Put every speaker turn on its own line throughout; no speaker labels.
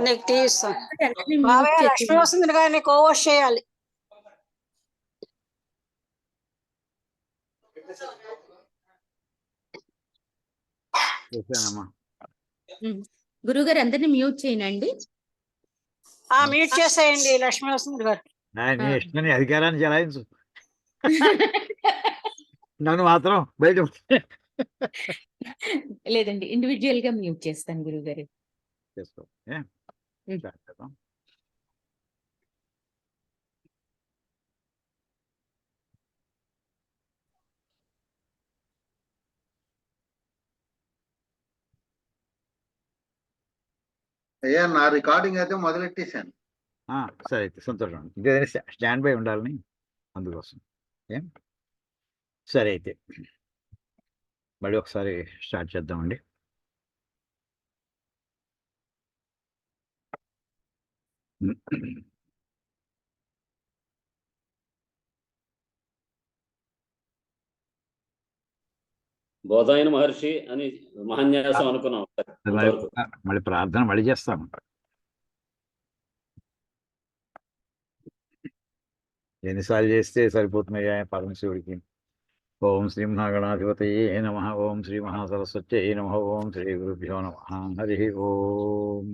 నీకు తీస్తాం
వెంటనే మ్యూట్
బాబాయ్.
చేసి
లక్ష్మి వస్తుంది కానీ కోవష్ చేయాలి.
గురుగారు అందరినీ మ్యూట్ చేయనండి.
మ్యూట్ చేసేయండి లక్ష్మి వస్తుంది గారు.
నీ ఇష్టమని అధికారాన్ని చెలాయించు, నన్ను మాత్రం బయట
లేదండి, ఇండివిజువల్ గా మ్యూట్ చేస్తాను గురుగారు.
చేసుకో.
అయ్యా నా రికార్డింగ్ అయితే మొదలెట్టేశాను.
సరే అయితే సంతోషం. ఇంకేదైనా స్టాండ్ బై ఉండాలని అందుకోసం. ఏం సరే అయితే మళ్ళీ ఒకసారి స్టార్ట్ చేద్దామండి.
బోధాయన మహర్షి అని మహాన్యాసం అనుకున్నాం.
మళ్ళీ ప్రార్థన మళ్ళీ చేస్తాము. ఎన్నిసార్లు చేస్తే సరిపోతున్నాయా పరమశివుడికి. ఓం శ్రీ మహాగణాధిపతయే నమః. ఓం శ్రీ మహాసరస్వత్యై నమః. ఓం శ్రీ గురుభ్యో నమః. హరి ఓం.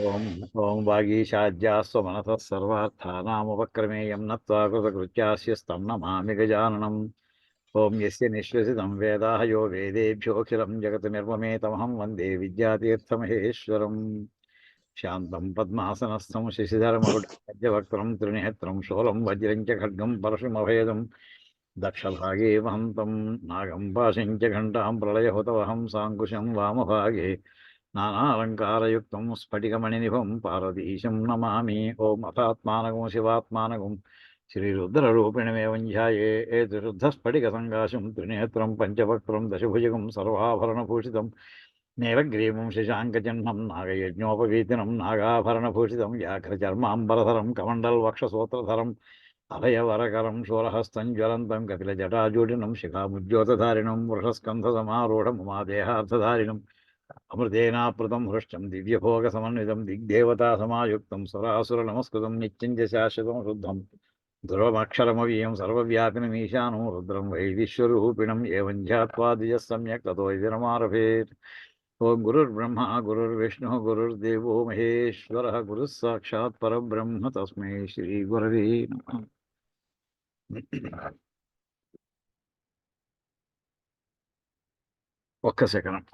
ఓం ఓం వాగీశాద్యాస్వ మనసః సర్వార్థానాముపక్రమేయం నత్వా కృతకృత్యాస్య నమామి గజాననం. ఓం యస్య నిశ్వసితం వేదాః యో వేదేభ్యోఖిలం జగత్ నిర్మమేతమహం వందే విద్యాతీర్థమహేశ్వరం. శాంతం పద్మాసనస్థం శశిధరమరుడవక్త్రం త్రినేత్రం శూలం వజ్రం చ ఖడ్గం పరశుమభేదం దక్షభాగే వహంతం నాగం పాశం చ ఘంటాం ప్రళయహుతవహం సాంకుశం వామభాగే నానాలంకారయుక్తం స్ఫటికమణినిభం పార్వతీశం నమామి. ఓం అథాత్మానగం శివాత్మానగం శ్రీరుద్రరూపిణమేవం ధ్యాయేత్ శుద్ధస్ఫటికసంకాశం త్రినేత్రం పంచవక్త్రం దశభుజగం సర్వాభరణభూషితం నీలగ్రీవం శశాంకచహ్నం నాగయజ్ఞోపవీతినం నాగాభరణభూషితం వ్యాఘ్రచర్మాంబరధరం కమండల్వక్షసూత్రధరం అభయవరకరం శూలహస్తం జ్వలంతం కపిలజటాజూటినం శిఖాముజ్యోతధారిణం వృషస్కంధసమారూఢముమాదేహార్థధారిణం అమృతేనాప్రతం హృష్టం దివ్యభోగసమన్వితం దిగ్దేవతాసమాయుక్తం సురాసురనమస్కృతం నిత్యం చ శాశ్వతం శుద్ధం ధ్రువమక్షరమవీయం సర్వవ్యాపినమీశానం రుద్రం వైదిశ్వరూపిణం ఏవం ధ్యాత్వా ధియః సమ్యక్ తతో విరమారభేత్. ఓం గురుర్బ్రహ్మ గురుర్విష్ణుః గురుర్దేవో మహేశ్వరః గురుః సాక్షాత్ పరబ్రహ్మ తస్మై శ్రీ గురవే నమః. ఒక్క సెకండ్.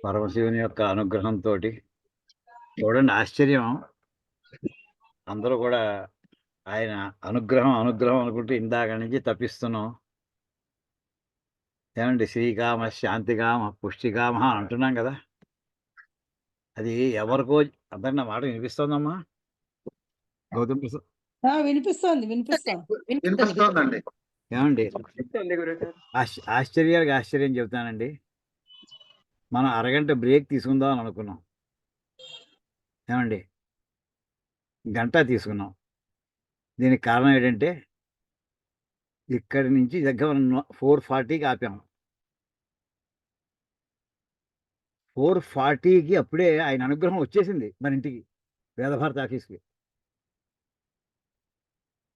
పరమశివుని యొక్క అనుగ్రహంతో చూడండి, ఆశ్చర్యం. అందరూ కూడా ఆయన అనుగ్రహం అనుగ్రహం అనుకుంటూ ఇందాక నుంచి తప్పిస్తున్నాం. ఏమండి, శ్రీకామ శాంతికామ పుష్టికామ అంటున్నాం కదా. అది ఎవరికో అందరి నా మాట వినిపిస్తోందమ్మా? గౌతమ్ ప్రసాద్
వినిపిస్తోంది.
వినిపిస్తోందండి.
ఏమండి, ఆశ్చర్యానికి ఆశ్చర్యం చెబుతానండి. మనం అరగంట బ్రేక్ తీసుకుందాం అని అనుకున్నాం. ఏమండి, గంట తీసుకున్నాం. దీనికి కారణం ఏంటంటే ఇక్కడి నుంచి దగ్గర 4:40కి ఆపాము. 4:40కి అప్పుడే ఆయన అనుగ్రహం వచ్చేసింది మన ఇంటికి, వేదభారతి ఆఫీస్కి.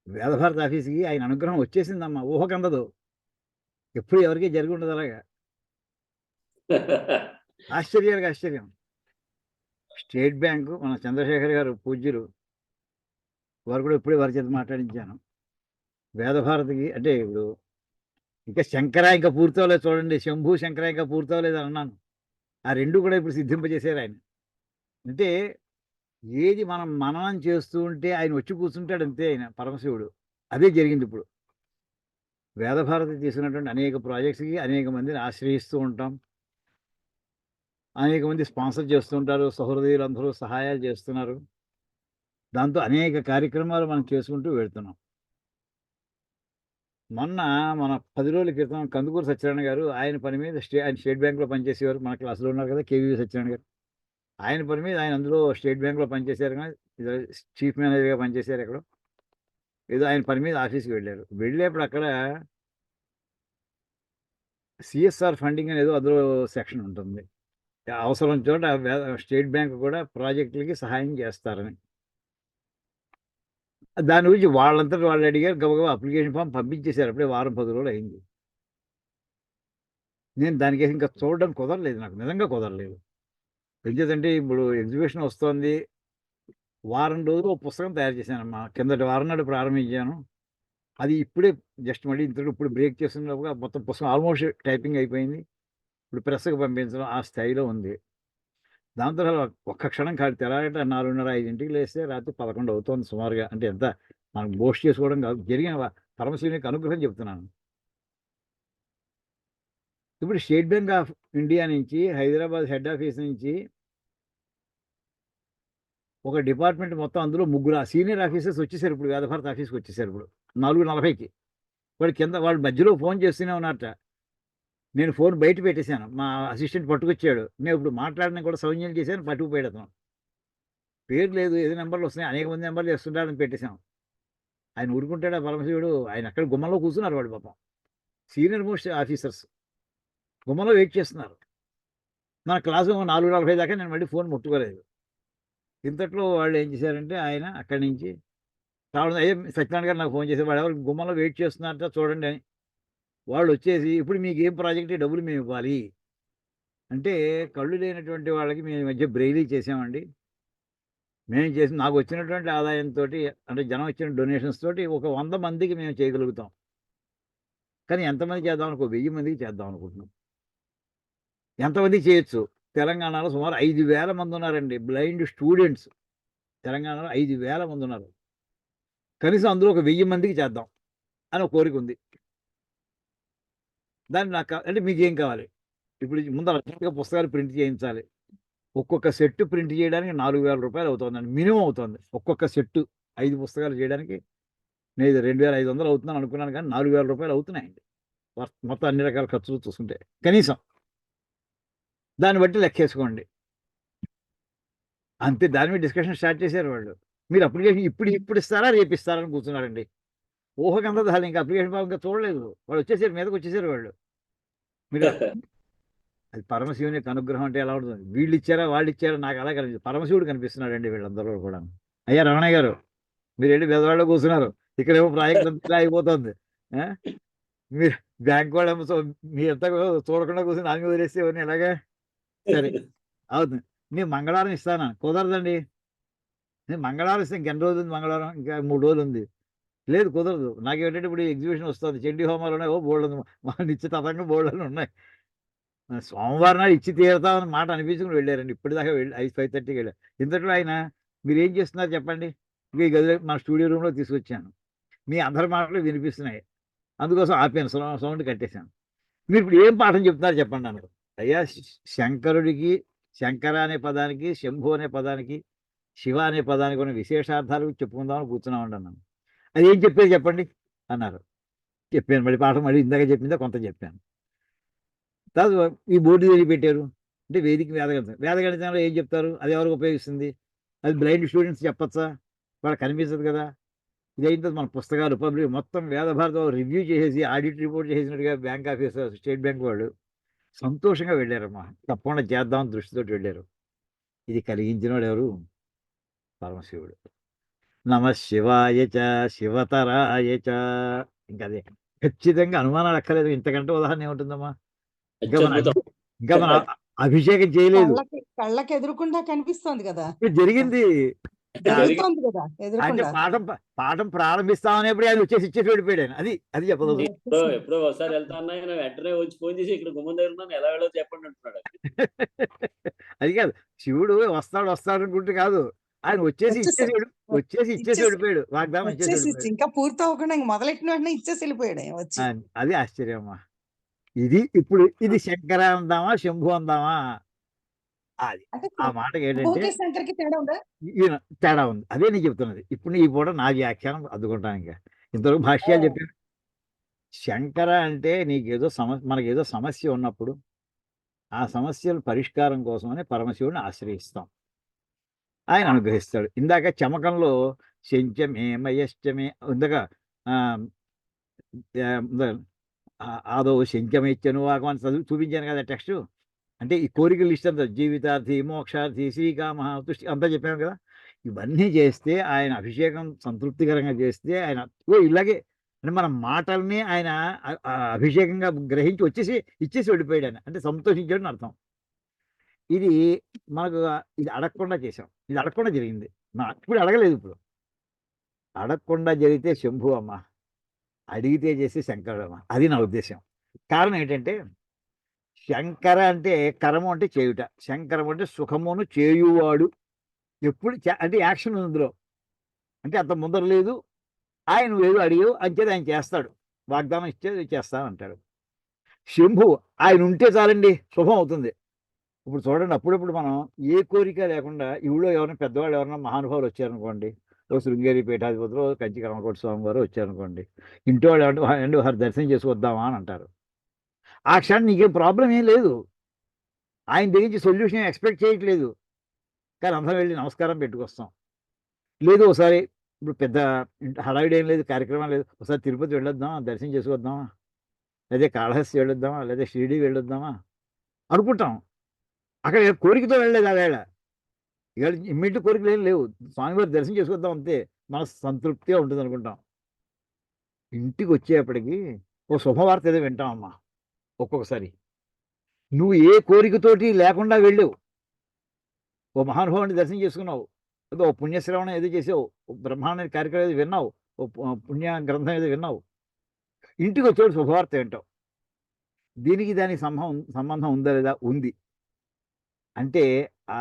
వేదభారతి ఆఫీస్కి ఆయన అనుగ్రహం వచ్చేసిందమ్మా. ఊహకందదు, ఎప్పుడు ఎవరికి జరిగి ఉండదు అలాగా. ఆశ్చర్యానికి ఆశ్చర్యం. స్టేట్ బ్యాంకు మన చంద్రశేఖర్ గారు పూజ్యులు వారు కూడా ఇప్పుడే వారి చేత మాట్లాడించాను. వేదభారతికి అంటే ఇప్పుడు ఇంకా శంకర ఇంకా పూర్తవలేదు చూడండి, శంభు శంకర ఇంకా పూర్తవలేదు అని అన్నాను. ఆ రెండు కూడా ఇప్పుడు సిద్ధింపజేశారు ఆయన. అంటే ఏది మనం మననం చేస్తూ ఉంటే ఆయన వచ్చి కూర్చుంటాడు అంతే, ఆయన పరమశివుడు. అదే జరిగింది ఇప్పుడు. వేదభారతి చేసినటువంటి అనేక ప్రాజెక్ట్స్కి అనేక మందిని ఆశ్రయిస్తూ ఉంటాం, అనేక మంది స్పాన్సర్ చేస్తూ ఉంటారు, సహృదయులు అందరూ సహాయాలు చేస్తున్నారు. దాంతో అనేక కార్యక్రమాలు మనం చేసుకుంటూ వెళ్తున్నాం. మొన్న మన 10 రోజుల క్రితం కందుకూరు సత్యనారాయణ గారు ఆయన పని మీద ఆయన స్టేట్ బ్యాంక్లో పనిచేసేవారు, మన క్లాసులో ఉన్నారు కదా కేవీవి సత్యనారాయణ గారు. ఆయన పని మీద ఆయన అందులో స్టేట్ బ్యాంక్లో పనిచేశారు, కానీ చీఫ్ మేనేజర్గా పనిచేశారు ఎక్కడో. ఏదో ఆయన పని మీద ఆఫీస్కి వెళ్ళారు. వెళ్ళేప్పుడు అక్కడ సిఎస్ఆర్ ఫండింగ్ అనేది అందులో సెక్షన్ ఉంటుంది. అవసరం చోట స్టేట్ బ్యాంక్ కూడా ప్రాజెక్టులకి సహాయం చేస్తారని. దాని గురించి వాళ్ళంతటా వాళ్ళు అడిగారు, గబగబా అప్లికేషన్ ఫామ్ పంపించేశారు. అప్పుడే వారం 10 రోజులు అయింది. నేను దానికేసి ఇంకా చూడడం కుదరలేదు, నాకు నిజంగా కుదరలేదు. ఎందుకంటే ఇప్పుడు ఎగ్జిబిషన్ వస్తుంది, వారం రోజులు ఒక పుస్తకం తయారు చేశానమ్మా. కిందటి వారం నాడు ప్రారంభించాను. అది ఇప్పుడే జస్ట్ మళ్ళీ ఇప్పుడు బ్రేక్ చేస్తున్నప్పుడు మొత్తం పుస్తకం ఆల్మోస్ట్ టైపింగ్ అయిపోయింది. ఇప్పుడు ప్రెస్కి పంపించడం ఆ స్థాయిలో ఉంది. దాంతో ఒక్క క్షణం కాదు, తెల్లారట 4:30, 5ంటికి లేస్తే రాత్రి 11 అవుతుంది సుమారుగా. అంటే ఎంత మనం బోస్ట్ చేసుకోవడం కాదు, జరిగిన పరమశివునికి అనుగ్రహం చెప్తున్నాను. ఇప్పుడు స్టేట్ బ్యాంక్ ఆఫ్ ఇండియా నుంచి, హైదరాబాద్ హెడ్ ఆఫీస్ నుంచి ఒక డిపార్ట్మెంట్ మొత్తం, అందులో 3 సీనియర్ ఆఫీసర్స్ వచ్చేసారు. ఇప్పుడు వేదభారతి ఆఫీస్కి వచ్చేసారు. ఇప్పుడు 4:40కి వాడు కింద వాళ్ళు మధ్యలో ఫోన్ చేస్తూనే ఉన్నారట. నేను ఫోన్ బయట పెట్టేశాను, మా అసిస్టెంట్ పట్టుకొచ్చాడు. నేను ఇప్పుడు మాట్లాడినా కూడా సౌజ్ఞలు చేశాను, పట్టుకుపోయాడు అతను. పేరు లేదు, ఏదో నెంబర్లు వస్తున్నాయి, అనేక మంది నెంబర్లు చేస్తుంటారని పెట్టేశాం. ఆయన ఊరుకుంటాడా పరమశివుడు? ఆయన అక్కడ గుమ్మంలో కూర్చున్నారు వాడు పాపం. సీనియర్ మోస్ట్ ఆఫీసర్స్ గుమ్మంలో వెయిట్ చేస్తున్నారు. మన క్లాసు 4:40 దాకా నేను మళ్ళీ ఫోన్ ముట్టుకోలేదు. ఇంతట్లో వాళ్ళు ఏం చేశారంటే, ఆయన అక్కడి నుంచి రావడం, అయ్యే సత్యనారాయణ గారు నాకు ఫోన్ చేశారు, వాడు ఎవరు గుమ్మంలో వెయిట్ చేస్తున్నారట చూడండి అని. వాళ్ళు వచ్చేసి, ఇప్పుడు మీకు ఏం ప్రాజెక్ట్ డబ్బులు మేము ఇవ్వాలి అంటే, కళ్ళు లేనటువంటి వాళ్ళకి మేము ఈ మధ్య బ్రెయిలీ చేసామండి. మేము చేసి నాకు వచ్చినటువంటి ఆదాయంతో, అంటే జనం ఇచ్చిన డొనేషన్స్ తోటి ఒక 100 మందికి మేము చేయగలుగుతాం. కానీ ఎంతమంది చేద్దాం అనుకో, 1000 మందికి చేద్దాం అనుకుంటున్నాం. ఎంతమంది చేయొచ్చు? తెలంగాణలో సుమారు 5,000 మంది ఉన్నారండి బ్లైండ్ స్టూడెంట్స్. తెలంగాణలో 5,000 మంది ఉన్నారు. కనీసం అందులో ఒక 1000 మందికి చేద్దాం అని ఒక కోరిక ఉంది. దాన్ని నాకు అంటే మీకేం కావాలి? ఇప్పుడు ముందు అర్జెంట్గా పుస్తకాలు ప్రింట్ చేయించాలి. ఒక్కొక్క సెట్ ప్రింట్ చేయడానికి 4,000 రూపాయలు అవుతుందండి, మినిమం అవుతుంది. ఒక్కొక్క సెట్టు 5 పుస్తకాలు చేయడానికి నేను 2,500 అవుతుందని అనుకున్నాను, కానీ 4,000 రూపాయలు అవుతున్నాయండి మొత్తం అన్ని రకాల ఖర్చులు చూసుకుంటే కనీసం. దాన్ని బట్టి లెక్కేసుకోండి అంతే. దాని మీద డిస్కషన్ స్టార్ట్ చేశారు వాళ్ళు. మీరు అప్లికేషన్ ఇప్పుడు ఇస్తారా, రేపు ఇస్తారని కూర్చున్నారండి. ఊహకందదాలు ఇంకా అప్లికేషన్ ఫామ్ ఇంకా చూడలేదు. వాళ్ళు వచ్చేసారు, మీదకి వచ్చేసారు వాళ్ళు. మీరు అది పరమశివుని యొక్క అనుగ్రహం అంటే ఎలా ఉంటుంది? వీళ్ళు ఇచ్చారా వాళ్ళు ఇచ్చారా నాకు అలా కనిపిస్తుంది. పరమశివుడు కనిపిస్తున్నాడు అండి వీళ్ళందరూ కూడా. అయ్యా రమణయ్య గారు, మీరు వెళ్ళి బెదవాడలో కూర్చున్నారు, ఇక్కడేమో ప్రాజెక్ట్ అంతా అయిపోతుంది. మీరు బ్యాంక్ వాళ్ళేమో మీ ఎంత చూడకుండా కూర్చొని నాలుగు వదిలేస్తే ఎవరిని ఎలాగా? సరే అవుతుంది. నేను మంగళవారం ఇస్తానా? కుదరదండి. నేను మంగళవారం ఇస్తే ఇంకెన్ని రోజులు ఉంది? మంగళవారం ఇంకా 3 రోజులు ఉంది. లేదు కుదరదు. నాకేంటంటే ఇప్పుడు ఎగ్జిబిషన్ వస్తుంది, చండీ హోమాలు ఉన్నాయి, ఓ బోల్డ్ మా నిశ్చితంగా బోల్డ్లు ఉన్నాయి. సోమవారం నాడు ఇచ్చి తీరుతామని మాట అనిపించుకుని వెళ్ళారండి. ఇప్పటిదాకా 5:30కి వెళ్ళారు. ఇంతట్లో ఆయన మీరు ఏం చేస్తున్నారు చెప్పండి? ఇక ఈ గదిలో మన స్టూడియో రూమ్లో తీసుకొచ్చాను, మీ అందరి మాటలు వినిపిస్తున్నాయి, అందుకోసం ఆపాను, సౌండ్ కట్టేశాను. మీరు ఇప్పుడు ఏం పాఠం చెప్తున్నారు చెప్పండి అన్నారు. అయ్యా శంకరుడికి, శంకర అనే పదానికి, శంభు అనే పదానికి, శివ అనే పదానికి ఉన్న విశేషార్థాలు చెప్పుకుందామని కూర్చున్నామండి అన్నాను. అది ఏం చెప్పేది చెప్పండి అన్నారు. చెప్పాను, మళ్ళీ పాఠం మళ్ళీ ఇందాక చెప్పిందా కొంత చెప్పాను. తర్వాత ఈ బోర్డు ఏది పెట్టారు అంటే వేదిక వేదగణితం. వేదగణితంలో ఏం చెప్తారు? అది ఎవరికి ఉపయోగిస్తుంది? అది బ్లైండ్ స్టూడెంట్స్ చెప్పచ్చా? వాళ్ళకి కనిపించదు కదా. ఇదైతే మన పుస్తకాలు పబ్లిక్ మొత్తం వేదభారతం రివ్యూ చేసేసి ఆడిట్ రిపోర్ట్ చేసినట్టుగా బ్యాంక్ ఆఫీసర్, స్టేట్ బ్యాంక్ వాళ్ళు సంతోషంగా వెళ్ళారమ్మా. తప్పకుండా చేద్దామని దృష్టితోటి వెళ్ళారు. ఇది కలిగించినవాడు ఎవరు? పరమశివుడు. నమ శివాయ చ శివతరాయ చ. ఇంకా అదే ఖచ్చితంగా అనుమానాలు అక్కర్లేదు. ఇంతకంటే ఉదాహరణ ఏముంటుందమ్మా? ఇంకా మన అభిషేకం చేయలేదు,
కళ్ళకి ఎదురుకుండా కనిపిస్తోంది కదా.
జరిగింది.
జరుగుతోంది కదా
అంటే
ఎదురుకుండా.
పాఠం ప్రారంభిస్తామనేప్పుడు ఆయన వచ్చేసి ఇచ్చేసి వెళ్ళిపోయాడు ఆయన. అది చెప్పదు.
ఎప్పుడో ఒకసారి వెళ్తా అన్నా ఆయన వెంటనే వచ్చి ఫోన్ చేసి ఇక్కడ గుమ్మం దగ్గర ఉన్నాను, ఎలా వెళ్ళో చెప్పండి అంటున్నాడు.
అది కాదు, శివుడు వస్తాడు అనుకుంటే కాదు, ఆయన వచ్చేసి ఇచ్చేసి వెళ్ళిపోయాడు. వాగ్దానం ఇచ్చేసి
వచ్చేసి
వెళ్ళిపోయాడు.
ఇంకా పూర్తి అవ్వకుండా ఇంక మొదలెట్టిన వెంటనే ఇచ్చేసి వెళ్ళిపోయాడు ఆయన వచ్చి.
అది ఆశ్చర్యమ్మా. ఇది శంకర అందామా శంభు అందామా? అది
అంటే
ఆ మాటకి ఏంటంటే
శంభుకి శంకర్కి తేడా ఉందా?
ఈయన తేడా ఉంది. అదే నేను చెప్తున్నది. ఇప్పుడు ఈ పూట నా వ్యాఖ్యానం అద్దుకుంటాను. ఇంకా ఇంతవరకు భాష్యాలు చెప్పాను. శంకర అంటే మనకేదో సమస్య ఉన్నప్పుడు ఆ సమస్యల పరిష్కారం కోసమని పరమశివుడిని ఆశ్రయిస్తాం, ఆయన అనుగ్రహిస్తాడు. ఇందాక చమకంలో శంచమే మయశ్చమే ఇందాక ఆదో శంచమిచ్చను వాకమని చదువు చూపించాను కదా టెక్స్ట్. అంటే ఈ కోరికల లిస్ట్ అంతా జీవితార్థి, మోక్షార్థి, శ్రీకామ, తుష్టి అంతా చెప్పాను కదా. ఇవన్నీ చేస్తే ఆయన అభిషేకం సంతృప్తికరంగా చేస్తే ఆయన ఇలాగే అంటే మన మాటల్ని ఆయన అభిషేకంగా గ్రహించి ఇచ్చేసి వెళ్ళిపోయాడు ఆయన. అంటే సంతోషించాడని అర్థం. ఇది మనకు ఇది అడగకుండా చేసాం. ఇది అడగకుండా జరిగింది. ఇప్పుడు అడగలేదు. ఇప్పుడు అడగకుండా జరిగితే శంభు అమ్మ, అడిగితే చేసి శంకరుడు అమ్మ. అది నా ఉద్దేశం. కారణం ఏంటంటే శంకర అంటే కరము అంటే చేయుట, శంకరము అంటే సుఖమును చేయువాడు. ఎప్పుడు అంటే యాక్షన్ ఉంది ఇందులో. అంటే అంత ముందర లేదు, ఆయన ఏదో అడిగావు అంచేది ఆయన చేస్తాడు, వాగ్దానం ఇచ్చేది చేస్తానంటాడు. శంభు ఆయన ఉంటే చాలండి, శుభం అవుతుంది. ఇప్పుడు చూడండి, అప్పుడప్పుడు మనం ఏ కోరిక లేకుండా ఊళ్ళో ఎవరైనా పెద్దవాళ్ళు ఎవరైనా మహానుభావులు వచ్చారనుకోండి, ఓ శృంగేరి పీఠాధిపతులు, కంచి కర్మకోటి స్వామి వారు వచ్చారనుకోండి, ఇంటి వాళ్ళు అంటే వారి దర్శనం చేసి వద్దామా అని అంటారు. ఆ క్షణం నీకేం ప్రాబ్లం ఏం లేదు, ఆయన దగ్గర నుంచి సొల్యూషన్ ఎక్స్పెక్ట్ చేయట్లేదు. కానీ అందరం వెళ్ళి నమస్కారం పెట్టుకొస్తాం. లేదు ఒకసారి ఇప్పుడు పెద్ద హడావిడి ఏం లేదు, కార్యక్రమం లేదు, ఒకసారి తిరుపతి వెళ్ళొద్దామా, దర్శనం చేసుకొద్దామా, లేదా కాళహస్తి వెళ్ళొద్దామా, లేదా షిరిడి వెళ్ళొద్దామా అనుకుంటాం. అక్కడ కోరికతో వెళ్ళలేదు. ఆ వేళ ఇవాళ ఇమ్మీడియట్ కోరికలు ఏం లేవు, స్వామివారి దర్శనం చేసుకొద్దాం అంతే, మనసు సంతృప్తిగా ఉంటుంది అనుకుంటాం. ఇంటికి వచ్చేప్పటికి ఓ శుభవార్త ఏదో వింటామమ్మా. ఒక్కొక్కసారి నువ్వు ఏ కోరికతోటి లేకుండా వెళ్ళావు, ఓ మహానుభావుని దర్శనం చేసుకున్నావు, ఏదో ఓ పుణ్యశ్రవణం ఏదో చేసావు, బ్రహ్మాండ కార్యక్రమం ఏదో విన్నావు, ఓ పుణ్య గ్రంథం ఏదో విన్నావు, ఇంటికి వచ్చేవాడు శుభవార్త వింటావు. దానికి సంబంధం ఉందా లేదా? ఉంది. అంటే ఆ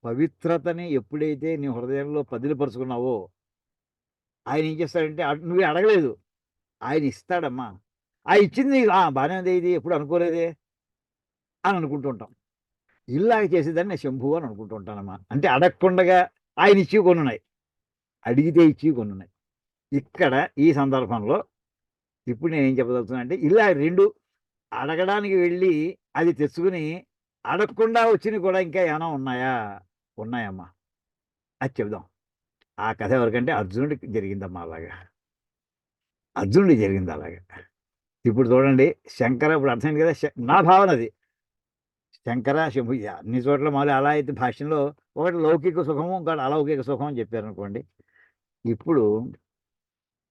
పవిత్రతని ఎప్పుడైతే నీ హృదయంలో పదిలిపరుచుకున్నావో ఆయన ఏం చేస్తాడంటే నువ్వే అడగలేదు, ఆయన ఇస్తాడమ్మా. ఆ ఇచ్చింది బాగానే ఉంది, ఇది ఎప్పుడు అనుకోలేదే అని అనుకుంటూ ఉంటాం. ఇలాగ చేసేదాన్ని నేను శంభు అని అనుకుంటూ ఉంటానమ్మా. అంటే అడగకుండగా ఆయన ఇచ్చి కొన్ని ఉన్నాయి, అడిగితే ఇచ్చి కొన్ని ఉన్నాయి. ఇక్కడ ఈ సందర్భంలో ఇప్పుడు నేను ఏం చెప్పదలుచున్నా అంటే ఇలా రెండు అడగడానికి వెళ్ళి అది తెచ్చుకుని అడగకుండా వచ్చినవి కూడా ఇంకా ఏమైనా ఉన్నాయమ్మా, అది చెబుదాం. ఆ కథ ఎవరికంటే అర్జునుడికి జరిగిందమ్మా. అర్జునుడికి జరిగింది అలాగా. ఇప్పుడు చూడండి, శంకర ఇప్పుడు అర్థమైంది కదా, నా భావన అది. శంకర శంభు అన్ని చోట్ల మాది అలా అయితే భాష్యంలో ఒకటి లౌకిక సుఖము, ఇంకోటి అలౌకిక సుఖం అని చెప్పారనుకోండి. ఇప్పుడు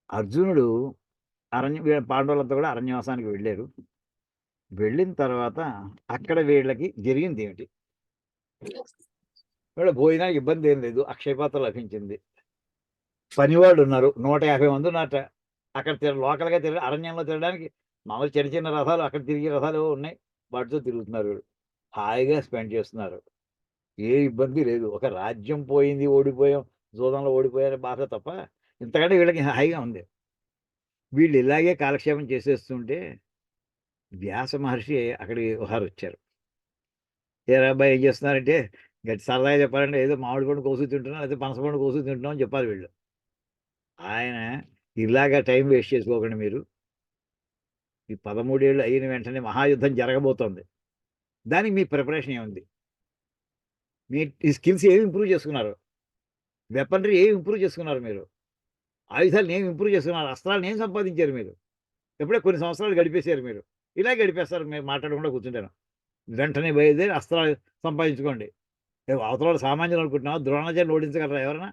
అర్జునుడు పాండవులంతా కూడా అరణ్యవాసానికి వెళ్ళారు. వెళ్ళిన తర్వాత అక్కడ వీళ్ళకి జరిగింది ఏమిటి? వీళ్ళ భోజనానికి ఇబ్బంది ఏం లేదు, అక్షయపాత్ర లభించింది. పనివాళ్ళు ఉన్నారు 150 మంది ఉన్నట్ట. అక్కడ లోకల్గా అరణ్యంలో తిరగడానికి మామూలు చిన్న చిన్న రథాలు, అక్కడ తిరిగే రథాలు ఉన్నాయి, వాటితో తిరుగుతున్నారు. వీళ్ళు హాయిగా స్పెండ్ చేస్తున్నారు, ఏ ఇబ్బంది లేదు. ఒక రాజ్యం పోయింది, ఓడిపోయాం, జూదంలో ఓడిపోయారు బాధ తప్ప ఇంతకంటే వీళ్ళకి హాయిగా ఉంది. వీళ్ళు ఇలాగే కాలక్షేపం చేసేస్తుంటే వ్యాస మహర్షి అక్కడికి ఒకసారి వచ్చారు. ఏ అబ్బాయి ఏం చేస్తున్నారంటే, గట్టి సరదాగా చెప్పాలంటే ఏదో మామిడి పండు కోసు తింటున్నాం, అయితే పనస పండు కోసు తింటున్నాం అని చెప్పాలి వీళ్ళు. ఆయన ఇలాగా టైం వేస్ట్ చేసుకోకండి మీరు, ఈ 13 ఏళ్ళు అయిన వెంటనే మహాయుద్ధం జరగబోతోంది, దానికి మీ ప్రిపరేషన్ ఏముంది, మీ స్కిల్స్ ఏమి ఇంప్రూవ్ చేసుకున్నారు, వెపనరీ ఏమి ఇంప్రూవ్ చేసుకున్నారు, మీరు ఆయుధాలను ఏమి ఇంప్రూవ్ చేసుకున్నారు, అస్త్రాలను ఏం సంపాదించారు మీరు, ఎప్పుడే కొన్ని సంవత్సరాలు గడిపేశారు మీరు. ఇలా గడిపేస్తారు మీరు మాట్లాడకుండా కూర్చుంటాను. వెంటనే బయలుదేరి అస్త్రాలు సంపాదించుకోండి. అవతల సామాన్యులు అనుకుంటున్నావు, ద్రోణాచార్యులు ఓడించగలరా, ఎవరన్నా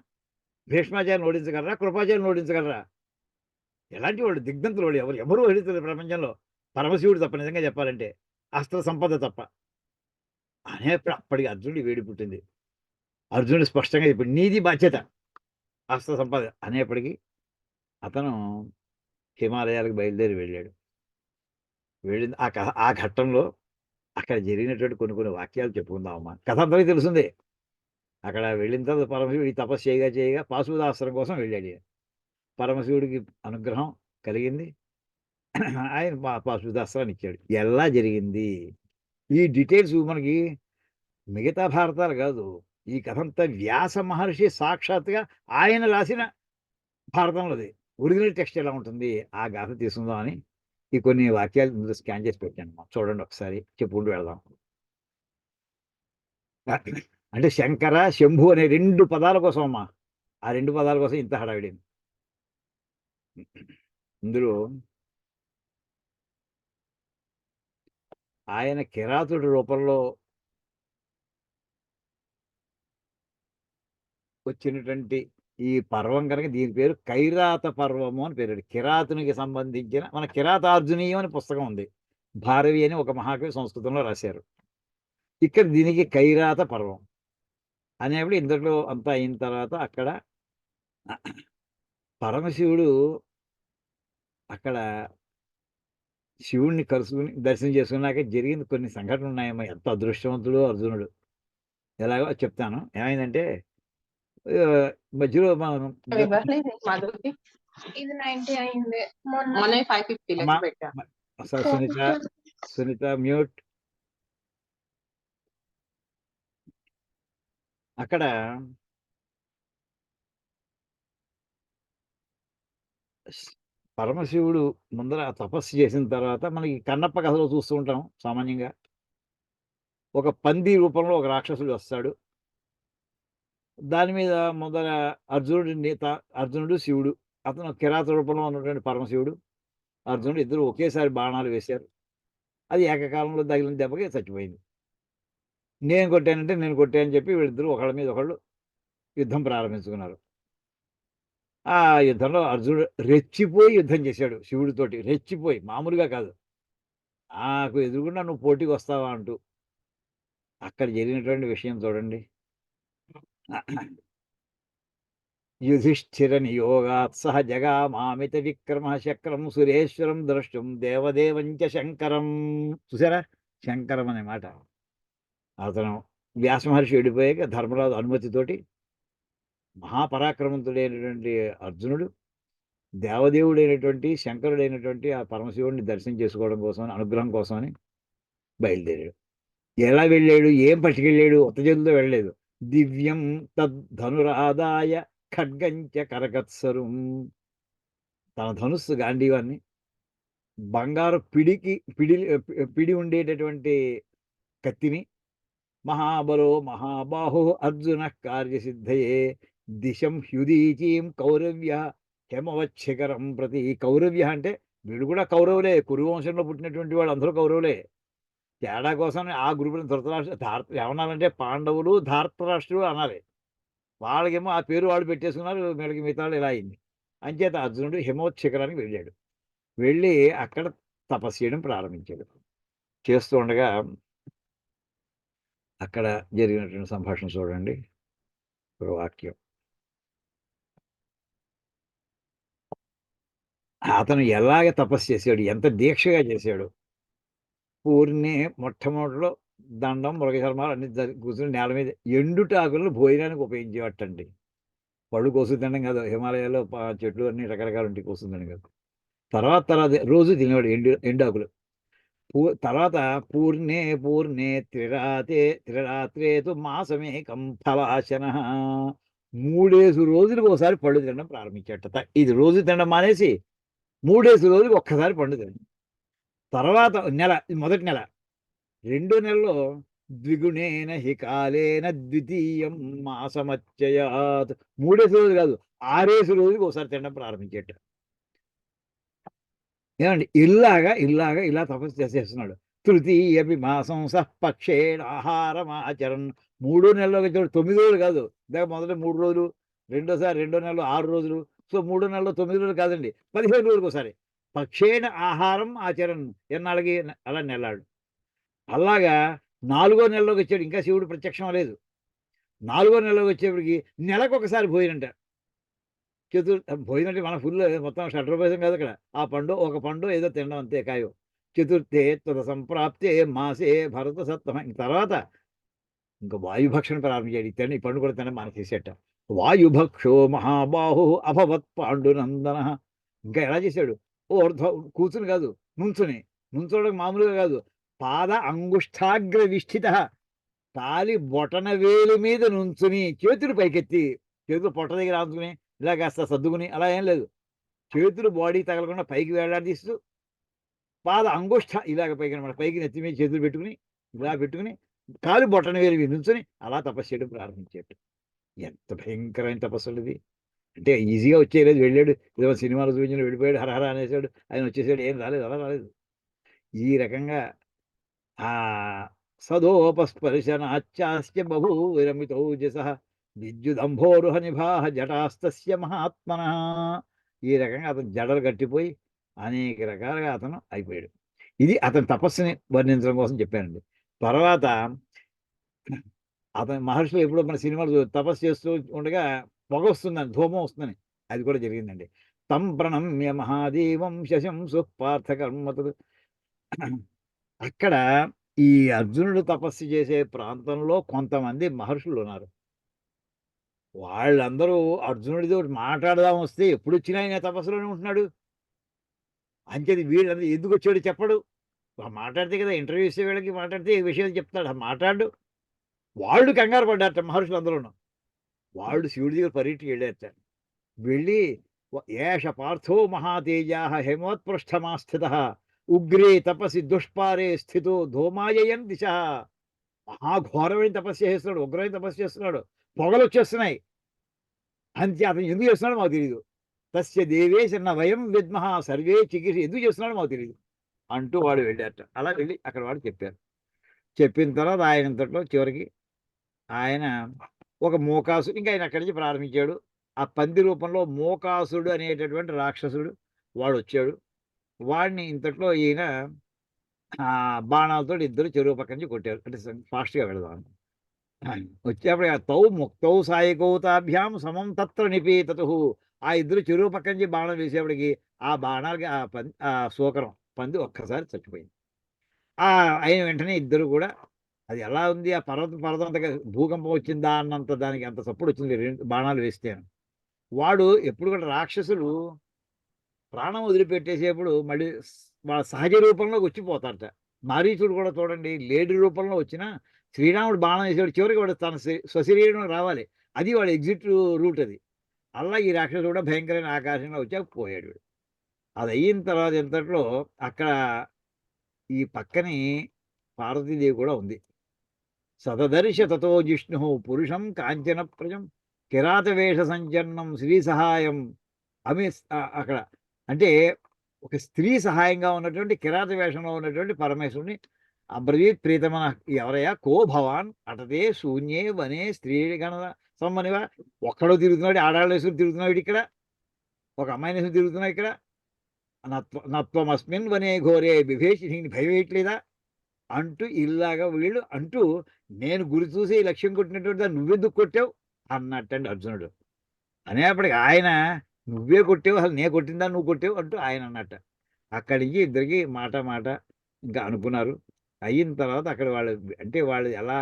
భీష్మాచార్యులు ఓడించగలరా, కృపాచార్యులు ఓడించగలరా? ఎలాంటి వాళ్ళు దిగ్ధంతులు వాళ్ళు ఎవరు ఓడించలేదు ప్రపంచంలో, పరమశివుడు తప్ప. నిజంగా చెప్పాలంటే అస్త్ర సంపద తప్ప. అనేప్పుడు అప్పటికి అర్జునుడి వేడి పుట్టింది. అర్జునుడు స్పష్టంగా ఇప్పుడు నీది బాధ్యత, అస్త్ర సంపద అనేప్పటికీ అతను హిమాలయాలకు బయలుదేరి వెళ్ళాడు. వెళ్ళింది ఆ ఘట్టంలో అక్కడ జరిగినటువంటి కొన్ని వాక్యాలు చెప్పుకుందామమ్మా. కథ అందరికీ తెలిసిందే. అక్కడ వెళ్ళిన తర్వాత పరమశివుడు ఈ తపస్సు చేయగా పాశుపతాస్త్రం కోసం వెళ్ళాడు ఈయన. పరమశివుడికి అనుగ్రహం కలిగింది. ఆయన పాశుపతాస్త్రాన్ని ఇచ్చాడు. ఎలా జరిగింది ఈ డీటెయిల్స్ మనకి మిగతా భారతాలు కాదు. ఈ కథ అంతా వ్యాస మహర్షి సాక్షాత్తుగా ఆయన రాసిన భారతంలోది. ఒరిజినల్ టెక్స్ట్ ఎలా ఉంటుంది ఆ గాథ తీసుకుందామని ఈ కొన్ని వాక్యాలు ముందు స్కాన్ చేసి పెట్టాను. చూడండి ఒకసారి చెప్పుకుంటూ వెళదాం. అంటే శంకర శంభు అనే 2 పదాల కోసం అమ్మా. ఆ 2 పదాల కోసం ఇంత హడావిడి. ఇందులో ఆయన కిరాతుడి రూపంలో వచ్చినటువంటి ఈ పర్వం కనుక దీని పేరు కైరాత పర్వము అని పేరు. కిరాతునికి సంబంధించిన మన కిరాతార్జునీయం అనే పుస్తకం ఉంది. భారవి అని ఒక మహాకవి సంస్కృతంలో రాశారు. ఇక్కడ దీనికి కైరాత పర్వం అనేప్పుడు ఇంతలో అంతా అయిన తర్వాత అక్కడ పరమశివుడు అక్కడ శివుణ్ణి కలుసుకుని దర్శనం చేసుకున్నాక జరిగింది కొన్ని సంఘటనలు ఉన్నాయమ్మా. ఎంత అదృష్టవంతుడు అర్జునుడు. ఎలాగో చెప్తాను. ఏమైందంటే మధ్యలో మనం
ఇది 90 అయింది. మొన్న 550 లెక్క పెట్టా.
సునీత మ్యూట్. అక్కడ పరమశివుడు ముందర తపస్సు చేసిన తర్వాత మనకి కన్నప్ప కథలో చూస్తూ ఉంటాం సామాన్యంగా. ఒక పంది రూపంలో ఒక రాక్షసుడు వస్తాడు. దాని మీద ముందర అర్జునుడు శివుడు, అతను కిరాత రూపంలో ఉన్నటువంటి పరమశివుడు అర్జునుడు ఇద్దరు ఒకేసారి బాణాలు వేశారు. అది ఏకకాలంలో తగిలిన దెబ్బకి చచ్చిపోయింది. నేను కొట్టానని చెప్పి వీళ్ళిద్దరూ ఒకళ్ళ మీద ఒకళ్ళు యుద్ధం ప్రారంభించుకున్నారు. ఆ యుద్ధంలో అర్జునుడు రెచ్చిపోయి యుద్ధం చేశాడు శివుడితోటి. రెచ్చిపోయి మామూలుగా కాదు. నాకు ఎదురుగుండా నువ్వు పోటీకి వస్తావా అంటూ. అక్కడ జరిగినటువంటి విషయం చూడండి. యుధిష్ఠిర నియోగాత్ సహ జగామామిత విక్రమ శక్రం సురేశ్వరం ద్రష్టుం దేవదేవంచ శంకరం. చూసారా శంకరం అనే మాట. అతను వ్యాస మహర్షి వెళ్ళిపోయాక ధర్మరాజు అనుమతితోటి మహాపరాక్రమంతుడైనటువంటి అర్జునుడు దేవదేవుడైనటువంటి శంకరుడైనటువంటి ఆ పరమశివుడిని దర్శనం చేసుకోవడం కోసం అనుగ్రహం కోసమని బయలుదేరాడు. ఎలా వెళ్ళాడు, ఏం పట్టుకెళ్ళాడు? ఒక్క చేతులతో వెళ్ళలేదు. దివ్యం తద్ధనురాదాయ ఖడ్గంచ కరకత్సరం. తన ధనుస్సు గాంధీవాన్ని బంగారు పిడి ఉండేటటువంటి కత్తిని మహాబలో మహాబాహో అర్జున కార్యసిద్ధయే దిశం హ్యుదీచీం కౌరవ్య హేమవచ్చకరం ప్రతి. కౌరవ్య అంటే వీడు కూడా కౌరవులే, కురువంశంలో పుట్టినటువంటి వాళ్ళు అందరూ కౌరవులే. తేడా కోసం ఆ గ్రూపుని ఏమన్నారంటే పాండవులు ధార్తరాష్ట్రుడు అనాలి. వాళ్ళకేమో ఆ పేరు వాళ్ళు పెట్టేసుకున్నారు. మిగతా ఇలా అయింది. అంచేత అర్జునుడు హిమోత్శిఖరానికి వెళ్ళాడు. వెళ్ళి అక్కడ తపస్సు చేయడం ప్రారంభించాడు. చేస్తూ ఉండగా అక్కడ జరిగినటువంటి సంభాషణ చూడండి. ఒక వాక్యం. అతను ఎలాగ తపస్సు చేశాడు, ఎంత దీక్షగా చేశాడు. పూర్ణి మొట్టమొదటిలో దండం మృగచర్మాలు అన్ని కూర్చుని నేల మీద ఎండుటాకులను భోజనానికి ఉపయోగించేవాటండి. పళ్ళు కోసు తినడం కాదు. హిమాలయాల్లో చెట్లు అన్ని రకరకాలు ఉంటాయి, కోసు తినడం కాదు. తర్వాత రోజు తినేవాడు ఎండాకులు. తర్వాత పూర్ణే త్రిరాత్రేతు మాసమేకం ఫలాశన. 3 రోజులకు ఒకసారి పళ్ళు తినడం ప్రారంభించేట. ఇది రోజు తినడం మానేసి 3 రోజులకు ఒక్కసారి పండు తినడం. తర్వాత నెల, మొదటి నెల, 2వ నెలలో ద్విగుణేన హికాలేన ద్వితీయం మాసమచ్చయాత్. 3 రోజు కాదు, 6 రోజులకు ఒకసారి తినడం ప్రారంభించేట. ఏమండి ఇలా తపస్సు చేసేస్తున్నాడు. తృతీయపి మాసం సపక్షేణ ఆహారం ఆచరణ. 3వ నెలలోకి వచ్చాడు. 9 రోజులు కాదు. ఇందాక మొదటి 3 రోజులు, రెండో నెలలో 6 రోజులు. సో 3వ నెలలో 9 రోజులు కాదండి, 15 రోజులకు ఒకసారి పక్షేణ ఆహారం ఆచరణ. ఎన్నాళ్ళకి అలా నెలాడు. అలాగా 4వ నెలలోకి వచ్చాడు. ఇంకా శివుడు ప్రత్యక్షం లేదు. 4వ నెలలోకి వచ్చేప్పటికి నెలకు ఒకసారి భోజనంట. భోజనం అంటే మన ఫుల్ మొత్తం షడ్రూపేసం కాదు అక్కడ. ఆ పండు ఒక పండు ఏదో తినడం అంతే కాయో. చతుర్థే తద సంప్రాప్తే మాసే భరత సప్తమ. ఇంక తర్వాత ఇంకా వాయుభక్షణ ప్రారంభించాడు. ఈ తిని ఈ పండు కూడా తినడం మానేసేట. వాయుభక్షో మహాబాహు అభవత్ పాండునందన. ఇంకా ఎలా చేశాడు? ఊర్ధ్వ కూర్చుని కాదు, నుంచుని. నుంచోవడం మామూలుగా కాదు. పాద అంగుష్ఠాగ్ర విష్ఠిత. కాలి బొటన వేలు మీద నుంచుని చేతులు పైకెత్తి, చేతులు పొట్ట దగ్గర ఆంచుకుని ఇలా కాస్త సర్దుకుని అలా ఏం లేదు. చేతులు బాడీ తగలకుండా పైకి వేలాడదీస్తూ పాద అంగుష్ఠ ఇలాగ పైకి అనమాట. పైకి నెత్తి మీద చేతులు పెట్టుకుని ఇలా పెట్టుకుని కాలు బొటన వేలు మీద నుంచుని అలా తపస్సు చేయడం ప్రారంభించాడు. ఎంత భయంకరమైన తపస్సు ఇది! అంటే ఈజీగా వచ్చేయలేదు. వెళ్ళాడు ఏదో సినిమాలో చూపించిన వెళ్ళిపోయాడు, హరహర అనేసాడు, ఆయన వచ్చేసాడు. ఏం రాలేదు, అలా రాలేదు. ఈ రకంగా ఆ సదోపస్పర్శనాచ్చాస్య బహూ విరమితౌజస విద్యుదంభోరుహ నిభాహ జటాస్తస్య మహాత్మన. ఈ రకంగా అతను జడలు కట్టిపోయి అనేక రకాలుగా అతను అయిపోయాడు. ఇది అతని తపస్సుని వర్ణించడం కోసం చెప్పానండి. తర్వాత అతని మహర్షులు ఎప్పుడో మన సినిమాలు తపస్సు చేస్తూ ఉండగా పొగ వస్తుందని, ధూమం వస్తుందని, అది కూడా జరిగిందండి. తం ప్రణమ్య మహాదేవం శశంసు పార్థకర్మతు. అక్కడ ఈ అర్జునుడు తపస్సు చేసే ప్రాంతంలో కొంతమంది మహర్షులు ఉన్నారు. వాళ్ళందరూ అర్జునుడితో మాట్లాడదాం వస్తే ఎప్పుడు వచ్చినా ఆయన తపస్సులోనే ఉంటున్నాడు. అంచేది వీళ్ళందరూ ఎందుకు వచ్చాడు చెప్పడు. మాట్లాడితే కదా ఇంటర్వ్యూ ఇచ్చే వీళ్ళకి మాట్లాడితే ఈ విషయాలు చెప్తాడు, మాట్లాడు. వాళ్ళు కంగారు పడ్డారట మహర్షులు అందరూను. వాళ్ళు శివుడి దగ్గర పర్యటనకి వెళ్ళారట. వెళ్ళి ఏష పార్థో మహాతేజా హేమోత్పృష్టమాస్థిత ఉగ్రే తపసి దుష్పారే స్థితో ధూమాయయన్ దిశ. మహాఘోరమైన తపస్సు చేస్తున్నాడు, ఉగ్రమైన తపస్సు చేస్తున్నాడు, పొగలు వచ్చేస్తున్నాయి. అంతే అతను ఎందుకు చేస్తున్నాడో మాకు తెలియదు. తస్య దేవేశ న వయం విద్మః సర్వే చికిత్స. ఎందుకు చేస్తున్నాడో మాకు తెలియదు అంటూ వాడు వెళ్ళారట. అలా వెళ్ళి అక్కడ వాడు చెప్పారు. చెప్పిన తర్వాత ఆయన ఇంతట్లో చివరికి ఆయన ఒక మోకాసుడు, ఇంకా ఆయన అక్కడి నుంచి ప్రారంభించాడు. ఆ పంది రూపంలో మోకాసుడు అనేటటువంటి రాక్షసుడు వాడు వచ్చాడు. వాడిని ఇంతట్లో ఈయన బాణాలతో ఇద్దరు చెరువు పక్క నుంచి కొట్టారు. అంటే ఫాస్ట్గా వెళదాం వచ్చేప్పుడు తౌ ముక్తౌ సాయకౌతాభ్యాం సమం తత్ర నిపీతతు. ఆ ఇద్దరు చెరువు పక్క నుంచి బాణం వేసేప్పటికి ఆ బాణాలకి ఆ శూకరం పంది ఒక్కసారి చచ్చిపోయింది. అయిన వెంటనే ఇద్దరు కూడా అది ఎలా ఉంది, ఆ పర్వతం అంతగా భూకంపం వచ్చిందా అన్నంత దానికి అంత సప్పుడు వచ్చింది బాణాలు వేస్తే. వాడు ఎప్పుడు కూడా రాక్షసులు ప్రాణం వదిలిపెట్టేసేప్పుడు మళ్ళీ వాళ్ళ సహజ రూపంలోకి వచ్చిపోతారట. మారీచుడు కూడా చూడండి, లేడీ రూపంలో వచ్చినా శ్రీరాముడు బాణం వేసేవాడు చివరికి వాడు తన స్వశరీరంలో రావాలి. అది వాడు ఎగ్జిట్ రూట్ అది. అలా ఈ రాక్షసుడు కూడా భయంకరమైన ఆకాశంలో వచ్చాక పోయాడు. అది అయిన తర్వాత ఇంతట్లో అక్కడ ఈ పక్కని పార్వతీదేవి కూడా ఉంది. సతదర్శ తతో జిష్ణు పురుషం కాంచన ప్రజం కిరాతవేష సంచలనం శ్రీ సహాయం అక్కడ అంటే ఒక స్త్రీ సహాయంగా ఉన్నటువంటి కిరాత వేషంలో ఉన్నటువంటి పరమేశ్వరుని అబ్రవీత్ ప్రీతమన ఎవరయ్యా కో భవాన్ అటదే శూన్యే వనే స్త్రీ గణ సమ్మనివా. ఒక్కడో తిరుగుతున్నాడు, ఆడాళ్ళు వేసుకుని తిరుగుతున్నాడు ఇక్కడ, ఒక అమ్మాయిని వేసుకుని తిరుగుతున్నాడు ఇక్కడ. నత్వమస్మిన్ వనే ఘోరే బిభేషి, నీకు భయం వేయట్లేదా అంటూ ఇలాగా వీళ్ళు అంటూ నేను గురి చూసి లక్ష్యం కొట్టినటువంటి దాన్ని నువ్వెందుకు కొట్టావు అన్నట్టండి అర్జునుడు. అనేప్పటికి ఆయన నువ్వే కొట్టావు, అసలు నేను కొట్టిందా నువ్వు కొట్టావు అంటూ ఆయన అన్నట్ట. అక్కడి నుంచి ఇద్దరికి మాట ఇంకా అనుకున్నారు. అయిన తర్వాత అక్కడ వాళ్ళు ఎలా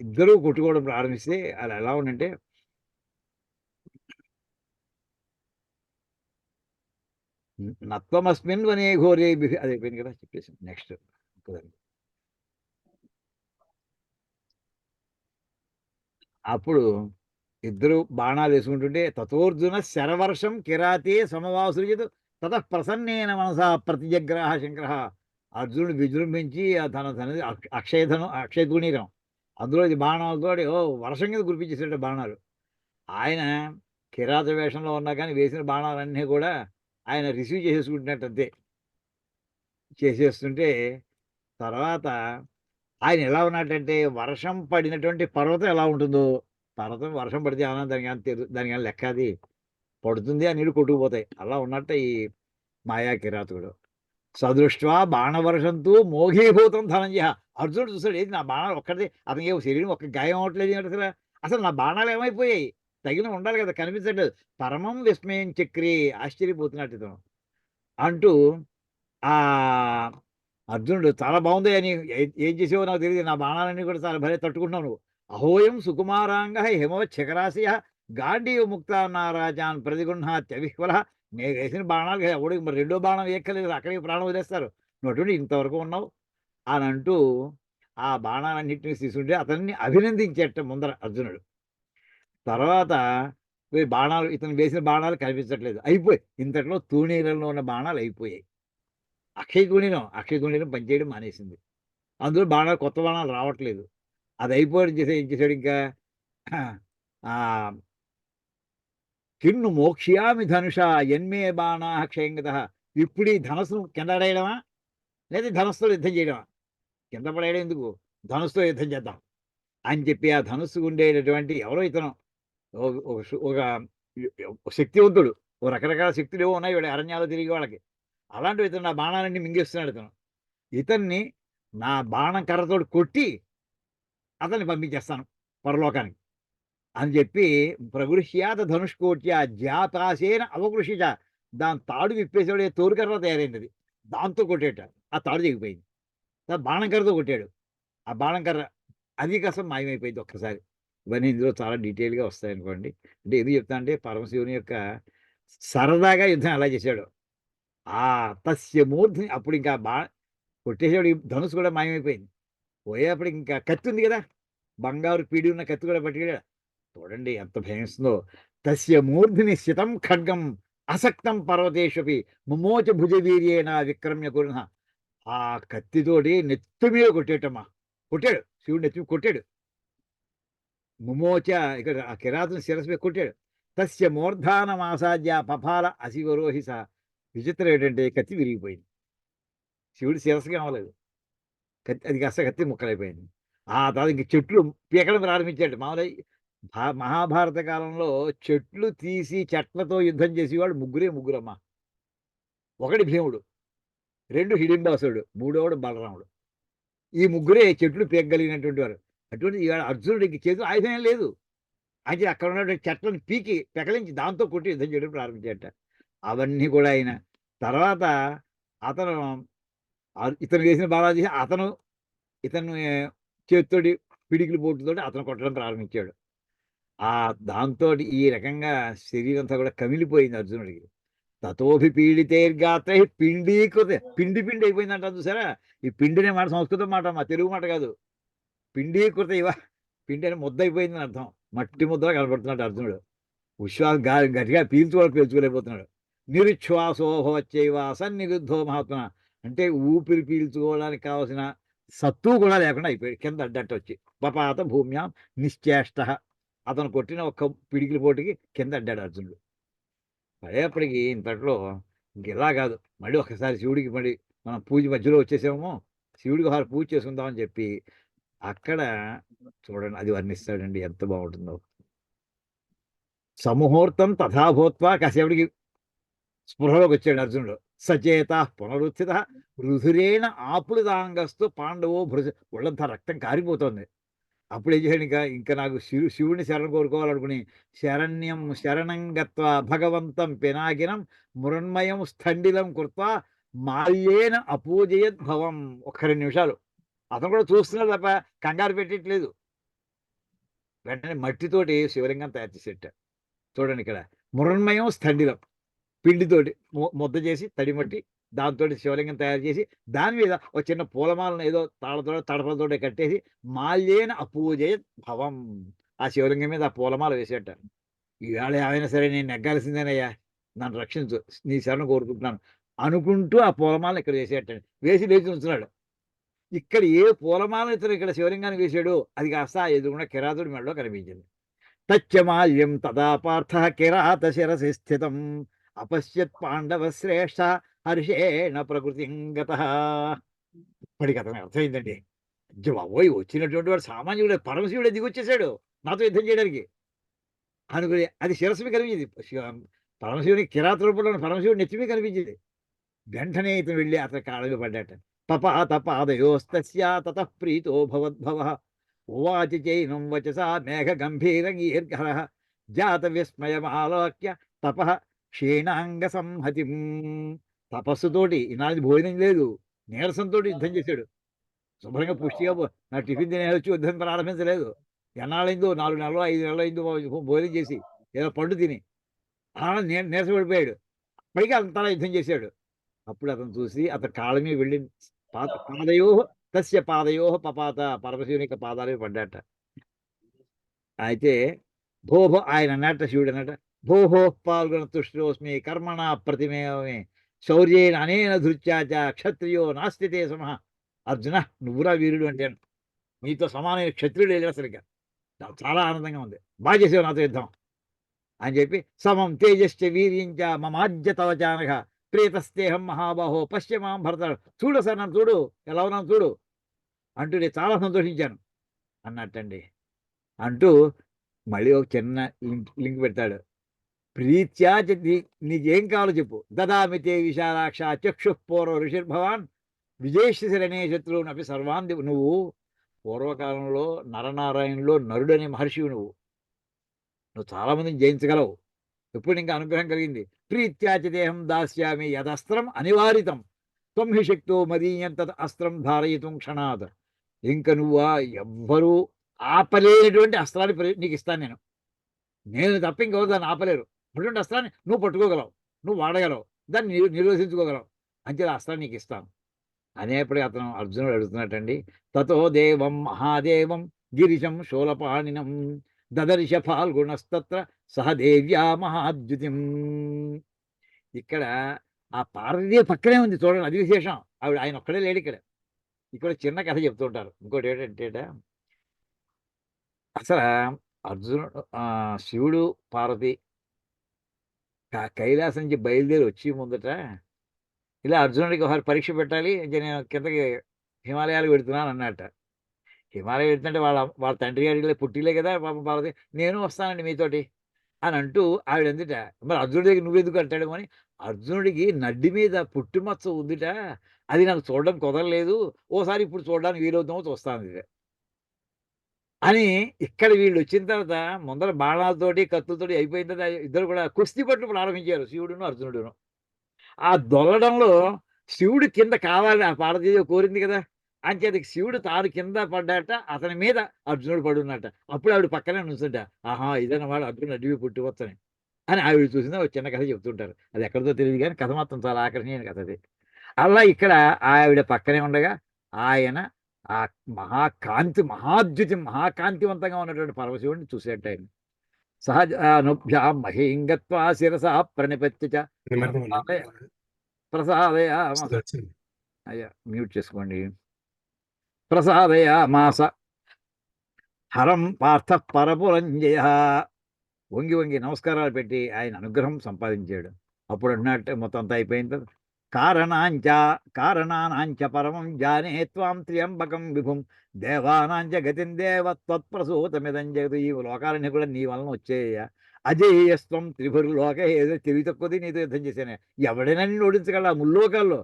ఇద్దరూ కొట్టుకోవడం ప్రారంభిస్తే అది ఎలా ఉందంటే నత్వమస్మిన్ వనే ఘోరే అది అయిపోయింది కదా, చెప్పేసి నెక్స్ట్ అప్పుడు ఇద్దరు బాణాలు వేసుకుంటుంటే తతోర్జున శరవర్షం కిరాతే సమవాసుడు తత ప్రసన్నేన మనసా ప్రతిజగ్రాహ శంకర. అర్జునుడు విజృంభించి తన అక్షయ గుణీరం అందులో బాణాలతో వర్షం కింద కురిపించేసాడు బాణాలు. ఆయన కిరాత వేషంలో ఉన్నా కానీ వేసిన బాణాలన్నీ కూడా ఆయన రిసీవ్ చేసేసుకుంటున్నట్టు అంతే చేసేస్తుంటే తర్వాత ఆయన ఎలా ఉన్నట్టంటే వర్షం పడినటువంటి పర్వతం ఎలా ఉంటుందో, పర్వతం వర్షం పడితే ఏమన్నా దానికి లెక్క అది పడుతుంది, ఆ నీళ్ళు కొట్టుకుపోతాయి. అలా ఉన్నట్టు ఈ మాయా కిరాతకుడు సదృష్ట్వా బాణవర్షంతో మోఘీభూతం ధనంజయ. అర్జునుడు చూసాడు, ఏది నా బాణాలు ఒక్కటే, అతనికి శరీరం ఒక్క గాయం అవ్వట్లేదు అసలు నా బాణాలు ఏమైపోయాయి, తగిన ఉండాలి కదా, కనిపించట్లేదు. పరమం విస్మయం చక్రి, ఆశ్చర్యపోతున్నట్టు ఇతను అంటూ ఆ అర్జునుడు చాలా బాగుంది అని ఏం చేసావో నాకు తెలియదు, నా బాణాలన్నీ కూడా చాలా భలే తట్టుకుంటున్నావు నువ్వు. అహోయం సుకుమారాంగ హిమవ శిఖరాశయ గాంధీవ ముక్త నారాజాన్ ప్రతిగుణాత్యవిహ్వల. నేను వేసిన బాణాలు ఎవడికి మరి రెండో బాణం వేయక్కర్లేదు, అక్కడికి ప్రాణం వదిలేస్తారు. నువ్వు అటువంటి ఇంతవరకు ఉన్నావు అని అంటూ ఆ బాణాలన్నింటినీ తీసుకుంటే అతన్ని అభినందించేట ముందర అర్జునుడు. తర్వాత బాణాలు, ఇతను వేసిన బాణాలు కనిపించట్లేదు, అయిపోయి ఇంతట్లో తూణీలలో ఉన్న బాణాలు అయిపోయాయి. అక్షయ గుణీరం పనిచేయడం మానేసింది. అందులో బాణాలు, కొత్త బాణాలు రావట్లేదు. అది అయిపోవడం ఏం చేశాడు ఇంకా, కిన్ను మోక్ష్యామి ధనుష ఎన్మే బాణా క్షయంగత. ఇప్పుడు ఈ ధనస్సును కింద పడేయడమా లేదా ధనస్సుతో యుద్ధం చేయడమా? కింద పడేయడం ఎందుకు, ధనుస్సుతో యుద్ధం చేద్దాం అని చెప్పి ఆ ధనుస్సు ఉండేటటువంటి ఎవరో ఇతను ఒక శక్తివంతుడు, ఓ రకరకాల శక్తులు ఏవో ఉన్నాయి వీళ్ళ అరణ్యాలు తిరిగి వాళ్ళకి. అలాంటి ఇతను నా బాణాలన్నీ మింగేస్తున్నాడు. ఇతన్ని నా బాణం కర్రతోటి కొట్టి అతన్ని పంపించేస్తాను పరలోకానికి అని చెప్పి ప్రగృహ్యాత ధనుష్కోట్య జాతాసేన అవకృషిత. దాని తాడు విప్పేసాడు, తోరుకర్ర తయారైంది అది, దాంతో కొట్టేట ఆ తాడు తెగిపోయింది. బాణం కర్రతో కొట్టాడు, ఆ బాణం కర్ర అది కాస్త మాయమైపోయింది ఒక్కసారి. ఇవన్నీ ఇందులో చాలా డీటెయిల్గా వస్తాయి అనుకోండి. అంటే ఎందుకు చెప్తా అంటే పరమశివుని యొక్క సరదాగా యుద్ధం ఎలా చేశాడు. ఆ తస్య మూర్ధిని అప్పుడు ఇంకా కొట్టేసాడు, ధనుసు కూడా మాయమైపోయింది. పోయేప్పటికి ఇంకా కత్తి ఉంది కదా, బంగారు పీడి ఉన్న కత్తి కూడా పట్టుకెళ్ళాడు. చూడండి ఎంత భయస్తుందో. తస్య మూర్ధిని శితం ఖడ్గం అసక్తం పర్వతేషపి ముమోచ భుజవీర్యేణ విక్రమ్య కురుణ. ఆ కత్తితోటి నెత్తి మీద కొట్టేటమ్మా, కొట్టాడు శివుడు, నెత్తి కొట్టాడు. ముమోచ ఇక్కడ ఆ కిరాతుని శిరస్సు మీద కొట్టాడు. తస్య మూర్ధానమాసాద్య పపాల అసివరోహిస. విచిత్రం ఏంటంటే కత్తి విరిగిపోయింది, శివుడి శిరస్సుకి అవ్వలేదు, కత్తి అది కాస్త కత్తి ముక్కలైపోయింది. ఆ తర్వాత ఇంక చెట్లు పీకడం ప్రారంభించాడు. మామూలుగా మహాభారత కాలంలో చెట్లు తీసి చెట్లతో యుద్ధం చేసేవాడు ముగ్గురమ్మా. ఒకటి భీముడు, రెండు హిడింబాసుడు, మూడోవాడు బలరాముడు. ఈ ముగ్గురే చెట్లు పీకగలిగినటువంటి వారు. అటువంటి ఇవాళ అర్జునుడికి చేతులు ఆయుధం ఏం లేదు, అయితే అక్కడ ఉన్నటువంటి చెట్లను పీకి పెకలించి దాంతో కొట్టి యుద్ధం చేయడం ప్రారంభించాట. అవన్నీ కూడా అయిన తర్వాత అతను ఇతను వేసిన బాణాలు చేసి ఇతను చేతితోటి పిడికిలి పోటుతోటి అతను కొట్టడం ప్రారంభించాడు. దాంతో ఈ రకంగా శరీరం అంతా కూడా కమిలిపోయింది అర్జునుడికి. తతోభి పీడితేర్గాత్రై పిండీకృత, పిండి అయిపోయింది అంటారు చూసారా. ఈ పిండి అనే మాట సంస్కృతం మాట, మా తెలుగు మాట కాదు. పిండీకృత పిండి అని ముద్ద అయిపోయిందని అర్థం. మట్టి ముద్దగా కనబడుతున్నాడు అర్జునుడు. విశ్వాసం గట్టిగా పీల్చుకోలేకపోతున్నాడు. నిరుచ్ఛ్వాసోభవచ్చైవ సన్నిరుద్ధో మహాత్మ. అంటే ఊపిరి పీల్చుకోవడానికి కావాల్సిన సత్తు కూడా లేకుండా అయిపోయాడు, కింద అడ్డట్టు వచ్చి పపాత భూమ్యాం నిశ్చేష్ట. అతను కొట్టిన ఒక్క పిడికిలి పోటీకి కింద అడ్డాడు అర్జునుడు. పడేప్పటికి ఇంతట్లో ఇంకెలా కాదు, మళ్ళీ ఒకసారి శివుడికి మళ్ళీ మనం పూజ మధ్యలో వచ్చేసామో, శివుడికి ఒకసారి పూజ చేసుకుందామని చెప్పి అక్కడ చూడండి అది వర్ణిస్తాడండి, ఎంత బాగుంటుందో. సముహూర్తం తథాభూత్వా, కాసేపటికి స్పృహలోకి వచ్చాడు అర్జునుడు. సచేత పునరుత్థిత రుధురేణ ఆపులుదాంగస్తు పాండవో భృజ. ఒళ్ళంతా రక్తం కారిపోతుంది. అప్పుడు ఏం చేశాడు, ఇంకా నాకు శివుడిని శరణం కోరుకోవాలనుకుని శరణం గత్వా భగవంతం పినాకినం మృన్మయం స్థండిలం కృత్వా మాల్యేన అపూజయద్భవం. ఒక్క 2 నిమిషాలు అతను కూడా చూస్తున్నాడు తప్ప కంగారు పెట్టట్లేదు. వెంటనే మట్టితోటి శివలింగం తయారు చేసేట. చూడండి ఇక్కడ మృన్మయం స్థండిలం, పిండితోటి ముద్ద చేసి తడిమట్టి దాంతో శివలింగం తయారు చేసి దాని మీద ఒక చిన్న పూలమాలను ఏదో తడపలతో కట్టేసి మాల్యేన అపూజయ భవం. ఆ శివలింగం మీద ఆ పూలమాల వేసేట. ఈవేళ ఏమైనా సరే నేను నెగ్గాల్సిందేనయ్యా, నన్ను రక్షించు, నీ శరణు కోరుకుంటున్నాను అనుకుంటూ ఆ పూలమాలను ఇక్కడ వేసేటండి. వేసి లేచి ఉంచున్నాడు. ఇక్కడ ఏ పూలమాలను ఇతను ఇక్కడ శివలింగాన్ని వేసాడు అది కాస్త ఎదురున్న కిరాతుడి మెడలో కనిపించింది. తచ్చమాల్యం తదా పార్థ కిరాత శిరసి స్థితం అపశ్యత్ పాండవ శ్రేష్ఠ హర్షేణ ప్రకృతింగత. ఇప్పటికి అతనికి అర్థమైందండి, బాబోయ్ వచ్చినటువంటి వాడు సామాన్యుడు, పరమశివుడే దిగొచ్చేసాడు నాతో యుద్ధం చేయడానికి అనుకుని. అది శిరస్సు కనిపించింది, పరమశివుని కిరాత రూపంలో పరమశివుడు నెత్తిమీ కనిపించింది. వెంటనే ఇతను వెళ్ళి అతని కాళ్ళ పడ్డాట. పపాత పాదయోస్తస్య తతః ప్రీతో భవద్భవ ఉవాచ చైనం వచసా మేఘ గంభీర గీర్ఘర జాత విస్మయమాలోక్య తప క్షీణాంగ సంహతి. తపస్సుతోటి ఈనాడు భోజనం లేదు, నీరసంతో యుద్ధం చేశాడు. శుభ్రంగా పుష్టిగా నా టిఫిన్ తినేసి యుద్ధం ప్రారంభించలేదు. ఎన్నాళ్ళైందో 4 నెలలు 5 నెలలు అయిందో భోజనం చేసి ఏదో పండు తిని అలా నీరసపడిపోయాడు. పైగా అంతలా యుద్ధం చేశాడు. అప్పుడు అతను చూసి అతని కాళ్ళ మీద వెళ్ళి పాదయో తస్య పాదయో పపాత, పరమశివుని యొక్క పాదాల మీద పడ్డాట. అయితే భోభో ఆయన అన్నట్ట, శివుడు అన్నట్ట, భోహో పాల్గొన తుష్టోస్మి కర్మణ ప్రతిమేమే శౌర్యేన అనేన ధృత్యాచ క్షత్రియో నాస్తితే సమః. అర్జున నువ్వురా వీరుడు అంటే, మీతో సమానమైన క్షత్రియుడు లేదు అసలు. ఇక నాకు చాలా ఆనందంగా ఉంది, బాగా చేసేవు నాతో యుద్ధం అని చెప్పి, సమం తేజశ్చ వీర్యంచ మమాజ్య తవచానక ప్రేతస్తేహం మహాబాహో పశ్చిమాం భరత. చూడు సార్ నన్ను చూడు, ఎలా ఉన్నాను చూడు అంటూ నేను చాలా సంతోషించాను అన్నట్టండి. అంటూ మళ్ళీ ఒక చిన్న లింక్ పెడతాడు. ప్రీత్యా నీకేం కావాలో చెప్పు. దదామితే విశాలాక్ష చక్షు పూర్వ ఋషిర్భవాన్ విజయశిశిరణే శత్రువుని అవి సర్వాన్. నువ్వు పూర్వకాలంలో నరనారాయణలో నరుడనే మహర్షివి, నువ్వు చాలామందిని జయించగలవు. ఎప్పుడు ఇంకా అనుగ్రహం కలిగింది. ప్రీత్యాచ దేహం దాస్యామి యదస్త్రం అనివారితం త్వం హి శక్తో మదీయం తద్ అస్త్రం ధారయితుం క్షణాత్. ఇంక నువ్వు ఎవ్వరూ ఆపలేనటువంటి అస్త్రాన్ని నీకు ఇస్తాను నేను తప్ప ఇంకెవరు దాన్ని ఆపలేరు. అటువంటి అస్త్రాన్ని నువ్వు పట్టుకోగలవు, నువ్వు వాడగలవు, దాన్ని నిర్వహించుకోగలవు, అంతే అస్త్రాన్ని నీకు ఇస్తాను అనేప్పటికీ అతను అర్జునుడు అడుగుతున్నట్టండి. తతో దేవం మహాదేవం గిరిశం శూలపాణినం దదర్శ ఫాల్గుణస్తత్ర సహదేవ్యా మహాద్యుతిం. ఇక్కడ ఆ పార్వతీ పక్కనే ఉంది చూడండి, అది విశేషం. ఆయన ఒక్కడే లేడు ఇక్కడ. ఇక్కడ చిన్న కథ చెప్తూ ఉంటారు. ఇంకోటి ఏంటంటే, అసలు అర్జునుడు శివుడు పార్వతి కైలాసం నుంచి బయలుదేరి వచ్చి ముందట ఇలా అర్జునుడికి ఒకసారి పరీక్ష పెట్టాలి, నేను కిందకి హిమాలయాలకు వెళుతున్నాను అన్నట్ట. హిమాలయం వెళ్తుంటే వాళ్ళ తండ్రి గారి పుట్టిలే కదా పాప పార్వతి, నేను వస్తానండి మీతోటి అని అంటూ ఆవిడ ఎందుట. మరి అర్జునుడి దగ్గర నువ్వెందుకు అంటాడు అని, అర్జునుడికి నడ్డి మీద పుట్టుమచ్చ ఉందిట, అది నాకు చూడడం కుదరలేదు, ఓసారి ఇప్పుడు చూడడానికి వీలవుతామో చూస్తాను ఇది అని. ఇక్కడ వీళ్ళు వచ్చిన తర్వాత ముందర బాణాలతోటి కత్తులతోటి అయిపోయిన తర్వాత ఇద్దరు కూడా కుస్తీ పట్టు ప్రారంభించారు, శివుడును అర్జునుడును. ఆ దొల్లడంలో శివుడు కింద కావాలని ఆ పార్వతీదేవి కోరింది కదా, అంచేత శివుడు తాను కింద పడ్డాట, అతని మీద అర్జునుడు పడున్నట్ట. అప్పుడు ఆవిడ పక్కనే నుంచుంట, ఆహా ఇదన్నమాట అర్జునుడు అడ్డువి పుట్టువచ్చని అని ఆవిడ చూసింది. ఒక చిన్న కథ చెప్తుంటారు, అది ఎక్కడితో తెలియదు కానీ కథ మాత్రం చాలా ఆకర్షణీయమైన కథ అది. అలా ఇక్కడ ఆవిడ పక్కనే ఉండగా ఆయన ఆ మహాకాంతివంతంగా ఉన్నటువంటి పరమశివుడిని చూసేట ఆయన. సహజ అనుభ్యాం మహీంగత్వా శిరసా ప్రణిపత్య ప్రసాదయ అయ్యా మ్యూట్ చేసుకోండి. ప్రసాదయామాస హరం పార్థ పరపురంజయ. వంగి వంగి నమస్కారాలు పెట్టి ఆయన అనుగ్రహం సంపాదించాడు. అప్పుడు అన్నట్టు మొత్తం అంతా అయిపోయింది. కారణానాంచ పరమం జానే త్వాం త్ర్యంబకం విభుం దేవానాంచ గతిం దేవ త్వత్ప్రసూతమిదం జగతు. ఈ లోకాలన్నీ కూడా నీ వలన వచ్చేయ. అజేయస్వం త్రిభుర్లోక. ఏదో తెలివి తక్కువది నీతో యుద్ధం చేశాను, ఎవడైనా నిన్ను ఓడించగల ముల్లోకాల్లో.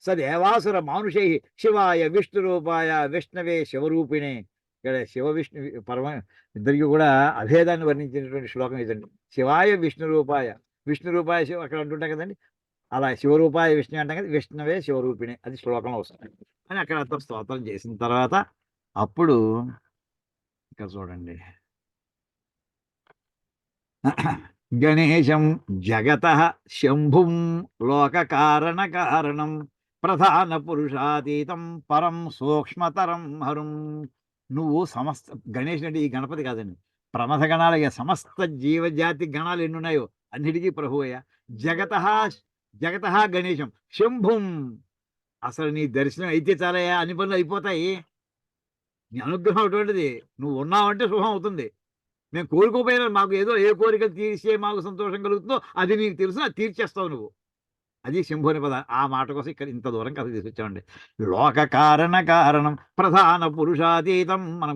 సదేవాసుర మానుషై శివాయ విష్ణు రూపాయ విష్ణవే శివరూపిణే. ఇక్కడ శివ విష్ణు పరమ ఇద్దరికి కూడా అభేదాన్ని వర్ణించినటువంటి శ్లోకం ఇదండి. శివాయ విష్ణు రూపాయ, విష్ణు రూపాయ శివ అక్కడ అంటుంటాం కదండి, అలా శివరూపాయ విష్ణు అంటాం కదా, విష్ణవే శివరూపిణి అది శ్లోకంలో వస్తుంది అని అక్కడ అతను స్తోత్రం చేసిన తర్వాత అప్పుడు ఇక్కడ చూడండి, గణేశం జగత శంభుం లోక కారణ కారణం ప్రధాన పురుషాతీతం పరం సూక్ష్మతరం హరుం. నువ్వు సమస్త గణేష్ అంటే ఈ గణపతి కాదండి, ప్రమథ గణాలు, సమస్త జీవజాతి గణాలు ఎన్ని ఉన్నాయో అన్నిటికీ ప్రభువయ్య. జగత గణేశం శంభుం. అసలు నీ దర్శనం అయితే చాలయ్యా, అన్ని పనులు అయిపోతాయి. నీ అనుగ్రహం అటువంటిది, నువ్వు ఉన్నావంటే శుభం అవుతుంది. మేము కోరుకోపోయినా మాకు ఏదో ఏ కోరికలు తీర్చే మాకు సంతోషం కలుగుతుందో అది నీకు తెలుసు, అది తీర్చేస్తావు నువ్వు. అది శంభుని పద. ఆ మాట కోసం ఇక్కడ ఇంత దూరం కథ తీసుకొచ్చామండి. లోక కారణం ప్రధాన పురుషాతీతం. మనం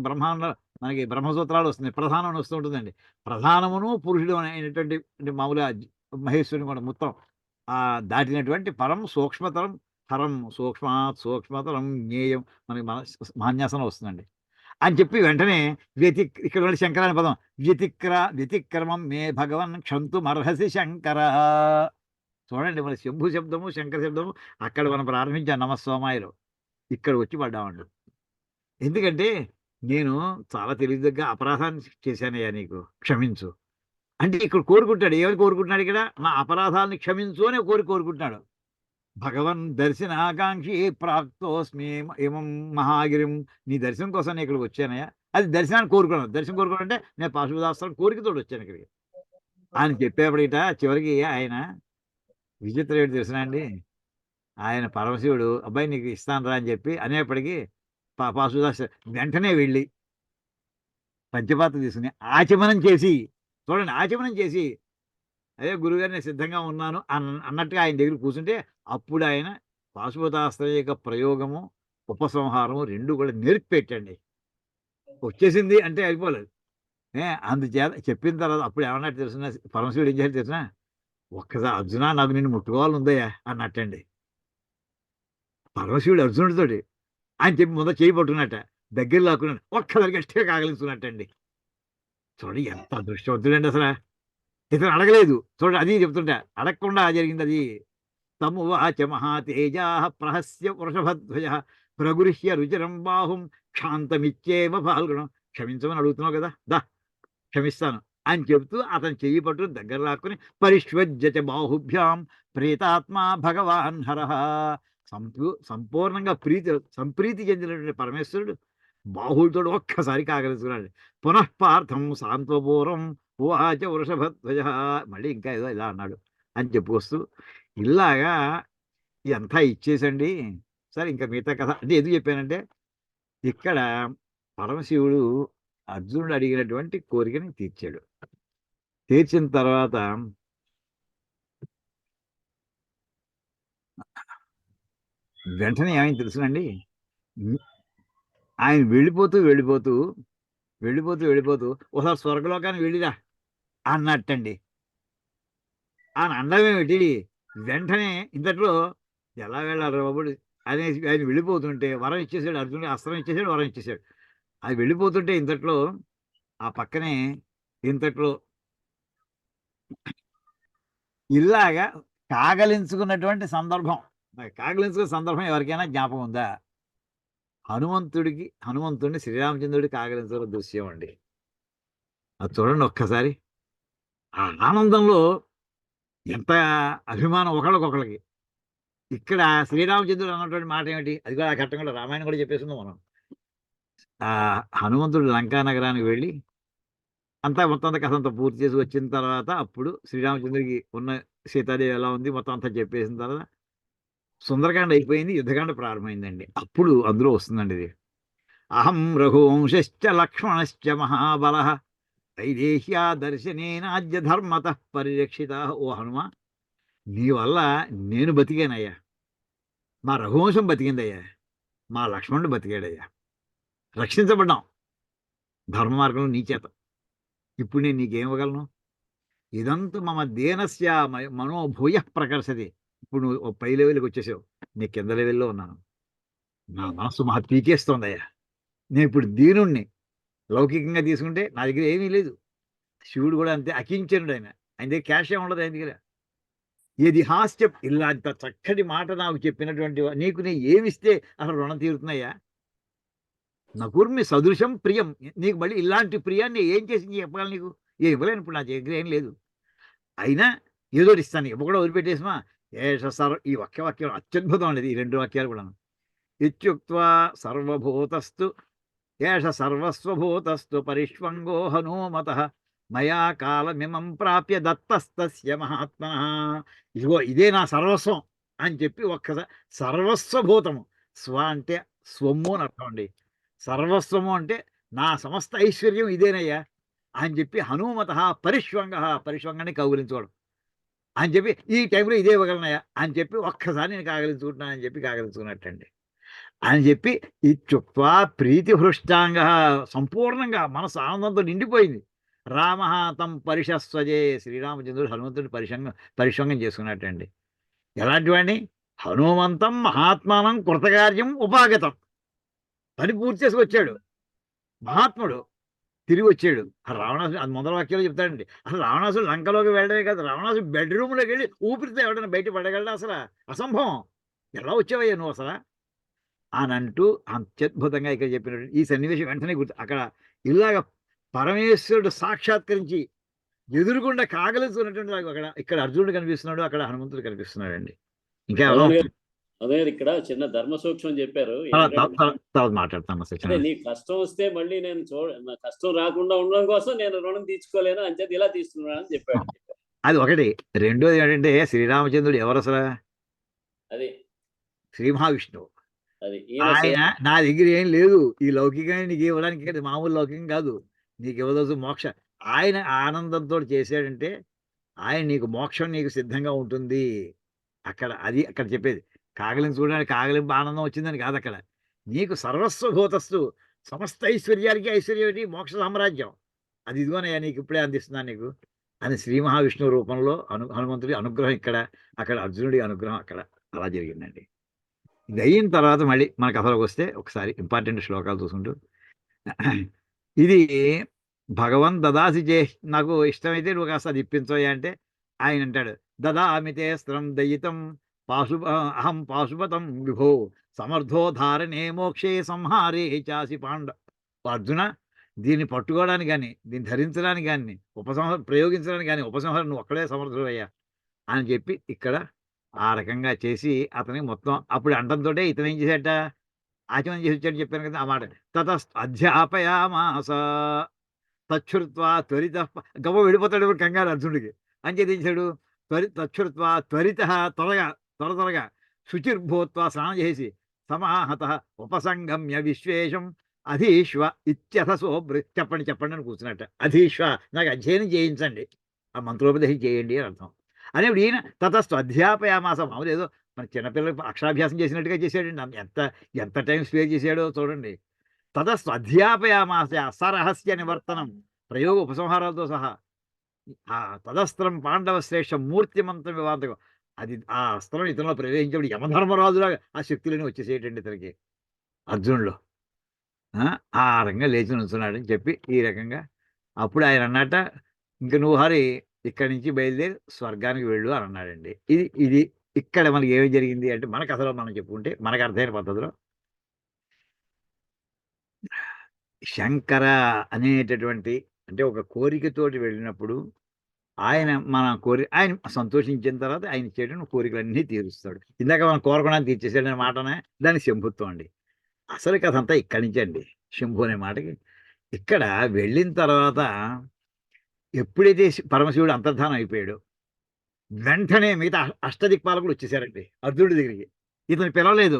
మనకి బ్రహ్మసూత్రాలు వస్తుంది, ప్రధానం వస్తూ ఉంటుందండి. ప్రధానమును పురుషుడు అయినటువంటి మామూలుగా మహేశ్వరుని కూడా మొత్తం దాటినటువంటి పరం సూక్ష్మతరం హరం సూక్ష్మాత్ సూక్ష్మతరం జ్ఞేయం మనకి మహాన్యాసనం వస్తుందండి. అని చెప్పి వెంటనే ఇక్కడ ఉన్న శంకర అనే పదం వ్యతిక్రమం మే భగవన్ క్షంతుమర్హసి శంకర. చూడండి మన శంభు శబ్దము శంకర శబ్దము అక్కడ మనం ప్రారంభించాం నమస్సోమాయిలో, ఇక్కడ వచ్చి పడ్డామండి. ఎందుకంటే నేను చాలా తెలివిదగ్గ అపరాధాన్ని చేశానయ్యా, నీకు క్షమించు అంటే ఇక్కడ కోరుకుంటాడు. ఏమని కోరుకుంటున్నాడు ఇక్కడ? నా అపరాధాలను క్షమించు అని కోరుకుంటున్నాడు. భగవన్ దర్శనాకాంక్షి ప్రాప్తోస్మి ఏమం మహాగిరిం, నీ దర్శనం కోసం నేను ఇక్కడికి వచ్చానయ్యా. అది దర్శనాన్ని కోరుకున్నాను. దర్శనం కోరుకోవాలంటే నేను పాశుపదాస్త్రం కోరికతో వచ్చాను ఇక్కడికి అని చెప్పేప్పటిట చివరికి ఆయన విచిత్రం ఏంటి తెలుసునా అండి, ఆయన పరమశివుడు అబ్బాయి నీకు ఇస్తాను రా అని చెప్పి అనేప్పటికీ పాశుపదాస్త్రం వెంటనే వెళ్ళి పంచపాత్ర తీసుకుని ఆచమనం చేసి, చూడండి ఆచమనం చేసి, అదే గురుగారు నేను సిద్ధంగా ఉన్నాను అన్నట్టుగా ఆయన దగ్గర కూర్చుంటే అప్పుడు ఆయన పాశుపతాస్త్రం యొక్క ప్రయోగము ఉపసంహారము రెండు కూడా నేర్పెట్టండి. వచ్చేసింది అంటే అయిపోలేదు. అందుచేత చెప్పిన తర్వాత అప్పుడు ఏమన్నట్టు తెలుసునా, పరమశివుడు ఏం చేయాలి తెలుసునా, ఒక్కసారి అర్జున నాకు నిన్ను ముట్టుకోవాలి ఉందయ్యా అన్నట్టండి. పరమశివుడు అర్జునుడితోటి ఆయన చెప్పి ముందు చేయి పట్టుకున్నట్ట, దగ్గర లాక్కున్నాడు, ఒక్కసారి గట్టిగా కాగలిస్తున్నట్టండి. చూడండి ఎంత అదృష్టవంతుడండి అసలు. ఇతను అడగలేదు, చూడండి అది చెప్తుంటా, అడగకుండా జరిగింది అది. తమువాచ మహాతేజా ప్రహస్య వృషభధ్వజ ప్రగృహ్య రుచిరం బాహుం క్షాంతమిచ్చేవ పాల్గొనం. క్షమించమని అడుగుతున్నావు కదా, దా క్షమిస్తాను అని చెబుతూ అతను చెయ్యి పట్టు దగ్గర లాక్కుని పరిష్వజ్యచ బాహుభ్యాం ప్రేతాత్మా భగవాన్ హరహ. సంపూర్ణంగా సంప్రీతి చెందినటువంటి పరమేశ్వరుడు బాహువులతో ఒక్కసారి కాగలుచుకున్నాడు. పునఃపార్థం సాంత్వపూర్వం ఉవాచ వృషభధ్వజ, మళ్ళీ ఇంకా ఏదో ఇలా అన్నాడు అని చెప్పుకొస్తూ ఇలాగా ఇదంతా ఇచ్చేసండి. సరే ఇంకా మిగతా కథ అంటే ఎందుకు చెప్పానంటే, ఇక్కడ పరమశివుడు అర్జునుడు అడిగినటువంటి కోరికని తీర్చాడు. తీర్చిన తర్వాత వెంటనే ఏమైంది తెలుసునండి, ఆయన వెళ్ళిపోతూ ఒకసారి స్వర్గలోకాన్ని వెళ్ళిరా అన్నట్టండి. ఆయన అండమేమిటి, వెంటనే ఇంతట్లో ఎలా వెళ్ళారు బాబుడు అనేసి ఆయన వెళ్ళిపోతుంటే వరం ఇచ్చేసాడు. అర్జునుడు అస్త్రం ఇచ్చేసాడు, వరం ఇచ్చేసాడు. అది వెళ్ళిపోతుంటే ఇంతట్లో ఆ పక్కనే ఇంతట్లో ఇలాగా కాగలించుకున్నటువంటి సందర్భం, కాగలించుకున్న సందర్భం ఎవరికైనా జ్ఞాపకం ఉందా? హనుమంతుడిని శ్రీరామచంద్రుడికి కాగలించుకున్న దృశ్యం అండి. అది చూడండి ఒక్కసారి. ఆ ఆనందంలో ఎంత అభిమానం ఒకళ్ళకొకళ్ళకి. ఇక్కడ శ్రీరామచంద్రుడు అన్నటువంటి మాట ఏమిటి, అది కూడా ఆ ఘట్టం కూడా రామాయణం కూడా చెప్పేసింది మనం. ఆ హనుమంతుడు లంకా నగరానికి వెళ్ళి మొత్తం కథ అంతా పూర్తి చేసి వచ్చిన తర్వాత అప్పుడు శ్రీరామచంద్రుడికి ఉన్న సీతాదేవి ఎలా ఉంది మొత్తం అంతా చెప్పేసిన తర్వాత సుందరకాండ అయిపోయింది, యుద్ధకాండ ప్రారంభమైందండి. అప్పుడు అందులో వస్తుందండి ఇది, అహం రఘువంశ్చ లక్ష్మణశ్చ మహాబల వైదేహ్యా దర్శనేనాద్య ధర్మత పరిరక్షిత. ఓ హనుమ, నీ వల్ల నేను బతికానయ్యా, మా రఘువంశం బతికిందయ్యా, మా లక్ష్మణుడు బతికాడయ్యా, రక్షించబడ్డాం ధర్మ మార్గంలో నీ చేత. ఇప్పుడు నేను నీకేం ఇవ్వగలను? ఇదంతా మమ దేనస్య మనోభూయ ప్రకర్షతి. ఇప్పుడు నువ్వు పై లెవెల్కి వచ్చేసావు, నీ కింద లెవెల్లో ఉన్నాను, నా మనస్సు మహా పీకేస్తోందయ్యా. నేను ఇప్పుడు దీనుణ్ణి లౌకికంగా తీసుకుంటే నా దగ్గర ఏమీ లేదు. శివుడు కూడా అంతే అకించనుడు, ఆయన దగ్గర క్యాష్ ఏమి ఉండదు ఆయన దగ్గర. ఏది హాస్యం ఇలాంత చక్కటి మాట నాకు చెప్పినటువంటి నీకు నేను ఏమిస్తే అసలు రుణం తీరుతున్నాయా? నకుర్మి సదృశం ప్రియం, నీకు మళ్ళీ ఇలాంటి ప్రియాన్ని ఏం చేసి చెప్పగలను? నీకు ఏం ఇవ్వలేను, ఇప్పుడు నా దగ్గర ఏం లేదు. అయినా ఏదో ఇస్తాను, ఇవ్వ కూడా వదిలిపెట్టేసిమా. ఈ వాక్యం అత్యద్భుతం అనేది, ఈ రెండు వాక్యాలు కూడా. ఇత్యుక్త్వా సర్వభూతస్తు ఏష సర్వస్వభూతస్తు పరిష్వంగో హనుమతః మయా కాలమిమం ప్రాప్య దత్తస్తస్య మహాత్మనః. ఇదిగో ఇదే నా సర్వస్వం అని చెప్పి ఒక్కసారి సర్వస్వభూతము, స్వ అంటే స్వము అని అర్థం అండి. సర్వస్వము అంటే నా సమస్త ఐశ్వర్యం ఇదేనయ్యా అని చెప్పి హనుమతః పరిష్వంగాన్ని కౌగిలించుకోవడం అని చెప్పి ఈ టైంలో ఇదే ఇవ్వగలనయ్యా అని చెప్పి ఒక్కసారి నేను కాగలించుకుంటున్నాను అని చెప్పి కాగలించుకున్నట్టండి అని చెప్పి ఇత్యుక్త్వా ప్రీతి హృష్టాంగ, సంపూర్ణంగా మనసు ఆనందంతో నిండిపోయింది. రామ తం పరిషస్వజే, శ్రీరామచంద్రుడు హనుమంతుడిని పరిష్వంగం చేసుకున్నట్టండి. ఎలాంటి వాడిని? హనుమంతం మహాత్మానం కృతకార్యం ఉపాగతం, పని పూర్తి చేసుకొచ్చాడు. మహాత్ముడు తిరిగి వచ్చాడు. ఆ రావణాసుడు అది మొదటి వాక్యాలు చెప్తాడండి. అసలు రావణాసుడు లంకలోకి వెళ్ళడమే కాదు, రావణాసుడు బెడ్రూమ్లోకి వెళ్ళి ఊపిరితో ఎవడైనా బయట పడగలడా? అసలు అసంభవం. ఎలా వచ్చావయ్యా నువ్వు అసలు అని అంటూ అత్యద్భుతంగా ఇక్కడ చెప్పినట్టు ఈ సన్నివేశం వెంటనే గుర్తు. అక్కడ ఇలాగ పరమేశ్వరుడు సాక్షాత్కరించి ఎదురుగుండా కాగలుతున్నటువంటి అక్కడ ఇక్కడ అర్జునుడు కనిపిస్తున్నాడు, అక్కడ హనుమంతుడు కనిపిస్తున్నాడండి. ఇంకా ఎవరో
అదే ఇక్కడ చిన్న ధర్మ సూక్ష్మం చెప్పారు.
తర్వాత మాట్లాడతాను.
అదే నీ కష్టం వస్తే మళ్ళీ నేను నా కష్టం రాకుండా ఉండడం కోసం నేను రుణం తీర్చుకోలేను, అంచేది ఇలా తీస్తున్నాను అని చెప్పాడు.
అది ఒకటి. రెండోది ఏంటంటే శ్రీరామచంద్రుడు ఎవరు అసలు?
అది
శ్రీ మహావిష్ణువు.
అది
ఆయన నా దగ్గర ఏం లేదు, ఈ లౌకికంగా నీకు ఇవ్వడానికి, మామూలు లౌకికం కాదు, నీకు ఇవ్వదోసు మోక్ష. ఆయన ఆనందంతో చేశాడంటే ఆయన నీకు మోక్షం నీకు సిద్ధంగా ఉంటుంది. అక్కడ అది అక్కడ చెప్పేది. కాగలిని చూడడానికి కాగలింపు ఆనందం వచ్చిందని కాదు, అక్కడ నీకు సర్వస్వభూతస్తు సమస్త ఐశ్వర్యానికి ఐశ్వర్యం మోక్ష సామ్రాజ్యం అది ఇదిగోనయ్యా నీకు ఇప్పుడే అందిస్తున్నాను నీకు అని శ్రీ మహావిష్ణువు రూపంలో హనుమంతుడి అనుగ్రహం ఇక్కడ, అక్కడ అర్జునుడి అనుగ్రహం అక్కడ అలా జరిగిందండి. ఇది అయిన తర్వాత మళ్ళీ మన కథలోకి వస్తే ఒకసారి ఇంపార్టెంట్ శ్లోకాలు చూసుకుంటూ, ఇది భగవన్ దదాసి చే, నాకు ఇష్టమైతే నువ్వు కాస్త అది ఇప్పించోయా అంటే ఆయన అంటాడు, దదామితే స్త్రం దయితం అహం పాశుపతం విభో సమర్థో ధారణే మోక్షే సంహారే చాసి పాండ. అర్జున, దీన్ని పట్టుకోవడానికి కానీ, దీన్ని ధరించడానికి కానీ, ప్రయోగించడానికి కానీ ఉపసంహారం నువ్వు ఒక్కడే సమర్థుడయ్యా అని చెప్పి ఇక్కడ ఆ రకంగా చేసి అతనికి మొత్తం అప్పుడు అంటంతో ఇతను ఏం చేశాట, ఆచమనం చేసి వచ్చాడు చెప్పాను కదా ఆ మాట. తత అధ్యాపయామాస తచ్చుత్వా త్వరిత, గవ్వ వెళ్ళిపోతాడు ఇప్పుడు కంగారు అర్జునుడికి అని చేయించాడు. తచ్చుత్వా త్వరిత, త్వరగా శుచిర్భూత్వా స్నానం చేసి సమాహత ఉపసంగమ్య విశ్వేశం అధీశ్వ ఇత్యథసో చెప్పండి అని కూర్చున్నట్ట. అధీశ్వ, నాకు అధ్యయనం చేయించండి, ఆ మంత్రోపదేశం చేయండి అని అర్థం. అనేప్పుడు ఈయన తతస్థు అధ్యాపయామాస, మామూలు ఏదో మన చిన్నపిల్లలకు అక్షరాభ్యాసం చేసినట్టుగా చేశాడండి. ఎంత టైం స్పేర్ చేశాడో చూడండి. తతస్థు అధ్యాపయామాస సరహస్య నివర్తనం, ప్రయోగ ఉపసంహారాలతో సహా. ఆ తదస్త్రం పాండవ శ్రేష్ఠ మూర్తిమంతం వివాదం, అది ఆ అస్త్రం ఇతనిలో ప్రవేశించినప్పుడు యమధర్మరాజులాగా ఆ శక్తులని వచ్చేసేటండి ఇతనికి అర్జునుడు. ఆ రకంగా లేచి నుంచున్నాడని చెప్పి ఈ రకంగా అప్పుడు ఆయన అన్నట్ట, ఇంక నువ్వు హరి ఇక్కడి నుంచి బయలుదేరి స్వర్గానికి వెళ్ళు అని అన్నాడండి. ఇది ఇక్కడ మనకి ఏమి జరిగింది అంటే మన కథలో మనం చెప్పుకుంటే మనకు అర్థమైన పద్ధతిలో శంకర అనేటటువంటి అంటే ఒక కోరికతోటి వెళ్ళినప్పుడు ఆయన ఆయన సంతోషించిన తర్వాత ఆయన చేయడం కోరికలన్నీ తీరుస్తాడు. ఇందాక మనం కోరకుండా తీర్చేసాడనే మాటనే దాని శంభుత్వం అండి. అసలు కథ అంతా ఇక్కడి నుంచి అండి. శంభు అనే మాటకి ఇక్కడ వెళ్ళిన తర్వాత ఎప్పుడైతే పరమశివుడు అంతర్ధానం అయిపోయాడు, వెంటనే మిగతా అష్టదిక్పాలకులు వచ్చేసారండి అర్జునుడి దగ్గరికి. ఇతను పిలవలేదు.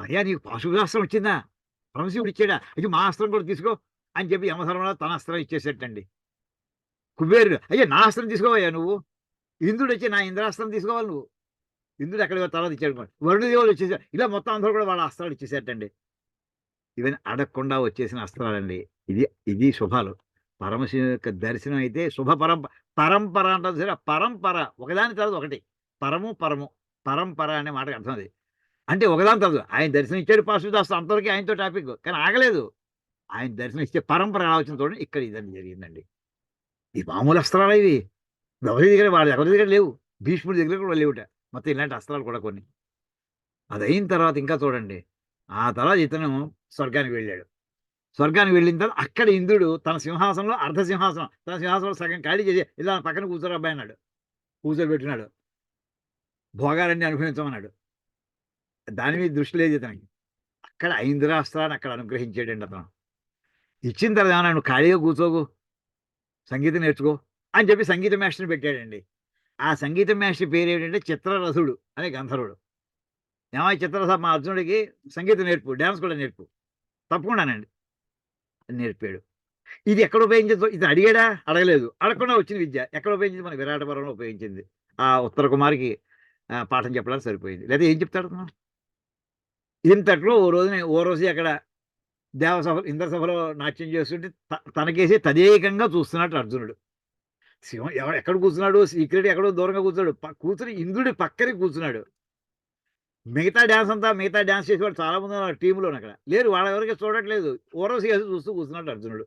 అయ్యా నీకు పాశుపతాస్త్రం వచ్చిందా, పరమశివుడు ఇచ్చాడా, ఇది మా అస్త్రం కూడా తీసుకో అని చెప్పి యమధర్మరాజు తన అస్త్రం ఇచ్చేసేటండి. కుబేరుడు, అయ్యా నా అస్త్రం తీసుకోవయ్యా నువ్వు. ఇంద్రుడు వచ్చి నా ఇంద్రాస్త్రం తీసుకోవాలి నువ్వు. ఇంద్రుడు ఎక్కడ తర్వాత ఇచ్చాడు. వరుణదేవులు వచ్చేసారు. ఇలా మొత్తం అందరూ కూడా వాళ్ళ అస్త్రాలు ఇచ్చేసేటండి. ఇవన్నీ అడగకుండా వచ్చేసిన అస్త్రాలండి. ఇది శుభాలు. పరమశివుని యొక్క దర్శనం అయితే శుభ పరంపర అంటారు సరే. పరంపర ఒకదాని తర్వాత ఒకటి, పరంపర అనే మాటకు అర్థం అది. అంటే ఒకదాని తర్వాత ఆయన దర్శనం ఇచ్చాడు పాశుపతాస్త్రం, అంతవరకు ఆయనతో టాపిక్, కానీ ఆగలేదు. ఆయన దర్శనం ఇచ్చే పరంపర ఎలా వచ్చిన చూడండి. ఇక్కడ ఇదని జరిగిందండి. ఈ మామూలు అస్త్రాలు ఇవి ఎవరి దగ్గర లేవు, భీష్ముడి దగ్గర కూడా లేవుట. మొత్తం ఇలాంటి అస్త్రాలు కూడా కొన్ని. అది అయిన తర్వాత ఇంకా చూడండి, ఆ తర్వాత ఇతను స్వర్గానికి వెళ్ళాడు. స్వర్గానికి వెళ్ళిన తర్వాత అక్కడ ఇంద్రుడు తన సింహాసనంలో తన సింహాసనంలో సగం ఖాళీ చేసి ఇలా పక్కన కూర్చోరు అబ్బాయి అన్నాడు. కూర్చోబెట్టినాడు. భోగాలన్నీ అనుభవించమన్నాడు. దాని మీద దృష్టి లేదు ఇతనికి. అక్కడ ఇంద్రాస్త్రాన్ని అక్కడ అనుగ్రహించాడండి అతను. ఇచ్చిన తర్వాత ఏమన్నా నువ్వు ఖాళీగా కూర్చోకు, సంగీతం నేర్చుకో అని చెప్పి సంగీత మాస్టర్ని పెట్టాడండి. ఆ సంగీత మాస్టర్ పేరు ఏంటంటే చిత్రరథుడు అనే గంధర్వుడు. ఏమై చిత్రరథ మా అర్జునుడికి సంగీతం నేర్పు, డ్యాన్స్ కూడా నేర్పు, తప్పకుండానండి నేర్పాడు. ఇది ఎక్కడ ఉపయోగించదు, ఇది అడిగాడా, అడగలేదు. అడగకుండా వచ్చిన విద్య ఎక్కడ ఉపయోగించింది, మన విరాట పర్వంలో ఉపయోగించింది. ఆ ఉత్తర కుమారికి పాఠం చెప్పడానికి సరిపోయింది. లేదా ఏం చెప్తాడు ఇంతట్లో ఓ రోజు అక్కడ దేవసభ ఇంద్రసభలో నాట్యం చేస్తుంటే తనకేసి తదేకంగా చూస్తున్నాడు అర్జునుడు. శివం ఎక్కడ కూర్చున్నాడు, సీక్రెట్ ఎక్కడో దూరంగా కూర్చున్నాడు. కూర్చుని ఇంద్రుడి పక్కనే కూర్చున్నాడు. మిగతా డ్యాన్స్ చేసేవాళ్ళు చాలా మంది ఉన్నారు టీంలో అక్కడ లేరు, వాళ్ళ ఎవరికి చూడట్లేదు. ఊరవశి కేసి చూస్తూ కూర్చున్నాడు అర్జునుడు.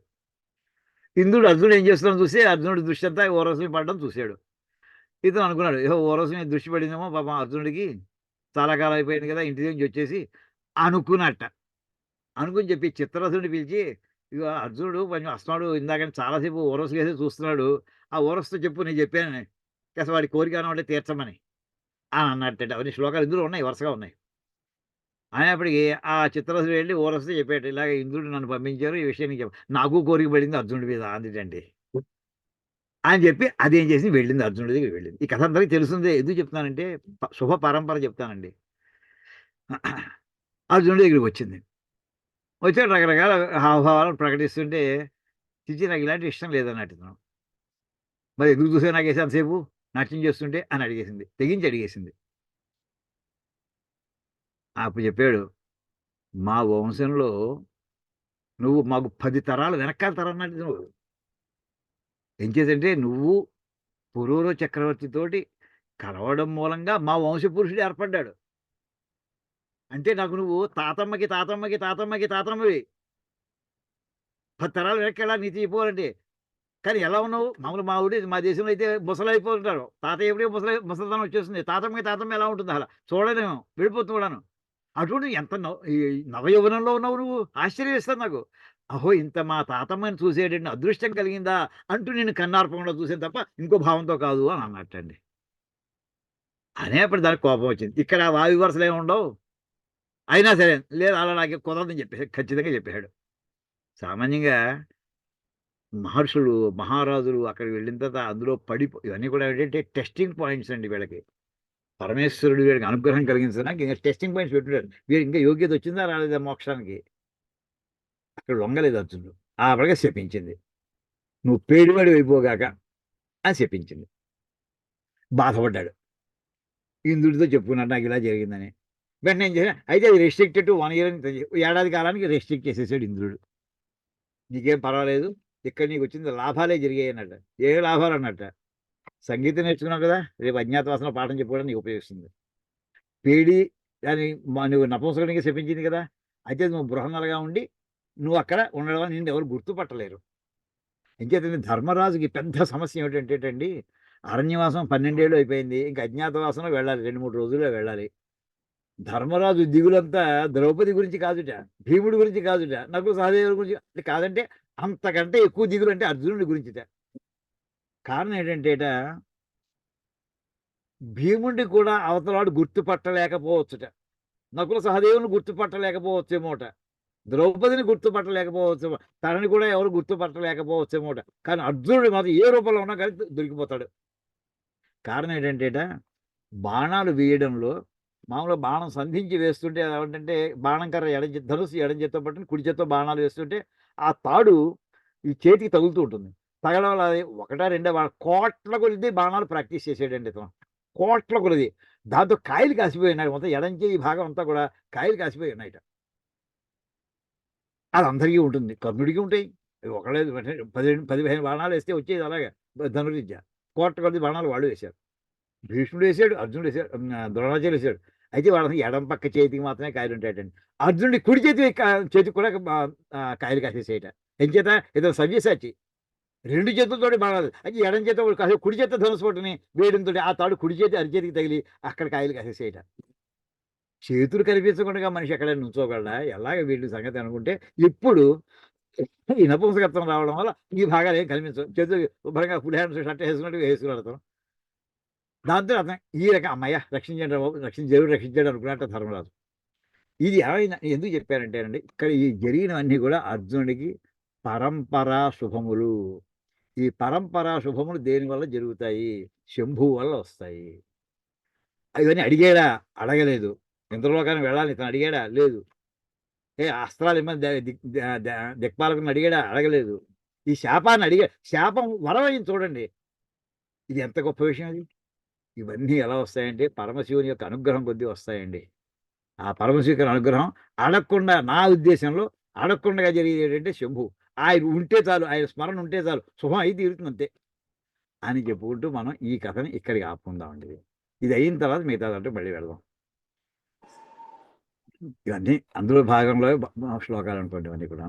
అర్జునుడు ఏం చేస్తున్నాడు చూసి అర్జునుడి దృష్టి అంతా ఊరవశిని పడడం చూశాడు. ఇతను అనుకున్నాడు, ఏహో ఊరవశిని దృష్టి పడిందేమో పాపం అర్జునుడికి చాలా కాలం అయిపోయింది కదా ఇంటి నుంచి వచ్చేసి అనుకున్నట్ట. అనుకుని చెప్పి చిత్రరథుడిని పిలిచి, ఇక అర్జునుడు కొంచెం వస్తున్నాడు, ఇందాక చాలాసేపు ఊరవశి కేసి చూస్తున్నాడు, ఆ ఊరవశితో చెప్పు నేను చెప్పాను కాస్త వాడి కోరిక అంటే తీర్చమని అని అన్నట్టు. అవన్నీ శ్లోకాలు ఇందులో ఉన్నాయి, వరుసగా ఉన్నాయి. అయినప్పటికీ ఆ చిత్రరథుడు వెళ్ళి ఊరవశితో చెప్పాడు, ఇలాగ ఇంద్రుడు నన్ను పంపించారు, ఈ విషయం నీకు నాకు కోరిక పడింది అర్జునుడి మీద అందుకండి అని చెప్పి అదేం చేసి వెళ్ళింది, అర్జునుడి దగ్గరికి వెళ్ళింది. ఈ కథ అందరికీ తెలుస్తుంది. ఎందుకు చెప్తానంటే శుభ పరంపర చెప్తానండి. అర్జునుడి దగ్గరికి వచ్చింది. వచ్చి రకరకాల హావభావాలను ప్రకటిస్తుంటే చిచి నాకు ఇలాంటి ఇష్టం లేదన్నట్టు ఇతను. మరి ఎందుకు చూసా నాకు వేసి అంతసేపు నాట్యం చేస్తుంటే అని అడిగేసింది, తెగించి అడిగేసింది. అప్పుడు చెప్పాడు, మా వంశంలో నువ్వు మాకు 10 తరాలు వెనకాల తరన్నట్టు నువ్వు. ఏం చేతంటే నువ్వు పురూర చక్రవర్తితోటి కలవడం మూలంగా మా వంశపురుషుడు ఏర్పడ్డాడు. అంటే నాకు నువ్వు తాతమ్మకి తాతమ్మకి తాతమ్మకి తాతమ్మవి 10 తరాలు వెనక్కి వెళ్ళాలి నీతి అయిపోవాలంటే. కానీ ఎలా ఉన్నావు మామూలు మా దేశంలో అయితే ముసలు అయిపోతుంటారు. తాతయ్య ఎప్పుడే ముసలితనం వచ్చేస్తుంది. తాతమ్మకి తాతమ్మ ఎలా ఉంటుంది అలా చూడలేము, వెళ్ళిపోతున్నాను. అటువంటి ఎంత ఈ నవయౌవనంలో ఉన్నావు నువ్వు, ఆశ్చర్యవేస్తుంది నాకు. అహో ఇంత మా తాతమ్మని చూసేటండి అదృష్టం కలిగిందా అంటూ నేను కన్నార్పకుండా చూసాను తప్ప ఇంకో భావంతో కాదు అని అన్నట్టండి. అనేప్పుడు దానికి కోపం వచ్చింది. ఇక్కడ వాయు వరుసలు ఏమి ఉండవు, అయినా సరే లేదు అలా నాకే కుదరదని చెప్పేసి ఖచ్చితంగా చెప్పాడు. సామాన్యంగా మహర్షులు మహారాజులు అక్కడికి వెళ్ళిన తర్వాత అందులో ఇవన్నీ కూడా ఏంటంటే టెస్టింగ్ పాయింట్స్ అండి. వీళ్ళకి పరమేశ్వరుడు వీడికి అనుగ్రహం కలిగించడానికి ఇంకా టెస్టింగ్ పాయింట్స్ పెట్టుడారు. వీడికి ఇంకా యోగ్యత వచ్చిందా రాలేదా మోక్షానికి. అక్కడ లొంగలేదు అర్జునుడు. ఆ పడగా శపించింది, నువ్వు పేడివాడి అయిపోగాక అని శపించింది. బాధపడ్డాడు, ఇంద్రుడితో చెప్పుకున్నాడు నాకు ఇలా జరిగిందని. వెంటనే ఏం చేశాడు, అయితే అది రెస్ట్రిక్టెడ్ టు 1 year ఏడాది కాలానికి రెస్ట్రిక్ట్ చేసేసాడు ఇంద్రుడు. నీకేం పర్వాలేదు, ఇక్కడ నీకు వచ్చింది లాభాలే జరిగాయి అన్నట్ట. ఏ లాభాలు అన్నట్ట, సంగీతం నేర్చుకున్నావు కదా, రేపు అజ్ఞాతవాసన పాఠం చెప్పుకోవడానికి నీకు ఉపయోగిస్తుంది. పేడి దాన్ని నువ్వు నపుంసకుడికి శపించింది కదా, అయితే నువ్వు బృహన్నలుగా ఉండి నువ్వు అక్కడ ఉండడం వల్ల నిన్ను ఎవరు గుర్తుపట్టలేరు. ఇంకేతండి ధర్మరాజుకి పెద్ద సమస్య ఏమిటంటేటండి, అరణ్యవాసం 12 ఏళ్ళు అయిపోయింది, ఇంకా అజ్ఞాతవాసన వెళ్ళాలి, 2-3 రోజుల్లో వెళ్ళాలి. ధర్మరాజు దిగులంతా ద్రౌపది గురించి కాదుట, భీముడి గురించి కాదుట, నకుల సహదేవుడి గురించి కాదంటే అంతకంటే ఎక్కువ దిగులు అంటే అర్జునుడి గురించిట. కారణం ఏంటంటేట భీముడిని కూడా అవతలాడు గుర్తుపట్టలేకపోవచ్చుట, నకుల సహదేవుని గుర్తుపట్టలేకపోవచ్చేమోట, ద్రౌపదిని గుర్తుపట్టలేకపోవచ్చేమో, తనని కూడా ఎవరు గుర్తుపట్టలేకపోవచ్చేమోట. కానీ అర్జునుడు మాత్రం ఏ రూపంలో ఉన్నా కానీ దొరికిపోతాడు. కారణం ఏంటంటేట బాణాలు వేయడంలో మామూలుగా బాణం సంధించి వేస్తుంటే ఏమంటే బాణం కర్ర ధనుసు ఎడం చేత్తో పట్టుకుని కుడి చేత్తో బాణాలు వేస్తుంటే ఆ తాడు ఈ చేతికి తగులుతూ ఉంటుంది. తగలడం వల్ల 1-2 కోట్ల కొలిది బాణాలు ప్రాక్టీస్ చేసాడండి ఇతను, కోట్ల కొలిది. దాంతో కాయలు కాసిపోయి ఉన్నాయి, మొత్తం ఎడం చేయి భాగం అంతా కూడా కాయలు కాసిపోయి ఉన్నాయిట. అది అందరికీ ఉంటుంది, కర్ణుడికి ఉంటాయి. ఒకళ్ళే 10-15 బాణాలు వేస్తే వచ్చేది అలాగే ధనుర్విద్య. కోట్ల కొలిది బాణాలు వాళ్ళు వేశారు. భీష్ముడు వేసాడు, అర్జునుడు వేసాడు, ద్రోణాచార్యులు వేసాడు. అయితే వాళ్ళకి ఎడం పక్క చేతికి మాత్రమే కాయలు ఉంటాయటండి. అర్జునుడి కుడి చేతికి కూడా కాయలు కాసేసేయట. ఏం చేత ఇతను సవ్యసాచి 2 చేతులతో బాణాలు, అయితే ఎడం చేత కుడి చేత ధనుసు పట్టుని వేయడంతో ఆ తాడు కుడి చేతి అరిచేతికి తగిలి అక్కడ కాయలు కాసేసేయట. చేతులు కనిపించకుండా మనిషి ఎక్కడ నుంచోగలడా, ఎలాగ వీళ్ళు సంగతి అనుకుంటే ఇప్పుడు ఈ నపుంసకత్వం రావడం వల్ల ఈ భాగాలు ఏం కనిపించవు. చేతులు శుభ్రంగా ఫుల్ హ్యాండ్స్ షర్ట్ వేసుకున్నట్టు వేసుకున్నాడు అతను. దాంతో అతను ఈ రకం అమ్మయ్య రక్షించండి దేవుడు రక్షించాడు అనుకున్నట్టు ధర్మరాజు. ఇది ఏమైనా ఎందుకు చెప్పారంటేనండి, ఇక్కడ ఈ జరిగినవన్నీ కూడా అర్జునుడికి పరంపరా శుభములు. ఈ పరంపరా శుభములు దేని వల్ల జరుగుతాయి, శంభువు వల్ల వస్తాయి. ఇవన్నీ అడిగాడా, అడగలేదు. ఇంద్రలోకానికి వెళ్ళాలని ఇతను అడిగాడా, లేదు. అస్త్రాలు ఇమ్మని దిక్పాలకుని అడిగాడా, అడగలేదు. ఈ శాపాన్ని అడిగాడు, శాపం వరమైంది చూడండి, ఇది ఎంత గొప్ప విషయం. అది ఇవన్నీ ఎలా వస్తాయంటే పరమశివుని యొక్క అనుగ్రహం కొద్దీ వస్తాయండి. ఆ పరమశివుని అనుగ్రహం అడగకుండా, నా ఉద్దేశంలో అడగకుండా జరిగేది ఏంటంటే శంభు. ఆయన ఉంటే చాలు, ఆయన స్మరణ ఉంటే చాలు, శుభం అయి తీరుతుంది అంతే అని చెప్పుకుంటూ మనం ఈ కథని ఇక్కడికి ఆపుకుందామండి. ఇది అయిన తర్వాత మిగతా దాంట్లో మళ్ళీ వెళ్దాం. ఇవన్నీ అందులో భాగంలో శ్లోకాలు అనుకోండి ఇవన్నీ కూడా.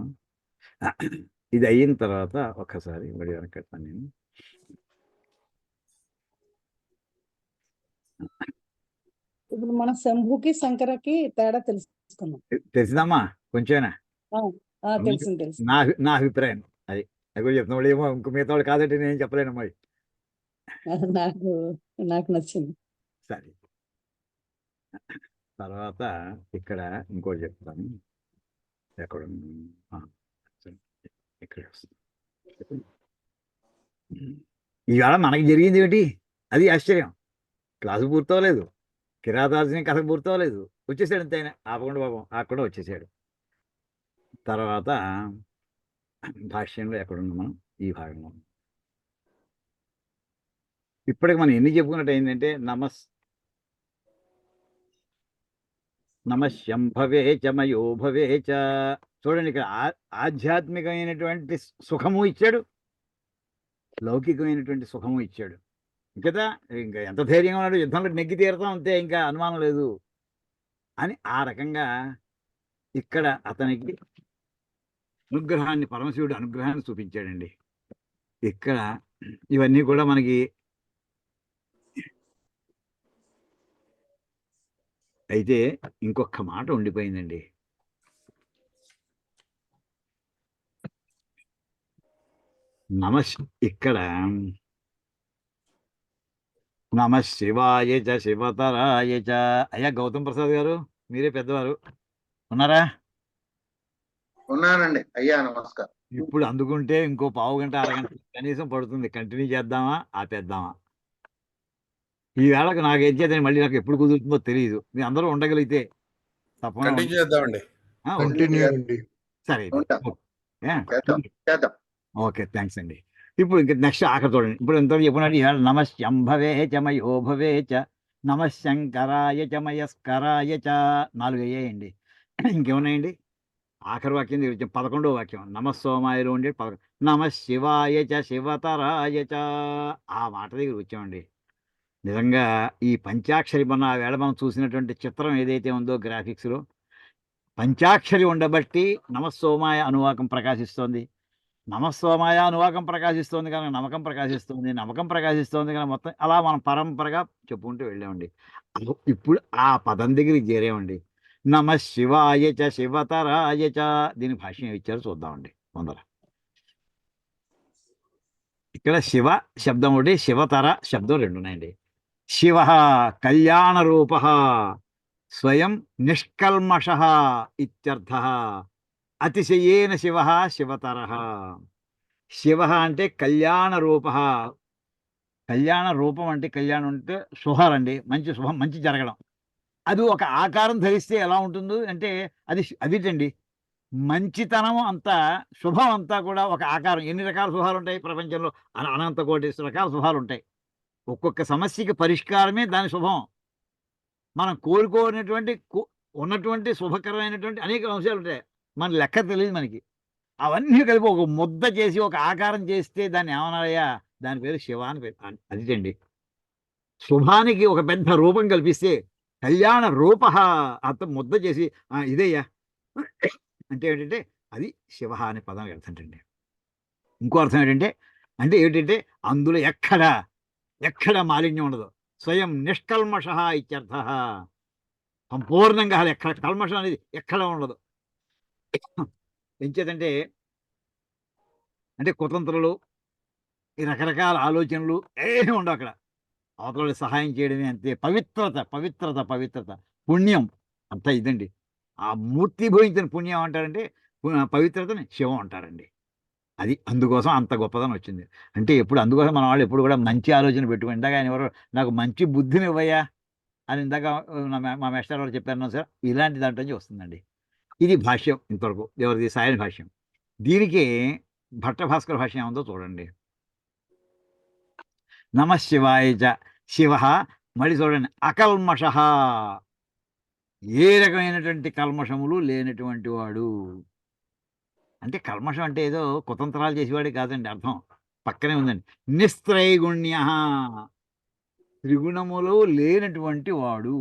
ఇది అయిన తర్వాత ఒక్కసారి మళ్ళీ వెనకెళ్తాను నేను.
ఇప్పుడు మన శంభుకి శంకరకి తేడా తెలుసుకున్నాం.
తెలిసిందమ్మా కొంచెమేనా?
తెలిసింది తెలుసు.
నా అభిప్రాయం అది. అది కూడా చెప్తున్నా వాళ్ళు ఏమో ఇంకో మిగతా వాళ్ళు కాదంటే నేను చెప్పలేను మరి.
నాకు నాకు నచ్చింది.
సరే, తర్వాత ఇక్కడ ఇంకోటి చెప్తాను. ఎక్కడ ఇక్కడ ఇవాళ మనకి జరిగింది ఏమిటి? అది ఆశ్చర్యం. క్లాసు పూర్తవలేదు, కిరాతార్జున కథ పూర్తవలేదు, వచ్చేసాడు అంతే. ఆయన ఆపకుండా పాపం ఆకుండా వచ్చేసాడు. తర్వాత భాష్యంలో ఎక్కడున్నాం మనం? ఈ భాగంలో. ఇప్పటికి మనం ఎన్ని చెప్పుకున్నట్టు ఏంటంటే నమశంభవే చ మయో భవే చ. చూడండి, ఇక్కడ ఆధ్యాత్మికమైనటువంటి సుఖము ఇచ్చాడు, లౌకికమైనటువంటి సుఖము ఇచ్చాడు. కదా, ఇంకా ఎంత ధైర్యంగా ఉన్నాడు, యుద్ధంలో నెగ్గి తీరుతాం అంతే, ఇంకా అనుమానం లేదు అని. ఆ రకంగా ఇక్కడ అతనికి అనుగ్రహాన్ని, పరమశివుడు అనుగ్రహాన్ని చూపించాడండి. ఇక్కడ ఇవన్నీ కూడా మనకి అయితే ఇంకొక మాట ఉండిపోయిందండి. ఇక్కడ నమ శివాయ చ శివతరాయ చ. అయ్యా గౌతమ్ ప్రసాద్ గారు, మీరే పెద్దవారు, ఉన్నారా?
ఉన్నానండి అయ్యా, నమస్కారం.
ఇప్పుడు అందుకుంటే ఇంకో పావు గంట అరగంట కనీసం పడుతుంది. కంటిన్యూ చేద్దామా ఆపేద్దామా? ఈ వేళకు నాకు ఏం చేద్దాం, మళ్ళీ నాకు ఎప్పుడు కుదురుతుందో తెలియదు. మీరు అందరూ ఉండగలిగితే తప్పకుండా
కంటిన్యూ చేద్దామండి.
ఆ,
కంటిన్యూ అండి.
సరే
ఉంటాం.
ఏ?
చేద్దాం.
ఓకే, థ్యాంక్స్ అండి. ఇప్పుడు ఇంక నెక్స్ట్ ఆఖరి చూడండి. ఇప్పుడు ఎంత చెప్పినట్టు ఇవాళ నమశంభవే చ మయో భవే చ, నమశంకరాయ చ మయస్కరాయ చ. 4 అయ్యాయండి. ఇంకేమున్నాయండి? ఆఖరి వాక్యం దగ్గర 11వ వాక్యం నమస్సోమాయలో ఉండే 11. నమ శివాయ చ శివతరాయ చ. ఆ మాట దగ్గర వచ్చామండి. నిజంగా ఈ పంచాక్షరి మన ఆ వేళ మనం చూసినటువంటి చిత్రం ఏదైతే ఉందో గ్రాఫిక్స్లో, పంచాక్షరి ఉండబట్టి నమస్సోమాయ అనువాకం ప్రకాశిస్తోంది. నమస్సోమాయ అనువాకం ప్రకాశిస్తోంది కనుక నమ్మకం ప్రకాశిస్తుంది, నమ్మకం ప్రకాశిస్తోంది కనుక మొత్తం అలా మనం పరంపరగా చెప్పుకుంటూ వెళ్ళామండి. ఇప్పుడు ఆ పదం దగ్గరికి చేరామండి. నమ శివాయ చ శివతరాయ చ. దీని భాష్యం ఇచ్చారు, చూద్దామండి ముందర. ఇక్కడ శివ శబ్దం ఒకటి, శివతర శబ్దం 2 ఉన్నాయండి. శివ కళ్యాణ రూప స్వయం నిష్కల్మష ఇత్యర్థ. అతిశయేన శివ శివతర. శివ అంటే కళ్యాణ రూప. కళ్యాణ రూపం అంటే కళ్యాణం అంటే శుభాలండి, మంచి శుభం, మంచి జరగడం. అది ఒక ఆకారం ధరిస్తే ఎలా ఉంటుందో అంటే అదిటండి మంచితనం అంతా, శుభం అంతా కూడా ఒక ఆకారం. ఎన్ని రకాల శుభాలు ఉంటాయి ప్రపంచంలో? అనంత కోటి రకాల శుభాలు ఉంటాయి. ఒక్కొక్క సమస్యకి పరిష్కారమే దాని శుభం. మనం కోరుకోనటువంటి ఉన్నటువంటి శుభకరమైనటువంటి అనేక అంశాలు ఉంటాయి, మన లెక్క తెలియదు మనకి. అవన్నీ కలిపి ఒక ముద్ద చేసి ఒక ఆకారం చేస్తే దాన్ని ఏమన్నారయ్యా? దాని పేరు శివ అని పేరు. అదిటండి శుభానికి ఒక పెద్ద రూపం కల్పిస్తే కళ్యాణ రూప అంత ముద్ద చేసి ఇదయ్యా అంటే ఏంటంటే అది శివ అనే పదం అర్థంటండి. ఇంకో అర్థం ఏంటంటే ఏమిటంటే అందులో ఎక్కడ మాలిన్యం ఉండదు. స్వయం నిష్కల్మష ఇత్యర్థ. సంపూర్ణంగా ఎక్కడ కల్మషం అనేది ఎక్కడ ఉండదు. ఎంచేతంటే కుతంత్రులు, ఈ రకరకాల ఆలోచనలు ఏమీ ఉండవు అక్కడ. అవతల సహాయం చేయడమే అంతే. పవిత్రత పుణ్యం అంతా ఇదండి. ఆ మూర్తి భవించిన పుణ్యం అంటారంటే పవిత్రతని శివం అంటారండి. అది అందుకోసం అంత గొప్పదనం వచ్చింది. అంటే అందుకోసం మన వాళ్ళు ఎప్పుడు కూడా మంచి ఆలోచన పెట్టుకుని, ఇందాక ఆయన ఎవరో నాకు మంచి బుద్ధిని ఇవ్వయ్యా అని ఇందాక మా మేస్టర్ వారు చెప్పారు సార్, ఇలాంటి దాంట్లో వస్తుందండి. ఇది భాష్యం ఇంతవరకు. ఎవరిది? సాయని భాష్యం. దీనికి భట్టభాస్కర భాష్యం ఏముందో చూడండి. నమ శివాయ చ. శివ మళ్ళీ చూడండి, అకల్మష, ఏ రకమైనటువంటి కల్మషములు లేనటువంటి వాడు. అంటే కల్మషం అంటే ఏదో కుతంత్రాలు చేసేవాడే కాదండి అర్థం, పక్కనే ఉందండి. నిస్త్రైగుణ్య, త్రిగుణములు లేనటువంటి వాడు.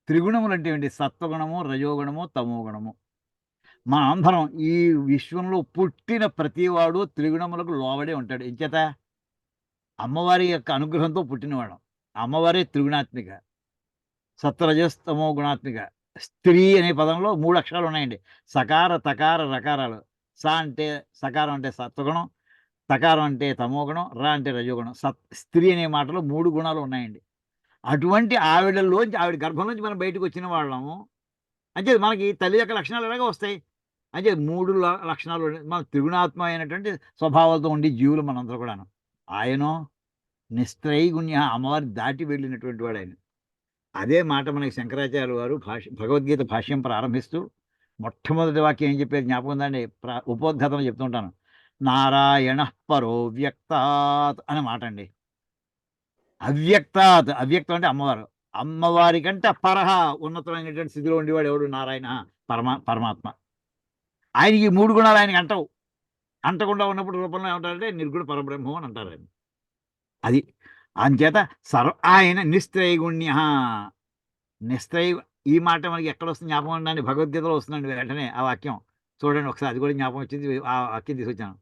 త్రిగుణములు అంటే ఏంటి? సత్వగుణము, రజోగుణము, తమోగుణము. మన అందరం ఈ విశ్వంలో పుట్టిన ప్రతివాడు త్రిగుణములకు లోబడే ఉంటాడు. ఎంచేత అమ్మవారి యొక్క అనుగ్రహంతో పుట్టినవాడు. అమ్మవారే త్రిగుణాత్మిక, సత్వరజస్తమో గుణాత్మిక. స్త్రీ అనే పదంలో 3 అక్షరాలు ఉన్నాయండి. సకార, తకార, రకారాలు. అంటే సకారం అంటే సత్వగుణం, తకారం అంటే తమోగుణం, అంటే రజోగుణం. స్త్రీ అనే మాటలో 3 గుణాలు ఉన్నాయండి. అటువంటి ఆవిడలోంచి, ఆవిడ గర్భంలోంచి మనం బయటకు వచ్చిన వాళ్ళము. అంటే మనకి తల్లి యొక్క లక్షణాలు ఎలాగో వస్తాయి. అంటే 3 లక్షణాలు మన త్రిగుణాత్మ అయినటువంటి స్వభావాలతో ఉండి జీవులు మనందరూ కూడాను. ఆయనో నిస్త్రైగుణ్య, అమ్మవారిని దాటి వెళ్ళినటువంటి వాడు ఆయన. అదే మాట మనకి శంకరాచార్య వారు భగవద్గీత భాష్యం ప్రారంభిస్తూ మొట్టమొదటి వాక్యం ఏం చెప్పేది జ్ఞాపకం ఉందండి? ఉపోద్ఘాతంలో చెప్తుంటాను. నారాయణ పరో వ్యక్తాత్ అనే మాట అండి. అవ్యక్తాత్, అవ్యక్తం అంటే అమ్మవారు. అమ్మవారి కంటే పరహ, ఉన్నతమైనటువంటి స్థితిలో ఉండేవాడు ఎవడు? నారాయణ, పరమాత్మ. ఆయనకి 3 గుణాలు ఆయనకి అంటవు. అంటకుండా ఉన్నప్పుడు రూపంలో ఏమంటారంటే నిర్గుణ పరబ్రహ్మం అని అంటారు ఆయన. అది అంచేత ఆయన నిస్త్రైగుణ్య. ఈ మాట మనకి ఎక్కడ వస్తుంది జ్ఞాపకం ఉండండి? భగవద్గీతలో వస్తుందండి వెంటనే ఆ వాక్యం. చూడండి ఒకసారి, అది కూడా జ్ఞాపకం వచ్చింది. ఆ వాక్యం తీసుకొచ్చాను.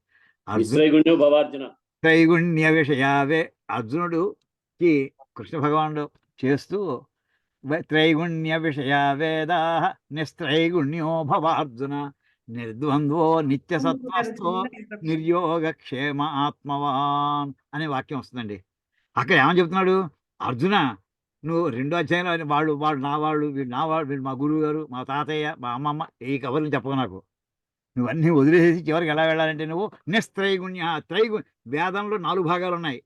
నిస్త్రైగుణ్యో భవార్జున.
త్రైగుణ్య విషయావే. అర్జునుడుకి కృష్ణ భగవానుడు చేస్తూ త్రైగుణ్య విషయ వేదా నిస్త్రైగుణ్యో భవార్జున నిర్ద్వంద్వో నిత్య సత్వస్థో నిర్యోగక్షేమ ఆత్మవాన్ అనే వాక్యం వస్తుందండి. అక్కడ ఏమని చెప్తున్నాడు? అర్జున, నువ్వు 2వ అధ్యాయంలో వాళ్ళు నా వాళ్ళు, వీళ్ళు మా గురువు గారు, మా తాతయ్య, మా అమ్మమ్మ, ఈ కబుర్లు చెప్పవు నాకు. నువ్వన్నీ వదిలేసి చివరికి ఎలా వెళ్ళాలంటే నువ్వు నిస్త్రైగుణ్య. వేదంలో 4 భాగాలు ఉన్నాయి.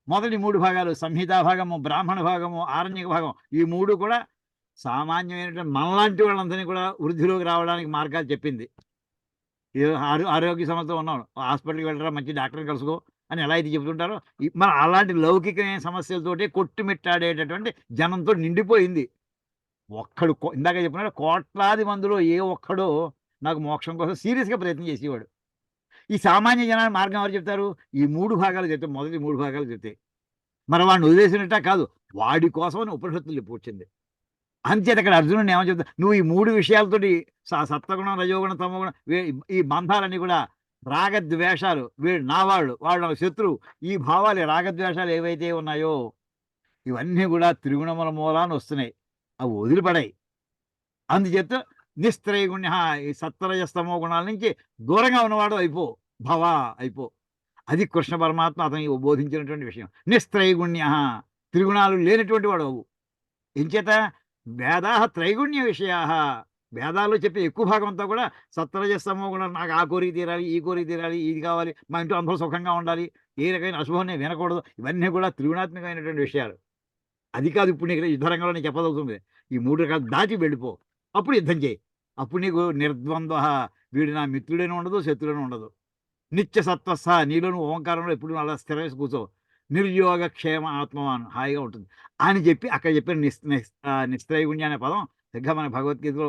మొదటి 3 భాగాలు సంహితా భాగము, బ్రాహ్మణ భాగము, ఆరణ్యక భాగం. ఈ 3 కూడా సామాన్యమైనటువంటి మనలాంటి వాళ్ళందరినీ కూడా వృద్ధిలోకి రావడానికి మార్గాలు చెప్పింది. ఆరోగ్య సమస్యతో ఉన్నాడు, హాస్పిటల్కి వెళ్ళరా, మంచి డాక్టర్ని కలుసుకో అని ఎలా అయితే చెబుతుంటారో, మన అలాంటి లౌకికమైన సమస్యలతోటి కొట్టుమిట్టాడేటటువంటి జనంతో నిండిపోయింది. ఒక్కడు ఇందాక చెప్పినాడు, కోట్లాది మందిలో ఏ ఒక్కడో నాకు మోక్షం కోసం సీరియస్గా ప్రయత్నం చేసేవాడు. ఈ సామాన్య జనాన్ని మార్గం ఎవరు చెప్తారు? ఈ 3 భాగాలు చెప్తే, మొదటి 3 భాగాలు చెప్తే. మరి వాడిని వదిలేసినట్ట కాదు, వాడి కోసమని ఉపనిషత్తులు చెప్పుకొచ్చింది. అంచేత ఇక్కడ అర్జునుడిని ఏమని చెప్తా, నువ్వు ఈ 3 విషయాలతోటి సత్వగుణం, రజోగుణం, తమోగుణం, ఈ బంధాలన్నీ కూడా రాగద్వేషాలు, వీడు నా వాళ్ళు నాకు శత్రువు, ఈ భావాలు, రాగద్వేషాలు ఏవైతే ఉన్నాయో ఇవన్నీ కూడా త్రిగుణముల మూలాన వస్తున్నాయి. అవి వదిలిపడాయి. అందుచేత నిస్త్రైగుణ్య, ఈ సత్వరజస్తమో గుణాల నుంచి దూరంగా ఉన్నవాడు అయిపో. అది కృష్ణ పరమాత్మ అతనికి బోధించినటువంటి విషయం. నిస్త్రైగుణ్య, త్రిగుణాలు లేనటువంటి వాడు అవు. ఎంచేత వేదా త్రైగుణ్య విషయా. వేదాల్లో చెప్పే ఎక్కువ భాగం అంతా కూడా సత్వరజస్తమో గుణం. నాకు ఆ కోరిక తీరాలి, ఈ కోరిక తీరాలి, ఇది కావాలి, మా ఇంట్లో అందరూ సుఖంగా ఉండాలి, ఏ రకమైన అశుభం నేను వినకూడదు. ఇవన్నీ కూడా త్రిగుణాత్మకమైనటువంటి విషయాలు. అది కాదు ఇప్పుడు నీకు యుద్ధరంగంలో నేను చెప్పదవుతుంది. ఈ 3 రకాలు దాటి వెళ్ళిపో, అప్పుడు యుద్ధం చేయి. అప్పుడు నీకు నిర్ద్వంద్వ, వీడు నా మిత్రుడైనా ఉండదు, శత్రుడైనా ఉండదు. నిత్య సత్వస్థ, నీలోను ఓంకారంలో ఎప్పుడు అలా స్థిరవేసి కూర్చో. నిర్యోగ క్షేమ ఆత్మవాన్, హాయిగా ఉంటుంది అని చెప్పి అక్కడ చెప్పిన నిస్త్రైగుణ్య అనే పదం దగ్గర మన భగవద్గీతలో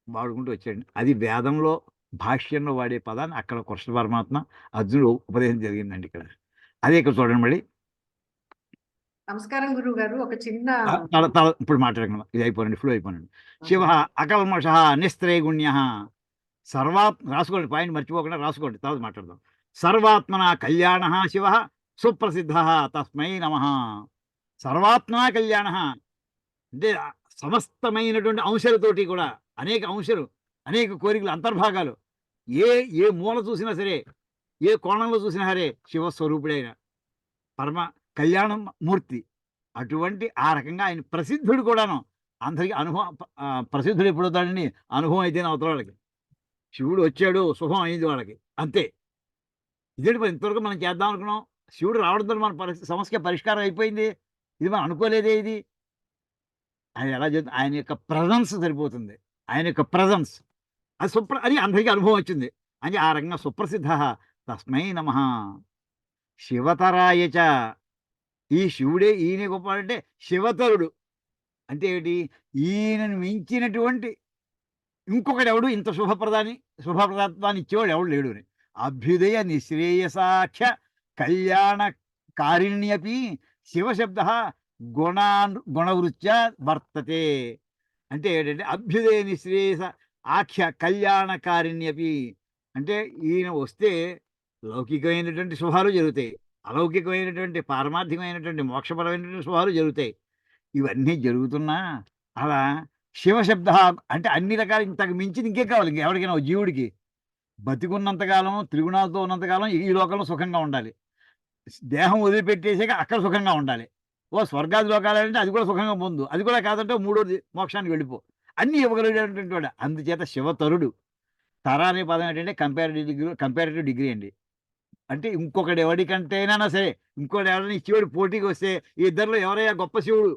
వాడుకుంటూ వచ్చాడు. అది వేదంలో భాష్యంలో వాడే పదాన్ని అక్కడ కృష్ణ పరమాత్మ అర్జునుడు ఉపదేశం జరిగిందండి. ఇక్కడ అదే ఇక్కడ చూడండి మళ్ళీ.
నమస్కారం గురువు గారు. ఒక చిన్న
ఇప్పుడు మాట్లాడగలం, ఇది అయిపోయింది, ఫ్లో అయిపోయింది. శివ అకల్మష నిస్త్రైగుణ్య రాసుకోండి, పాయింట్ మర్చిపోకుండా రాసుకోండి, తర్వాత మాట్లాడదాం. సర్వాత్మన కళ్యాణ శివ సుప్రసిద్ధ తస్మై నమః. సర్వాత్మన కళ్యాణ అంటే సమస్తమైనటువంటి అంశాలతోటి కూడా, అనేక అంశాలు, అనేక కోరికలు, అంతర్భాగాలు, ఏ మూల చూసినా సరే, ఏ కోణంలో చూసినా సరే శివస్వరూపుడైన పరమ కళ్యాణం మూర్తి. అటువంటి ఆ రకంగా ఆయన ప్రసిద్ధుడు కూడాను. అందరికీ అనుభవం, ప్రసిద్ధుడు ఎప్పుడవుతాడని అనుభవం అయితేనే అవుతాడు వాళ్ళకి. శివుడు వచ్చాడు, శుభం అయింది వాళ్ళకి, అంతే. ఇదేంటి మరి ఇంతవరకు మనం చేద్దాం అనుకున్నాం, శివుడు రావడంతో మన సమస్య పరిష్కారం అయిపోయింది, ఇది మనం అనుకోలేదే. ఇది ఆయన ఎలా చేస్తుంది? ఆయన యొక్క ప్రజెన్స్ సరిపోతుంది. ఆయన యొక్క ప్రజెన్స్ అది అందరికీ అనుభవం వచ్చింది. అని ఆ రకంగా సుప్రసిద్ధ తస్మై నమః. శివతరాయచ, ఈ శివుడే, ఈయన గొప్పవాడంటే శివతరుడు అంటే ఏంటి? ఈయనను మించినటువంటి ఇంకొకటి ఎవడు ఇంత శుభప్రదాత్వాన్ని ఇచ్చేవాడు ఎవడు లేడు అని. అభ్యుదయ నిశ్రేయసాఖ్య కళ్యాణ కారిణ్యపి శివశబ్ద గుణవృత్య వర్తతే. అంటే ఏంటంటే అభ్యుదయ శ్రేయస ఆఖ్య కళ్యాణకారిణ్యపి. అంటే ఈయన వస్తే లౌకికమైనటువంటి శుభాలు జరుగుతాయి, అలౌకికమైనటువంటి పారమార్థికమైనటువంటి మోక్షపరమైనటువంటి శుభాలు జరుగుతాయి. ఇవన్నీ జరుగుతున్నా అలా శివశబ్ద అంటే అన్ని రకాల ఇంతకు మించింది ఇంకేం కావాలి ఎవరికైనా ఓ జీవుడికి? బతికున్నంతకాలం త్రిగుణాలతో ఉన్నంతకాలం ఈ లోకంలో సుఖంగా ఉండాలి, దేహం వదిలిపెట్టేసాక అక్కడ సుఖంగా ఉండాలి. ఓ స్వర్గాది లోకాలంటే అది కూడా సుఖంగా పొందు, అది కూడా కాదంటే మూడోది మోక్షానికి వెళ్ళిపో. అన్నీ ఇవ్వగలిగేటువంటి వాడు. అందుచేత శివతరుడు. తర అనే పదం ఏంటంటే కంపారిటివ్ డిగ్రీ అండి. అంటే ఇంకొకటి ఎవరికంటైనా సరే ఇంకోటి ఎవరైనా ఇచ్చేవాడు పోటీకి వస్తే ఈ ఇద్దరిలో ఎవరయ్యా గొప్ప శివుడు,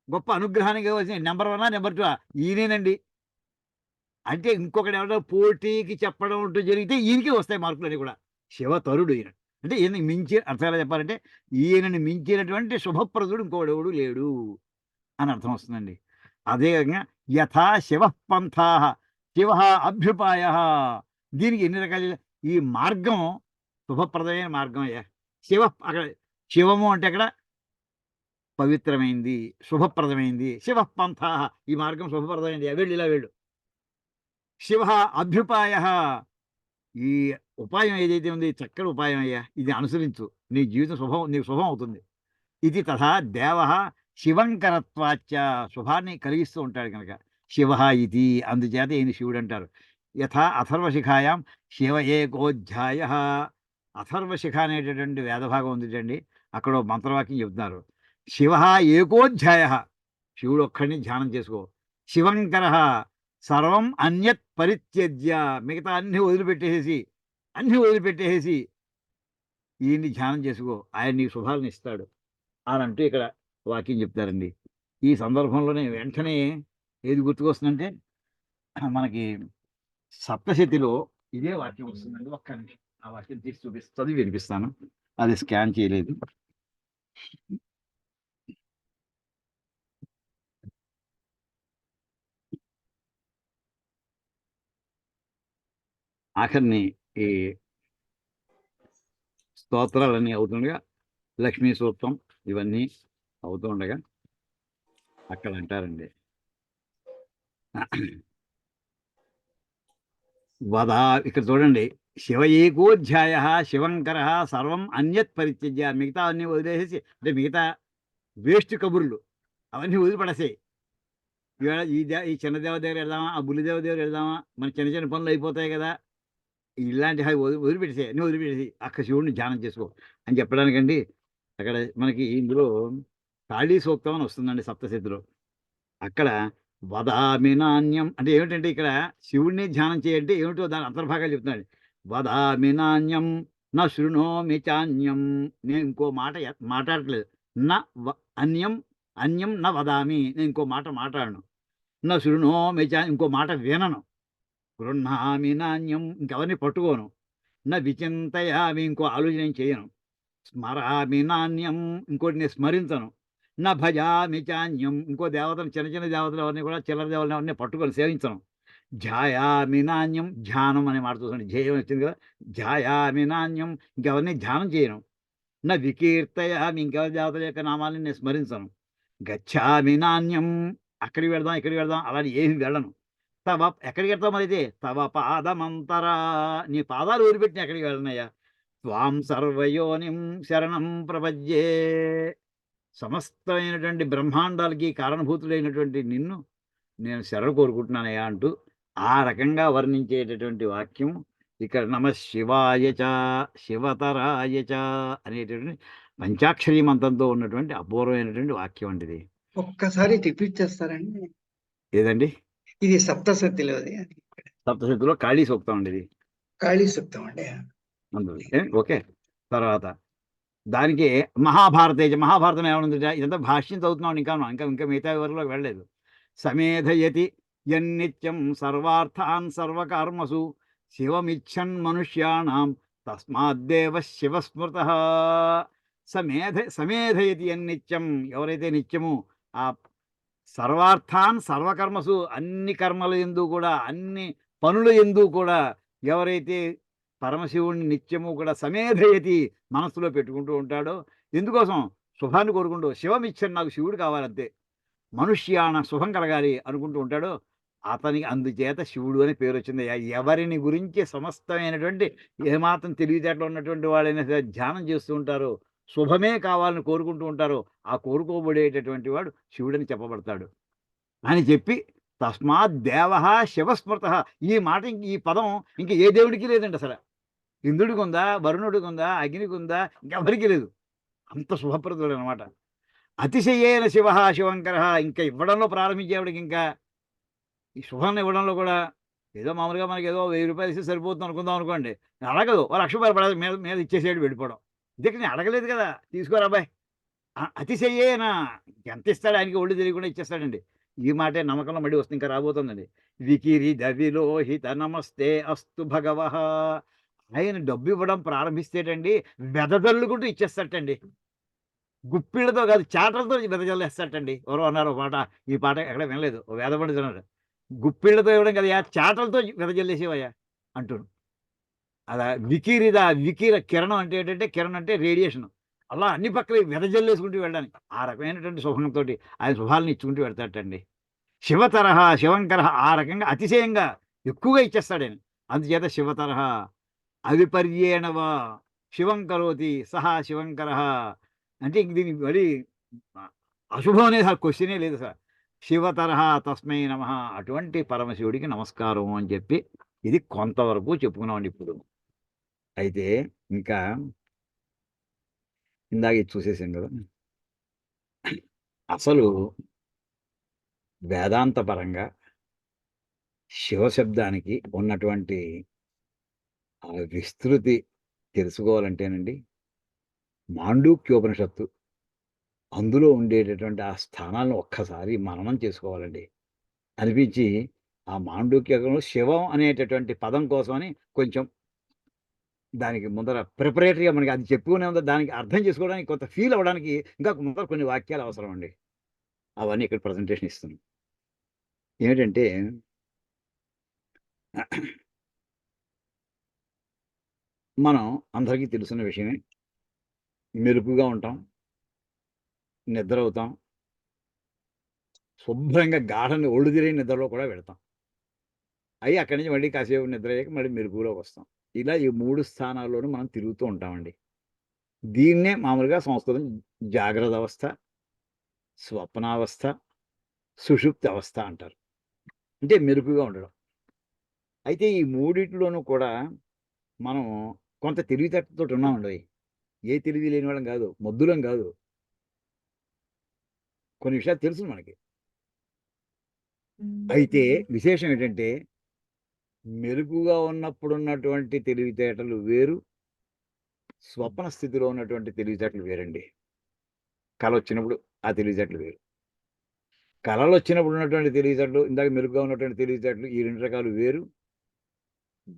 గొప్ప అనుగ్రహానికి వచ్చిన నెంబర్ 1 నెంబర్ 2 ఈయనేనండి అంటే ఇంకొకటి ఎవరైనా పోటీకి చెప్పడం అంటూ జరిగితే ఈయనకి వస్తాయి మార్కులన్నీ కూడా. శివతరుడు ఈయన. అంటే ఈయన మించి అర్థాలు చెప్పాలంటే ఈయనని మించినటువంటి శుభప్రదుడు ఇంకోడెవడు లేడు అని అర్థం వస్తుందండి. అదేవిధంగా యథా శివ పంథా శివ అభ్యుపాయ. దీనికి ఎన్ని రకాలు? ఈ మార్గం శుభప్రదమైన మార్గం అయ్యా. అక్కడ శివము అంటే అక్కడ పవిత్రమైంది, శుభప్రదమైంది. శివ పంథా, ఈ మార్గం శుభప్రదమైంది, వెళ్ళు ఇలా వెళ్ళు. శివ అభ్యుపాయ, ఈ ఉపాయం ఏదైతే ఉంది చక్కటి ఉపాయం అయ్యా, ఇది అనుసరించు, నీ జీవితం నీకు శుభం అవుతుంది. ఇది తథా దేవ శివంకరత్వాచ, శుభాన్ని కలిగిస్తూ ఉంటాడు కనుక శివ ఇది. అందుచేత ఈయన శివుడు అంటారు. యథా అథర్వశిఖాయాం శివ ఏకోధ్యాయ. అథర్వశిఖ అనేటటువంటి వేదభాగం ఉందిటండి, అక్కడ మంత్రవాక్యం చెబుతున్నారు. శివ ఏకోధ్యాయ, శివుడు ఒక్కడిని ధ్యానం చేసుకో. శివంకర సర్వం అన్యత్ పరిత్యజ్య, మిగతా అన్ని వదిలిపెట్టేసి ఈయన్ని ధ్యానం చేసుకో, ఆయన నీకు శుభాలను ఇస్తాడు అని అంటూ ఇక్కడ వాక్యం చెప్తారండి. ఈ సందర్భంలోనే వెంటనే ఏది గుర్తుకొస్తుందంటే మనకి సప్తశతిలో ఇదే వాక్యం వస్తుందండి. ఒక్కడిని ఆ వాక్యం తీసి చదివి వినిపిస్తాను, అది స్కాన్ చేయలేదు. ఆఖరిని ఈ స్తోత్రాలన్నీ అవుతుండగా, లక్ష్మీ సూక్తం ఇవన్నీ అవుతూ ఉండగా అక్కడ అంటారండి, వదా. ఇక్కడ చూడండి, శివ ఏకోధ్యాయ శివంకర సర్వం అన్యత్ పరిత్యజ్య. మిగతా అన్నీ వదిలేసేసి, అంటే మిగతా వేస్ట్ కబుర్లు అవన్నీ వదిలిపడేసాయి. ఇవాళ ఈ చిన్న దేవ దగ్గర వెళ్దామా, ఆ బుల్లిదేవ దగ్గర వెళ్దామా, మన చిన్న చిన్న పనులు అయిపోతాయి కదా, ఇలాంటి వదిలిపెట్టేసే, అన్నీ వదిలిపెట్టేసి అక్క శివుడిని ధ్యానం చేసుకో అని చెప్పడానికండి. అక్కడ మనకి ఇందులో కాళీ సూక్తం అని వస్తుందండి సప్తశతిలో. అక్కడ వదామి నాణ్యం అంటే ఏమిటంటే, ఇక్కడ శివుడిని ధ్యానం చేయంటే ఏమిటో దాని అంతర్భాగాలు చెప్తున్నాడు. వదామి నాణ్యం నా శృణోమి చాన్యం. నేను ఇంకో మాట మాట్లాడట్లేదు. అన్యం నా వదామి, నేను ఇంకో మాట మాట్లాడను. నా శృణోమి ఇంకో మాట వినను. గృహామి నాణ్యం, ఇంకెవరిని పట్టుకోను. నా విచింతయామి, ఇంకో ఆలోచన చేయను. స్మరామి నాణ్యం, ఇంకోటి నేను స్మరించను. నా భజామి చాన్యం, ఇంకో దేవతను చిన్న చిన్న దేవతలు ఎవరిని కూడా చిల్లర దేవతలు ఎవరిని పట్టుకొని సేవించను. ధ్యాయామి నాణ్యం, ధ్యానం అనే మాట చూడండి, ధ్యేయం వచ్చింది కదా. ధ్యాయామి నాణ్యం, ఇంకెవరిని ధ్యానం చేయను. నా వికీర్తయామి, ఇంకెవరి దేవతల యొక్క నామాలని నేను స్మరించను. గచ్చామి నాణ్యం, అక్కడికి వెళదాం ఇక్కడికి వెళదాం అలాని ఏమి వెళ్ళను. ఎక్కడికి వెళ్తావు మరి అయితే? తవ పాదమంతరా, నీ పాదాలు వదిలిపెట్టి ఎక్కడికి వెళ్ళనయ్యా. త్వాం సర్వయోనిం శరణం ప్రపద్యే, సమస్తమైనటువంటి బ్రహ్మాండాలకి కారణభూతుడైనటువంటి నిన్ను నేను శరణు కోరుకుంటున్నానయ్యా అంటూ ఆ రకంగా వర్ణించేటటువంటి వాక్యం ఇక్కడ నమ శివాయచ శివతరాయచ అనేటటువంటి పంచాక్షరీ మంత్రంతో ఉన్నటువంటి అపూర్వమైనటువంటి వాక్యం అంటిది.
ఒక్కసారి రిపీట్ చేస్తారండి?
ఏదండి?
ఇది సప్తశతిలోది.
సప్తశతిలో కాళీ సూక్తం అండి, ఇది
కాళీ సూక్తం అండి.
ఓకే. తర్వాత దానికి మహాభారతం ఏమనుంది? ఇదంతా భాష్యం చదువుతున్నాం, ఇంకా మిగతా వరలోకి వెళ్ళలేదు. సమేధయతి యన్నిత్యం సర్వార్థాన్ సర్వకర్మసు శివమిచ్చన్ మనుష్యాణం తస్మాద్దేవ శివస్మృత. సమేధయతి యన్నిత్యం, ఎవరైతే నిత్యము ఆ సర్వార్థాన్ సర్వకర్మసు, అన్ని కర్మల యందు కూడా అన్ని పనుల యందు కూడా ఎవరైతే పరమశివుడిని నిత్యము కూడా సమేధయతి మనస్సులో పెట్టుకుంటూ ఉంటాడో, ఎందుకోసం? శుభాన్ని కోరుకుంటూ. శివమిచ్చని, నాకు శివుడు కావాలంతే. మనుష్యాన శుభం కలగాలి అనుకుంటూ ఉంటాడో అతనికి అందుచేత శివుడు అని పేరు వచ్చింది. ఎవరిని గురించి సమస్తమైనటువంటి ఏమాత్రం తెలివితేటలు ఉన్నటువంటి వాళ్ళైనా సరే ధ్యానం చేస్తూ ఉంటారో, శుభమే కావాలని కోరుకుంటూ ఉంటారో, ఆ కోరుకోబడేటటువంటి వాడు శివుడని చెప్పబడతాడు అని చెప్పి తస్మాత్ దేవ శివస్మృత. ఈ మాట ఈ పదం ఇంక ఏ దేవుడికి లేదండి అసలు. ఇంద్రుడికి ఉందా, వరుణుడికి ఉందా, అగ్నికి ఉందా, ఇంకెవరికి లేదు. అంత శుభప్రదుడు అనమాట. అతిశయేన శివ శివంకర. ఇంకా ఇవ్వడంలో ప్రారంభించేవాడికి ఇంకా ఈ శుభాన్ని ఇవ్వడంలో కూడా ఏదో మామూలుగా మనకి ఏదో 1000 రూపాయలు ఇస్తే సరిపోతుంది అనుకుందాం అనుకోండి. అడగదు, ఓ 1,00,000 రూపాయలు పడదు మీద మీద ఇచ్చేసేడు వెళ్ళిపోవడం. ఇదికి నేను అడగలేదు కదా, తీసుకోరా అబ్బాయి. అతిశయేనా, ఎంత ఇస్తాడు ఆయనకి ఒళ్ళు తెలియకుండా ఇచ్చేస్తాడండి. ఈ మాటే నమ్మకంలో మళ్ళీ వస్తుంది, ఇంకా రాబోతుందండి. వికిరి దవిలోహిత నమస్తే అస్తు భగవః. ఆయన డబ్బు ఇవ్వడం ప్రారంభిస్తేటండి వెదజల్లుకుంటూ ఇచ్చేస్తాటండి. గుప్పిళ్ళతో కాదు, చాటలతో వెదజల్లేస్తాటండి. ఎవరో అన్నారు ఒక పాట, ఈ పాట ఎక్కడ వినలేదు, ఓ వేద పండితుడు గుప్పిళ్ళతో ఇవ్వడం కదా, చాటలతో వెదజల్లేసేవయ్యా అంటుడు. అలా వికిర కిరణం అంటే ఏంటంటే, కిరణం అంటే రేడియేషన్. అలా అన్ని పక్కల వెదజల్లేసుకుంటూ వెళ్ళడానికి ఆ రకమైనటువంటి శుభంతో ఆయన శుభాలను ఇచ్చుకుంటూ వెళ్తాటండి. శివతరహ శివంకర. ఆ రకంగా అతిశయంగా ఎక్కువగా ఇచ్చేస్తాడు ఆయన. అందుచేత శివతరహ. అవిపర్యేణవా శివం కరోతి సహా శివంకర. అంటే ఇంక దీనికి మరి అశుభం అనేది ఆ క్వశ్చనే లేదు సార్. శివతరహ తస్మై నమః. అటువంటి పరమశివుడికి నమస్కారం అని చెప్పి ఇది కొంతవరకు చెప్పుకున్నామండి ఇప్పుడు. అయితే ఇంకా ఇందాక ఇది చూసేసాం కదా, అసలు వేదాంత పరంగా శివశబ్దానికి ఉన్నటువంటి ఆ విస్తృతి తెలుసుకోవాలంటేనండి మాండూక్యోపనిషత్తు అందులో ఉండేటటువంటి ఆ స్థానాలను ఒక్కసారి మననం చేసుకోవాలండి అనిపించి, ఆ మాండూక్యంలో శివం అనేటటువంటి పదం కోసమని కొంచెం దానికి ముందర ప్రిపరేటరీగా మనకి అది చెప్పుకునే ఉందో దానికి అర్థం చేసుకోవడానికి కొంత ఫీల్ అవ్వడానికి ఇంకా ముందర కొన్ని వాక్యాలు అవసరం అండి. అవన్నీ ఇక్కడ ప్రజెంటేషన్ ఇస్తున్నాం. ఏమిటంటే మనం అందరికీ తెలుసున్న విషయమే, మెరుపుగా ఉంటాం, నిద్ర అవుతాం, శుభ్రంగా గాఢని ఒళ్ళు తిరిగి నిద్రలో కూడా వెళతాం. అయ్యి అక్కడి నుంచి మళ్ళీ కాసేపు నిద్ర అయ్యాక మళ్ళీ మెరుగులోకి వస్తాం. ఇలా ఈ 3 స్థానాల్లోనూ మనం తిరుగుతూ ఉంటామండి. దీన్నే మామూలుగా సంస్కృతం జాగ్రత్త అవస్థ, స్వప్నావస్థ, సుషుప్తి అవస్థ అంటారు. అంటే మెరుపుగా ఉండడం. అయితే ఈ మూడిట్లోనూ కూడా మనం కొంత తెలివితేటతో ఉన్నామండి. ఏ తెలివి లేని వాళ్ళం కాదు, మొద్దులం కాదు. కొన్ని విషయాలు తెలుసు మనకి. అయితే విశేషం ఏంటంటే మెరుగుగా ఉన్నప్పుడు ఉన్నటువంటి తెలివితేటలు వేరు, స్వప్న స్థితిలో ఉన్నటువంటి తెలివితేటలు వేరండి. కళ వచ్చినప్పుడు ఆ తెలివితేటలు వేరు. కళలు వచ్చినప్పుడు ఉన్నటువంటి తెలివితేటలు, ఇందాక మెరుగుగా ఉన్నటువంటి తెలివితేటలు, ఈ 2 రకాలు వేరు.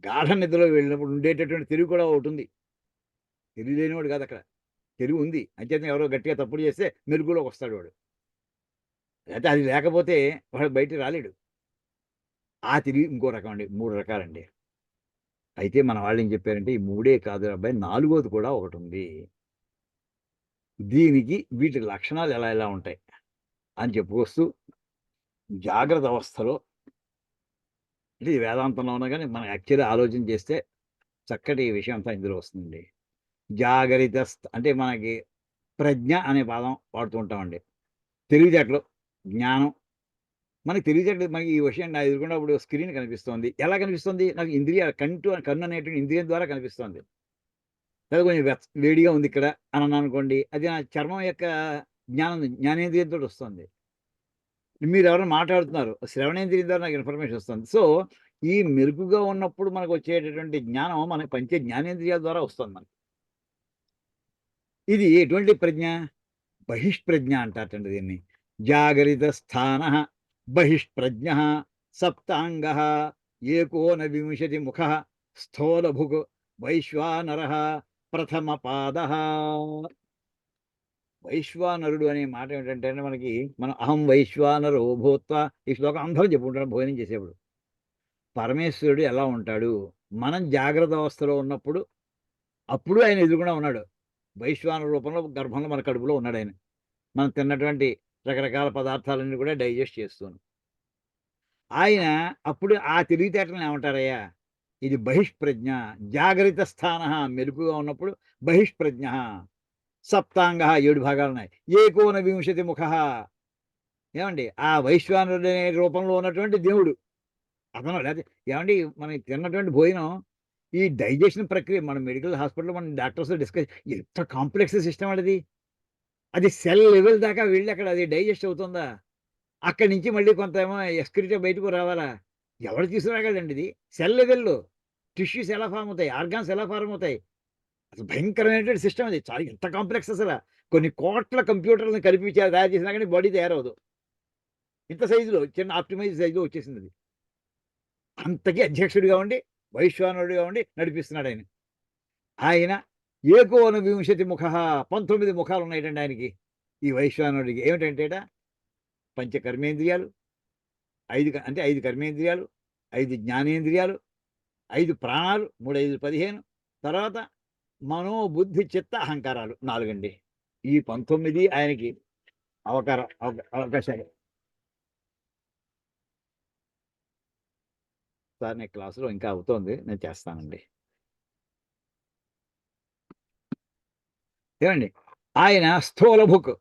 గాఢ నిద్రలో వెళ్ళినప్పుడు ఉండేటటువంటి తెలివి కూడా ఒకటి ఉంది. తెలివి లేనివాడు కాదు అక్కడ, తెలివి ఉంది. అంచేత ఎవరో గట్టిగా తప్పుడు చేస్తే మెరుగులోకి వస్తాడు వాడు. అయితే అది లేకపోతే వాడు బయటికి రాలేడు. ఆ తెలివి ఇంకో రకం అండి. 3 రకాలండి. అయితే మన వాళ్ళు ఏం చెప్పారంటే ఈ 3 కాదు అబ్బాయి, 4వది కూడా ఒకటి ఉంది. దీనికి వీటి లక్షణాలు ఎలా ఎలా ఉంటాయి అని చెప్పుకొస్తూ జాగ్రత్త అవస్థలో, అంటే ఇది వేదాంతంలో ఉన్నా కానీ మనం యాక్చువల్లీ ఆలోచన చేస్తే చక్కటి విషయం అంతా ఇందులో వస్తుంది. జాగరిత అంటే మనకి ప్రజ్ఞ అనే పదం వాడుతూ ఉంటామండి. తెలివితేటలు, జ్ఞానం. మనకి తెలివితేటలు, మనకి ఈ విషయం నా ఎదుర్కొన్నప్పుడు స్క్రీన్ కనిపిస్తుంది. ఎలా కనిపిస్తుంది? నాకు కన్ను అనేటువంటి ఇంద్రియం ద్వారా కనిపిస్తుంది. లేదా కొంచెం వేడిగా ఉంది ఇక్కడ అని అన్నాను అనుకోండి, అది నా చర్మం యొక్క జ్ఞానేంద్రియంతో వస్తుంది. మీరు ఎవరైనా మాట్లాడుతున్నారు, శ్రవణేంద్రియం ద్వారా నాకు ఇన్ఫర్మేషన్ వస్తుంది. సో ఈ మెరుగుగా ఉన్నప్పుడు మనకు వచ్చేటటువంటి జ్ఞానం మన పంచ జ్ఞానేంద్రియాల ద్వారా వస్తుంది మనకి. ఇది ఎటువంటి ప్రజ్ఞ? బహిష్ప్రజ్ఞ అంటారటండి దీన్ని. జాగరిత స్థాన బహిష్ప్రజ్ఞ సప్తాంగ ఏకోన వింశతి ముఖ స్థూలభుక్ వైశ్వానర ప్రథమ పాద. వైశ్వానరుడు అనే మాట ఏమిటంటే మనకి, మనం అహం వైశ్వానరో భూత్వ, ఈ శ్లోకం అందరం చెప్పుకుంటాం భోజనం చేసేప్పుడు. పరమేశ్వరుడు ఎలా ఉంటాడు? మనం జాగ్రత్త అవస్థలో ఉన్నప్పుడు అప్పుడు ఆయన ఎదురుకుండా ఉన్నాడు. వైశ్వానర రూపంలో గర్భంలో మన కడుపులో ఉన్నాడు ఆయన. మనం తిన్నటువంటి రకరకాల పదార్థాలన్నీ కూడా డైజెస్ట్ చేస్తాను. ఆయన అప్పుడు ఆ తెలివితేటలను ఏమంటారయ్యా, ఇది బహిష్ప్రజ్ఞ, జాగ్రత్త స్థాన, మెలకుగా ఉన్నప్పుడు బహిష్ప్రజ్ఞ, సప్తాంగ 7 భాగాలు ఉన్నాయి, ఏకోనవింశతి ముఖ. ఏమండి ఆ వైశ్వానరుడు అనే రూపంలో ఉన్నటువంటి దేవుడు అతను. లేకపోతే ఏమండి మనం తిన్నటువంటి భోజనం ఈ డైజెషన్ ప్రక్రియ మన మెడికల్ హాస్పిటల్లో మన డాక్టర్స్ డిస్కస్, ఎంత కాంప్లెక్స్ సిస్టమ్ అది. అది సెల్ లెవెల్ దాకా వెళ్ళి అక్కడ అది డైజెస్ట్ అవుతుందా, అక్కడి నుంచి మళ్ళీ కొంత ఏమో ఎక్స్క్రీట్ బయటకు రావాలా, ఎవరు తీసుకురాగలండి ఇది. సెల్ లెవెల్లో టిష్యూస్ ఎలా ఫామ్ అవుతాయి, ఆర్గాన్స్ ఎలా ఫార్మ్ అవుతాయి, అసలు భయంకరమైనటువంటి సిస్టమ్ అది. చాలా ఎంత కాంప్లెక్స్ అసలు. కొన్ని కోట్ల కంప్యూటర్లను కలిపి తయారు చేసినా కానీ బాడీ తయారవదు. ఇంత సైజులో చిన్న ఆప్టిమైజ్ సైజులో వచ్చేసింది అది. అంతకీ అధ్యక్షుడిగా ఉండి వైశ్వానరుడిగా ఉండి నడిపిస్తున్నాడు ఆయన. ఆయన ఏకోనవింశతి ముఖ, 19 ముఖాలు ఉన్నాయండి ఆయనకి. ఈ వైశ్వానరుడికి ఏమిటంటేట, పంచకర్మేంద్రియాలు, 5 కర్మేంద్రియాలు, 5 జ్ఞానేంద్రియాలు, 5 ప్రాణాలు, 3 5 15, తర్వాత మనో బుద్ధి చిత్త అహంకారాలు 4 అండి. ఈ 19 ఆయనకి అవకాశాలు. సార్ నేను క్లాసులో ఇంకా అవుతోంది, నేను చేస్తానండి. ఏమండి ఆయన స్థూల భుక్,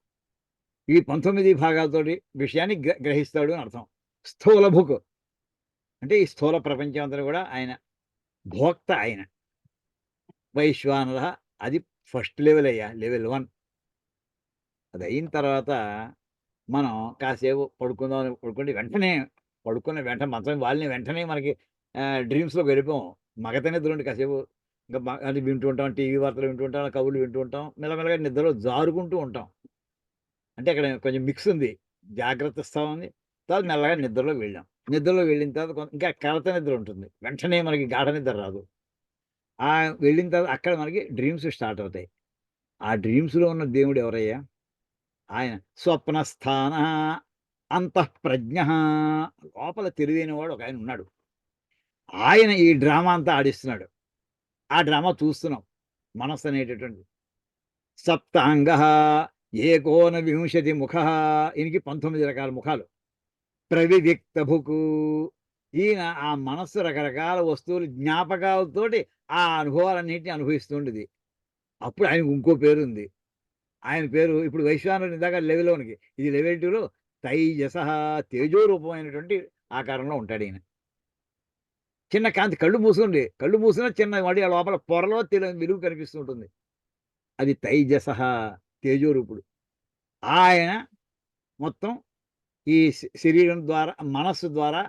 ఈ 19 భాగాలతోటి విషయాన్ని గ్రహిస్తాడు అని అర్థం. స్థూల భుక్ అంటే ఈ స్థూల ప్రపంచం అంతా కూడా ఆయన భోక్త. ఆయన వైశ్వానర, అది ఫస్ట్ లెవెల్ అయ్యా, లెవెల్ 1. అది అయిన తర్వాత మనం కాసేపు పడుకుందాం పడుకుంటే వెంటనే పడుకున్న వెంటనే మంచం వాళ్ళని వెంటనే మనకి డ్రీమ్స్లోకి వెళ్ళిపోం. మగత నిద్ర ఉండి కాసేపు ఇంకా అది వింటూ ఉంటాం, టీవీ వార్తలు వింటూ ఉంటాం, కబుర్లు వింటూ ఉంటాం, మెల్లమెల్లగా నిద్రలో జారుకుంటూ ఉంటాం. అంటే అక్కడ కొంచెం మిక్స్ ఉంది, జాగ్రత్త స్థానం ఉంది. తర్వాత మెల్లగా నిద్రలో వెళ్ళాం. నిద్రలో వెళ్ళిన తర్వాత ఇంకా కలత నిద్ర ఉంటుంది, వెంటనే మనకి గాఢ నిద్ర రాదు. ఆ వెళ్ళిన తర్వాత అక్కడ మనకి డ్రీమ్స్ స్టార్ట్ అవుతాయి. ఆ డ్రీమ్స్లో ఉన్న దేవుడు ఎవరయ్యా, ఆయన స్వప్నస్థాన అంతఃప్రజ్ఞ, లోపల తెలివైన వాడు ఒక ఆయన ఉన్నాడు. ఆయన ఈ డ్రామా అంతా ఆడిస్తున్నాడు. ఆ డ్రామా చూస్తున్నాం. మనస్సు అనేటటువంటి సప్తాంగ ఏకోనవింశతి ముఖ, ఈయనకి 19 రకాల ముఖాలు. ప్రవివిక్త భుకు, ఈయన ఆ మనస్సు రకరకాల వస్తువులు జ్ఞాపకాలతోటి ఆ అనుభవాలన్నింటినీ అనుభవిస్తుండేది. అప్పుడు ఆయనకు ఇంకో పేరు ఉంది. ఆయన పేరు ఇప్పుడు వైశ్వానరుడు ఇందాక లెవెల్ 1కి, ఇది లెవెల్ 2లో తైజస, తేజో రూపమైనటువంటి ఆకారంలో ఉంటాడు ఈయన. చిన్న కాంతి, కళ్ళు మూసుకున్న చిన్న వాడి లోపల పొరలో వెలుగు కనిపిస్తూ ఉంటుంది. అది తైజస, తేజోరూపుడు. ఆయన మొత్తం ఈ శరీరం ద్వారా, మనస్సు ద్వారా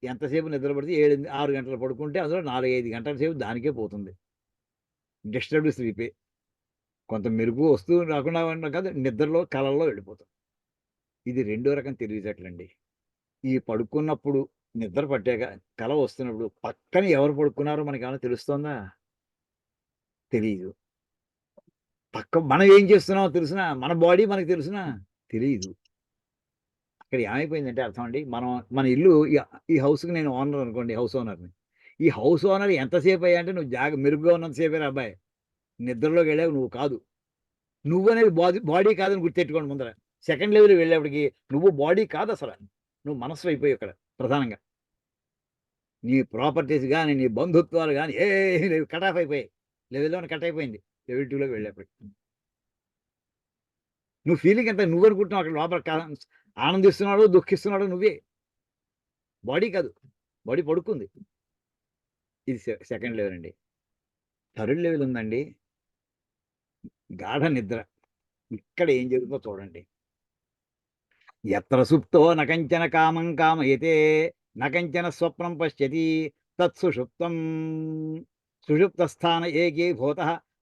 ఎంతసేపు నిద్రపడితే 6 గంటలు పడుకుంటే అందులో 4-5 గంటల సేపు దానికే పోతుంది. డిస్టర్బ్డ్ స్లీపే. కొంత మెరుగు వస్తూ రాకుండా ఉండడం కాదు, నిద్రలో కళల్లో వెళ్ళిపోతాం. ఇది 2వ రకం తెలివితేటలండి. ఈ పడుకున్నప్పుడు నిద్ర పట్టాక కళ వస్తున్నప్పుడు పక్కన ఎవరు పడుకున్నారో మనకి ఏమైనా తెలుస్తోందా? తెలీదు. మనం ఏం చేస్తున్నామో తెలుసునా? మన బాడీ మనకు తెలుసునా? తెలీదు. అక్కడ ఏమైపోయిందంటే అర్థం అండి, మన ఇల్లు, ఈ హౌస్కి నేను ఓనర్ అనుకోండి, హౌస్ ఓనర్ని. ఈ హౌస్ ఓనర్ ఎంతసేపు అయ్యా అంటే, నువ్వు మెరుగ్గా ఉన్నంతసేపే అబ్బాయి, నిద్రలోకి వెళ్ళావు నువ్వు కాదు. నువ్వు అనేది బాడీ కాదని గుర్తెట్టుకోండి ముందర. సెకండ్ లెవెల్ వెళ్ళేప్పటికి నువ్వు బాడీ కాదు, అసలు నువ్వు మనస్సు అయిపోయి అక్కడ ప్రధానంగా. నీ ప్రాపర్టీస్ కానీ, నీ బంధుత్వాలు కానీ లేవు, కట్ ఆఫ్ అయిపోయాయి. లెవెల్ 1 కట్ అయిపోయింది, లెవెల్ 2లోకి వెళ్ళేప్పటికి. నువ్వు ఫీలింగ్ ఎంత నువ్వు అనుకుంటున్నావు, అక్కడ లోపల ఆనందిస్తున్నాడు, దుఃఖిస్తున్నాడు నువ్వే, బాడీ కాదు. బాడీ పడుకుంది. ఇది సెకండ్ లెవెల్ అండి. థర్డ్ లెవెల్ ఉందండి, గాఢ నిద్ర. ఇక్కడ ఏం జరుగుతుందో చూడండి. ఎత్ర సుప్తో నకంచన కామం కామయతే, నకంచన స్వప్నం పశ్యతి తత్సుషుప్తం. సుషుప్తస్థాన ఏకీభూత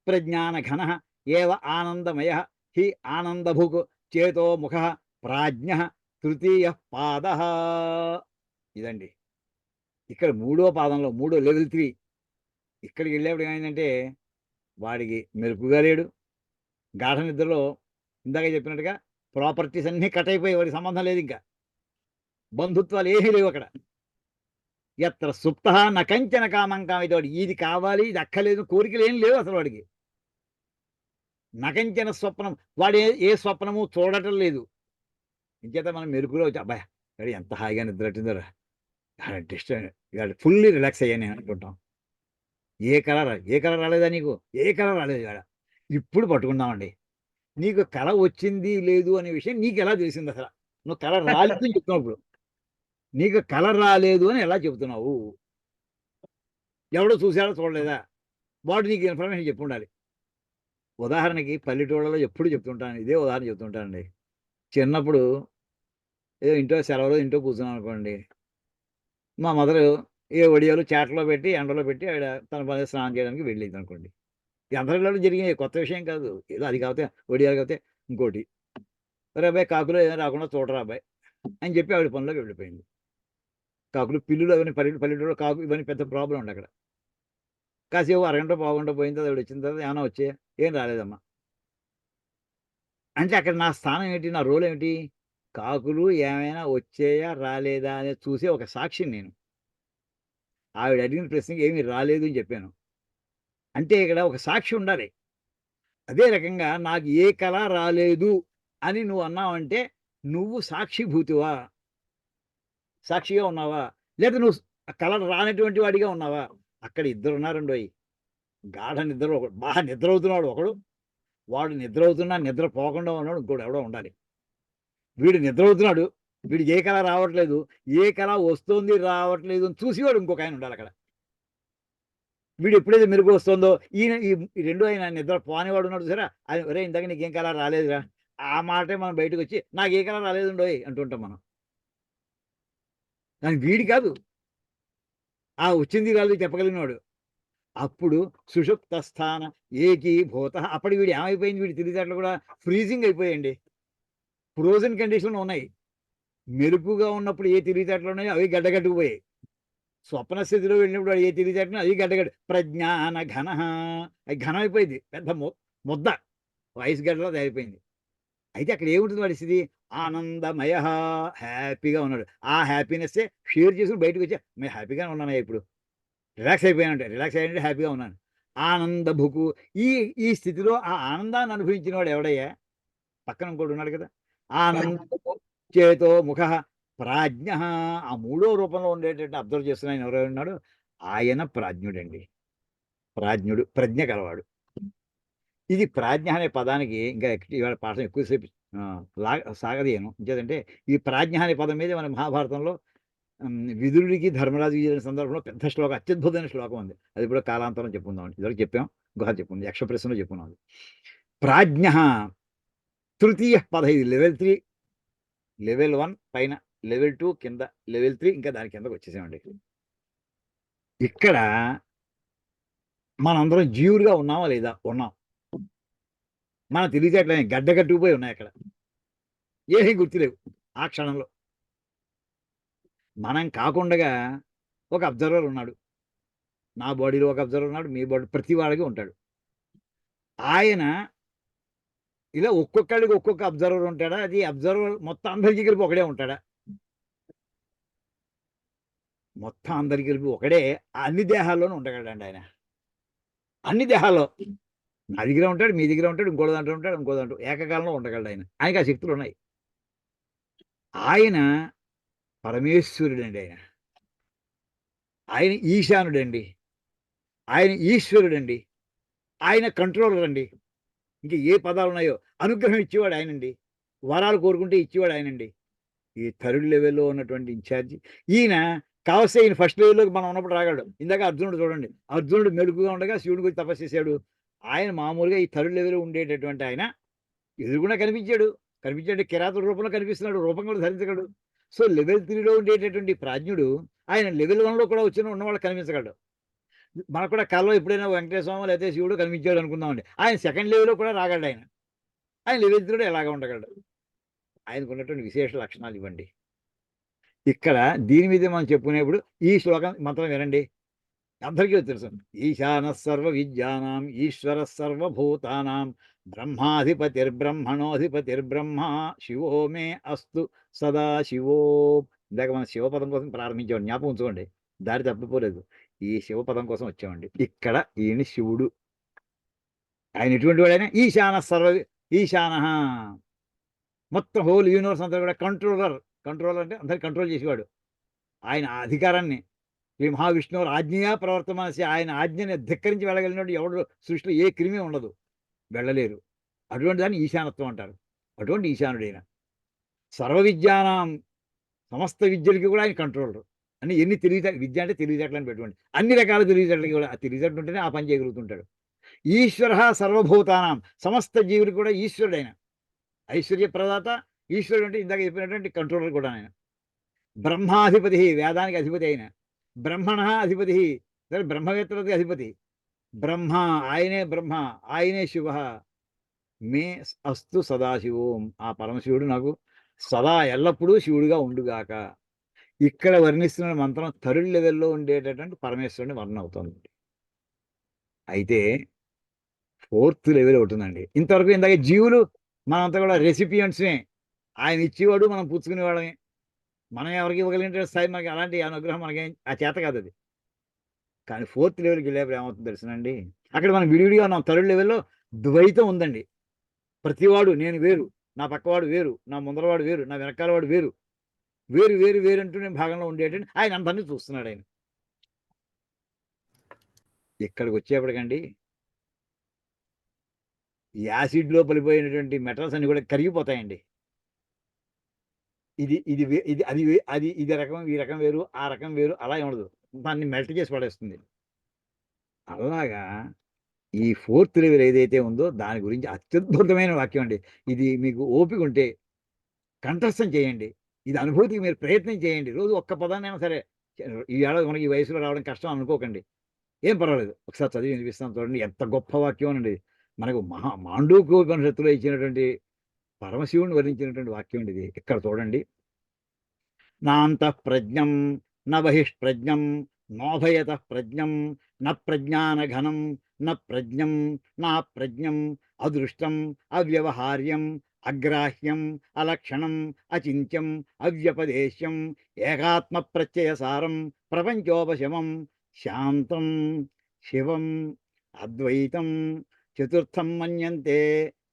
ప్రజ్ఞానఘన ఏవ ఆనందమయ హి ఆనందభుక్ చేతో ముఖ ప్రాజ్ఞ తృతీయ పాద. ఇదండి ఇక్కడ 3వ పాదంలో, లెవెల్ 3. ఇక్కడికి వెళ్ళేప్పుడు ఏమైందంటే వాడికి మెరుపుగా లేడు. గాఢ నిద్రలో ఇందాక చెప్పినట్టుగా ప్రాపర్టీస్ అన్నీ కట్ అయిపోయి, వాడికి సంబంధం లేదు, ఇంకా బంధుత్వాలు ఏమీ లేవు అక్కడ. ఎత్ర సుప్త నకంచన కామం కామితే, వాడు ఇది కావాలి ఇది అక్కలేదు కోరికలు ఏం లేవు అసలు వాడికి. నకంచన స్వప్నం, వాడు ఏ స్వప్నము చూడటం లేదు. ఇంకేత మనం మెరుపులో వచ్చి అబ్బాయి వాడు ఎంత హాయిగా నిద్ర పట్టిందోరా ఇవాళ ఫుల్లీ రిలాక్స్ అయ్యాను నేను అనుకుంటాం. ఏ కలర్ రాలేదా నీకు? ఏ కలర్ రాలేదు ఇవాళ. ఇప్పుడు పట్టుకుందామండి. నీకు కళ వచ్చింది లేదు అనే విషయం నీకు ఎలా తెలిసింది అసలు? నువ్వు కళ రాలేదు అని చెప్తున్నావు ఇప్పుడు. నీకు కళ రాలేదు అని ఎలా చెబుతున్నావు? ఎవడో చూసాడో చూడలేదా? వాడు నీకు ఇన్ఫర్మేషన్ చెప్పి ఉండాలి. ఉదాహరణకి పల్లెటూళ్ళలో ఎప్పుడు చెప్తుంటాను, ఇదే ఉదాహరణ చెప్తుంటానండి. చిన్నప్పుడు ఏదో ఇంట్లో సెలవులో ఇంట్లో కూర్చున్నాం అనుకోండి, మా మదరు ఏ వడియాలు చాటలో పెట్టి ఎండలో పెట్టి ఆవిడ తన పని స్నానం చేయడానికి వెళ్ళేది అనుకోండి. ఇది అందరిలో జరిగే కొత్త విషయం కాదు. ఏదో అది కాకపోతే వడియాలు కాకపోతే ఇంకోటి, రే అబ్బాయి కాకులు ఏదైనా రాకుండా చూడరా అబ్బాయి అని చెప్పి ఆవిడ పనిలోకి వెళ్ళిపోయింది. కాకులు పిల్లులు అవన్నీ పల్లెటూరులో కాకు ఇవన్నీ పెద్ద ప్రాబ్లం ఉండి అక్కడ. కాసేపు అరగంట పావుగంట పోయిన తర్వాత ఆవిడ వచ్చిన తర్వాత ఏమైనా వచ్చే ఏం రాలేదమ్మా అంటే అక్కడ నా స్థానం ఏంటి, నా రోల్ ఏమిటి? కాకులు ఏమైనా వచ్చాయా రాలేదా అనేది చూసే ఒక సాక్షిని నేను. ఆవిడ అడిగిన ప్రశ్నకి ఏమీ రాలేదు అని చెప్పాను. అంటే ఇక్కడ ఒక సాక్షి ఉండాలి. అదే రకంగా నాకు ఏ కళ రాలేదు అని నువ్వు అన్నావంటే నువ్వు సాక్షిభూతివా, సాక్షిగా ఉన్నావా, లేదా నువ్వు కళ రానటువంటి వాడిగా ఉన్నావా? అక్కడ ఇద్దరు ఉన్నారండి. గాఢ నిద్ర ఒకడు, బాగా నిద్ర అవుతున్నాడు ఒకడు, వాడు నిద్ర అవుతున్నా నిద్ర పోకుండా ఉన్నాడు ఇంకోటి ఎవడో ఉండాలి. వీడు నిద్ర అవుతున్నాడు, వీడికి ఏ కళ రావట్లేదు, ఏ కళ వస్తుంది రావట్లేదు అని చూసేవాడు ఇంకొక ఆయన ఉండాలి అక్కడ. వీడు ఎప్పుడైతే మెరుగు వస్తుందో ఈయన ఈ రెండు ఆయన నిద్ర పోనేవాడు ఉన్నాడు సరే, ఆయన ఒరే ఇందాక నీకేం కళ రాలేదురా, ఆ మాటే మనం బయటకు వచ్చి నాకు ఏ కళ రాలేదుండోయ్ అంటుంటాం మనం. దానికి వీడి కాదు, ఆ వచ్చింది రాలేదు చెప్పగలిగినవాడు. అప్పుడు సుషుప్త స్థాన ఏకీభూత, అప్పటి వీడు ఏమైపోయింది, వీడి తెలివితేటలు కూడా ఫ్రీజింగ్ అయిపోయాయండి, ఫ్రోజన్ కండిషన్లో ఉన్నాయి. మెరుపుగా ఉన్నప్పుడు ఏ తెలివితేటలు ఉన్నాయో అవి గడ్డగట్టుకుపోయాయి. స్వప్న స్థితిలో వెళ్ళినప్పుడు వాడు ఏ తెలివితేటలు అవి గడ్డగడ్డ. ప్రజ్ఞాన ఘన, అది ఘనం అయిపోయింది, పెద్ద ముద్ద వయసు గడ్డలో తయారైపోయింది. అయితే అక్కడ ఏముంటుంది వాడి స్థితి? ఆనందమయ, హ్యాపీగా ఉన్నాడు. ఆ హ్యాపీనెస్సే షేర్ చేసుకుని బయటకు వచ్చా మేము హ్యాపీగానే ఉన్నాను, ఇప్పుడు రిలాక్స్ అయిపోయానంటే రిలాక్స్ అయ్యానంటే హ్యాపీగా ఉన్నాను. ఆనంద భుకు, ఈ స్థితిలో ఆ ఆనందాన్ని అనుభవించిన వాడు ఎవడయ్యా? పక్కన ఇంకోటి ఉన్నాడు కదా. ఆనంద చేతో ముఖ ప్రాజ్ఞ, ఆ మూడో రూపంలో ఉండేటట్టు అబ్జర్వ్ చేస్తున్నాను ఎవరైనా ఉన్నాడు, ఆయన ప్రాజ్ఞుడండి. ప్రాజ్ఞుడు, ప్రజ్ఞ కలవాడు. ఇది ప్రాజ్ఞ అనే పదానికి ఇంకా ఇవాళ పాఠం ఎక్కువసేపు సాగదీయను. ఇంకేదంటే ఈ ప్రాజ్ఞ అనే పదం మీద మన మహాభారతంలో విదురుడికి ధర్మరాజుకి జరిగిన సందర్భంలో పెద్ద శ్లోకం, అత్యద్భుతమైన శ్లోకం ఉంది. అది కూడా కాలాంతరం చెప్పుకుందాం, ఇదివరకు చెప్పాం, గుహ చెప్పుకుంది, యక్ష ప్రశ్నలో చెప్పుకున్నాం. ప్రాజ్ఞ తృతీయ పద, ఇది లెవెల్ 3, లెవెల్ 1 పైన, లెవెల్ 2 కింద, లెవెల్ 3 ఇంకా దాని కిందకు వచ్చేసామండి. ఇక్కడ మనందరం జీవులుగా ఉన్నామా లేదా? ఉన్నాం. మన తెలివితేటలు గడ్డ కట్టుకుపోయి ఉన్నాయి, అక్కడ ఏమీ గుర్తులేవు ఆ క్షణంలో. మనం కాకుండా ఒక అబ్జర్వర్ ఉన్నాడు, నా బాడీలో ఒక అబ్జర్వర్ ఉన్నాడు, మీ బాడీ ప్రతి వాడికి ఉంటాడు. ఆయన ఇలా ఒక్కొక్కడికి ఒక్కొక్క అబ్జర్వర్ ఉంటాడా? అది అబ్జర్వర్ మొత్తం అందరికీ కలిపి ఒకడే ఉంటాడా? మొత్తం అందరికీ కలిపి ఒకడే అన్ని దేహాల్లోనూ ఉండగలడండి ఆయన. అన్ని దేహాల్లో నా దగ్గర ఉంటాడు, మీ దగ్గర ఉంటాడు, ఇంకో దాంట్లో ఉంటాడు, ఇంకో దాంట్లో ఏకకాలంలో ఉండగలడు ఆయన. ఆయనకి ఆ శక్తులు ఉన్నాయి. ఆయన పరమేశ్వరుడండి. ఆయన ఈశానుడండి, ఆయన ఈశ్వరుడండి, ఆయన కంట్రోలర్ అండి. ఇంకా ఏ పదాలు ఉన్నాయో, అనుగ్రహం ఇచ్చేవాడు ఆయనండి, వరాలు కోరుకుంటే ఇచ్చేవాడు ఆయనండి. ఈ థర్డ్ లెవెల్లో ఉన్నటువంటి ఇన్ఛార్జి ఈయన. కావస్తే ఈయన ఫస్ట్ లెవెల్లోకి మనం ఉన్నప్పుడు రాగలడు. ఇందాక అర్జునుడు చూడండి, అర్జునుడు మెలుగుగా ఉండగా శివుడి గురించి తపస్సు చేశాడు. ఆయన మామూలుగా ఈ థర్డ్ లెవెల్లో ఉండేటటువంటి ఆయన ఎదురుగుండా కనిపించాడు. కిరాతుల రూపంలో కనిపిస్తున్నాడు, రూపం కూడా ధరించగలడు. సో లెవెల్ 3లో ఉండేటటువంటి ప్రాజ్ఞుడు ఆయన లెవెల్ 1లో కూడా ఉన్నవాళ్ళు కనిపించగలడు. మనకు కూడా కళలో ఎప్పుడైనా వెంకటేశ్వర స్వామి లేకపోతే శివుడు కనిపించాడు అనుకుందామండి, ఆయన సెకండ్ లెవెల్లో కూడా రాగలడు. ఆయన లెవెల్ 3లో ఎలాగా ఉండగలడు? ఆయనకు ఉన్నటువంటి విశేష లక్షణాలు ఇవ్వండి. ఇక్కడ దీని మీద మనం చెప్పుకునేప్పుడు ఈ శ్లోకం మంత్రం వినండి, అందరికీ తెలుసు. ఈశాన సర్వ విద్యానాం ఈశ్వర సర్వభూతానాం బ్రహ్మాధిపతిర్బ్రహ్మణోధిపతిర్బ్రహ్మ శివో మే అస్తు సదా శివో. ఇందాక మనం శివపదం కోసం ప్రారంభించామండి, జ్ఞాపకం ఉంచుకోండి, దారి తప్పిపోలేదు. ఈ శివపదం కోసం వచ్చామండి. ఇక్కడ ఈయన శివుడు. ఆయన ఎటువంటి వాడైనా ఈశాన సర్వ, ఈశాన మొత్తం హోల్ యూనివర్స్ అంతా కూడా కంట్రోలర్ అంటే అందరికి కంట్రోల్ చేసేవాడు. ఆయన ఆ అధికారాన్ని ఈ మహావిష్ణువు ఆజ్ఞయా ప్రవర్తమానసి, ఆయన ఆజ్ఞని ధిక్కరించి వెళ్ళగలిగినట్టు ఎవడు సృష్టిలో ఏ క్రిమి ఉండదు, వెళ్ళలేరు. అటువంటి దాన్ని ఈశానత్వం అంటారు. అటువంటి ఈశానుడైన సర్వ విద్యానాం, సమస్త విద్యలకి కూడా ఆయన కంట్రోలర్. అని ఎన్ని తెలివితేటలు, విద్య అంటే తెలివితేటలు అని పెట్టుకోండి, అన్ని రకాల తెలివితేటలకి కూడా ఆ తెలివితేటలు ఉంటేనే ఆ పని చేయగలుగుతుంటాడు. ఈశ్వర సర్వభూతానాం, సమస్త జీవుడికి కూడా ఈశ్వరుడైన, ఐశ్వర్య ప్రదాత ఈశ్వరుడు అంటే ఇందాక చెప్పినటువంటి కంట్రోలర్ కూడా ఆయన. బ్రహ్మాధిపతి, వేదానికి అధిపతి అయిన, బ్రహ్మణ అధిపతి, బ్రహ్మవేత్తలకి అధిపతి బ్రహ్మ, ఆయనే బ్రహ్మ, ఆయనే శివ. మే అస్తు సదాశివోం, ఆ పరమశివుడు నాకు సదా ఎల్లప్పుడూ శివుడుగా ఉండుగాక. ఇక్కడ వర్ణిస్తున్న మంత్రం థర్డ్ లెవెల్లో ఉండేటటువంటి పరమేశ్వరుని వర్ణన అవుతుంది. అయితే 4th లెవెల్ అవుతుందండి. ఇంతవరకు ఇందాక జీవులు మనంతా కూడా రెసిపియంట్స్మే, ఆయన ఇచ్చేవాడు, మనం పుచ్చుకునేవాళ్ళమే. మనం ఎవరికి ఇవ్వగలిగిన స్థాయి మనకి అలాంటి అనుగ్రహం మనకేం ఆ చేత కాదు అది. కానీ 4th లెవెల్కి వెళ్ళేప్పుడు ఏమవుతుంది తెలుసునండి, అక్కడ మనం విడివిడిగా ఉన్నాం. థర్డ్ లెవెల్లో ద్వైతం ఉందండి. ప్రతివాడు నేను వేరు, నా పక్కవాడు వేరు, నా ముందరవాడు వేరు, నా వెనకాల వాడు వేరు, వేరు వేరు వేరు అంటూ నేను భాగంలో ఉండేటండి ఆయన అందరినీ చూస్తున్నాడు. ఆయన ఇక్కడికి వచ్చేప్పటికండి యాసిడ్లో పడిపోయినటువంటి మెటల్స్ అన్ని కూడా కరిగిపోతాయండి. ఇది ఇది ఇది అది అది ఇది రకం, ఈ రకం వేరు, ఆ రకం వేరు, అలా ఉండదు. దాన్ని మెల్ట్ చేసి పడేస్తుంది. అలాగా ఈ 4th లెవెల్ ఏదైతే ఉందో దాని గురించి అత్యద్భుతమైన వాక్యం అండి. ఇది మీకు ఓపిక ఉంటే కంఠస్థం చేయండి. ఇది అనుభూతికి మీరు ప్రయత్నం చేయండి. రోజు ఒక్క పదాన్నైనా సరే, ఈ ఏడాది మనకి ఈ వయసులో రావడం కష్టం అనుకోకండి, ఏం పర్వాలేదు. ఒకసారి చదివి వినిపిస్తాను చూడండి, ఎంత గొప్ప వాక్యం అండి. మనకు మాండూక్యోపనిషత్తులో ఇచ్చినటువంటి పరమశివుని వర్ణించినటువంటి వాక్యం అండి ఇది. ఇక్కడ చూడండి, నాంతః ప్రజ్ఞం న బహిష్ప్రజ్ఞం నోభయతః ప్రజ్ఞం న ప్రజ్ఞానఘనం న ప్రజ్ఞం నా ప్రజ్ఞం అదృష్టం అవ్యవహార్యం అగ్రాహ్యం అలక్షణం అచింత్యం అవ్యపదేశ్యం ఏకాత్మ ప్రత్యయసారం ప్రపంచోపశమం శాంతం శివం అద్వైతం చతుర్థం మన్యంతే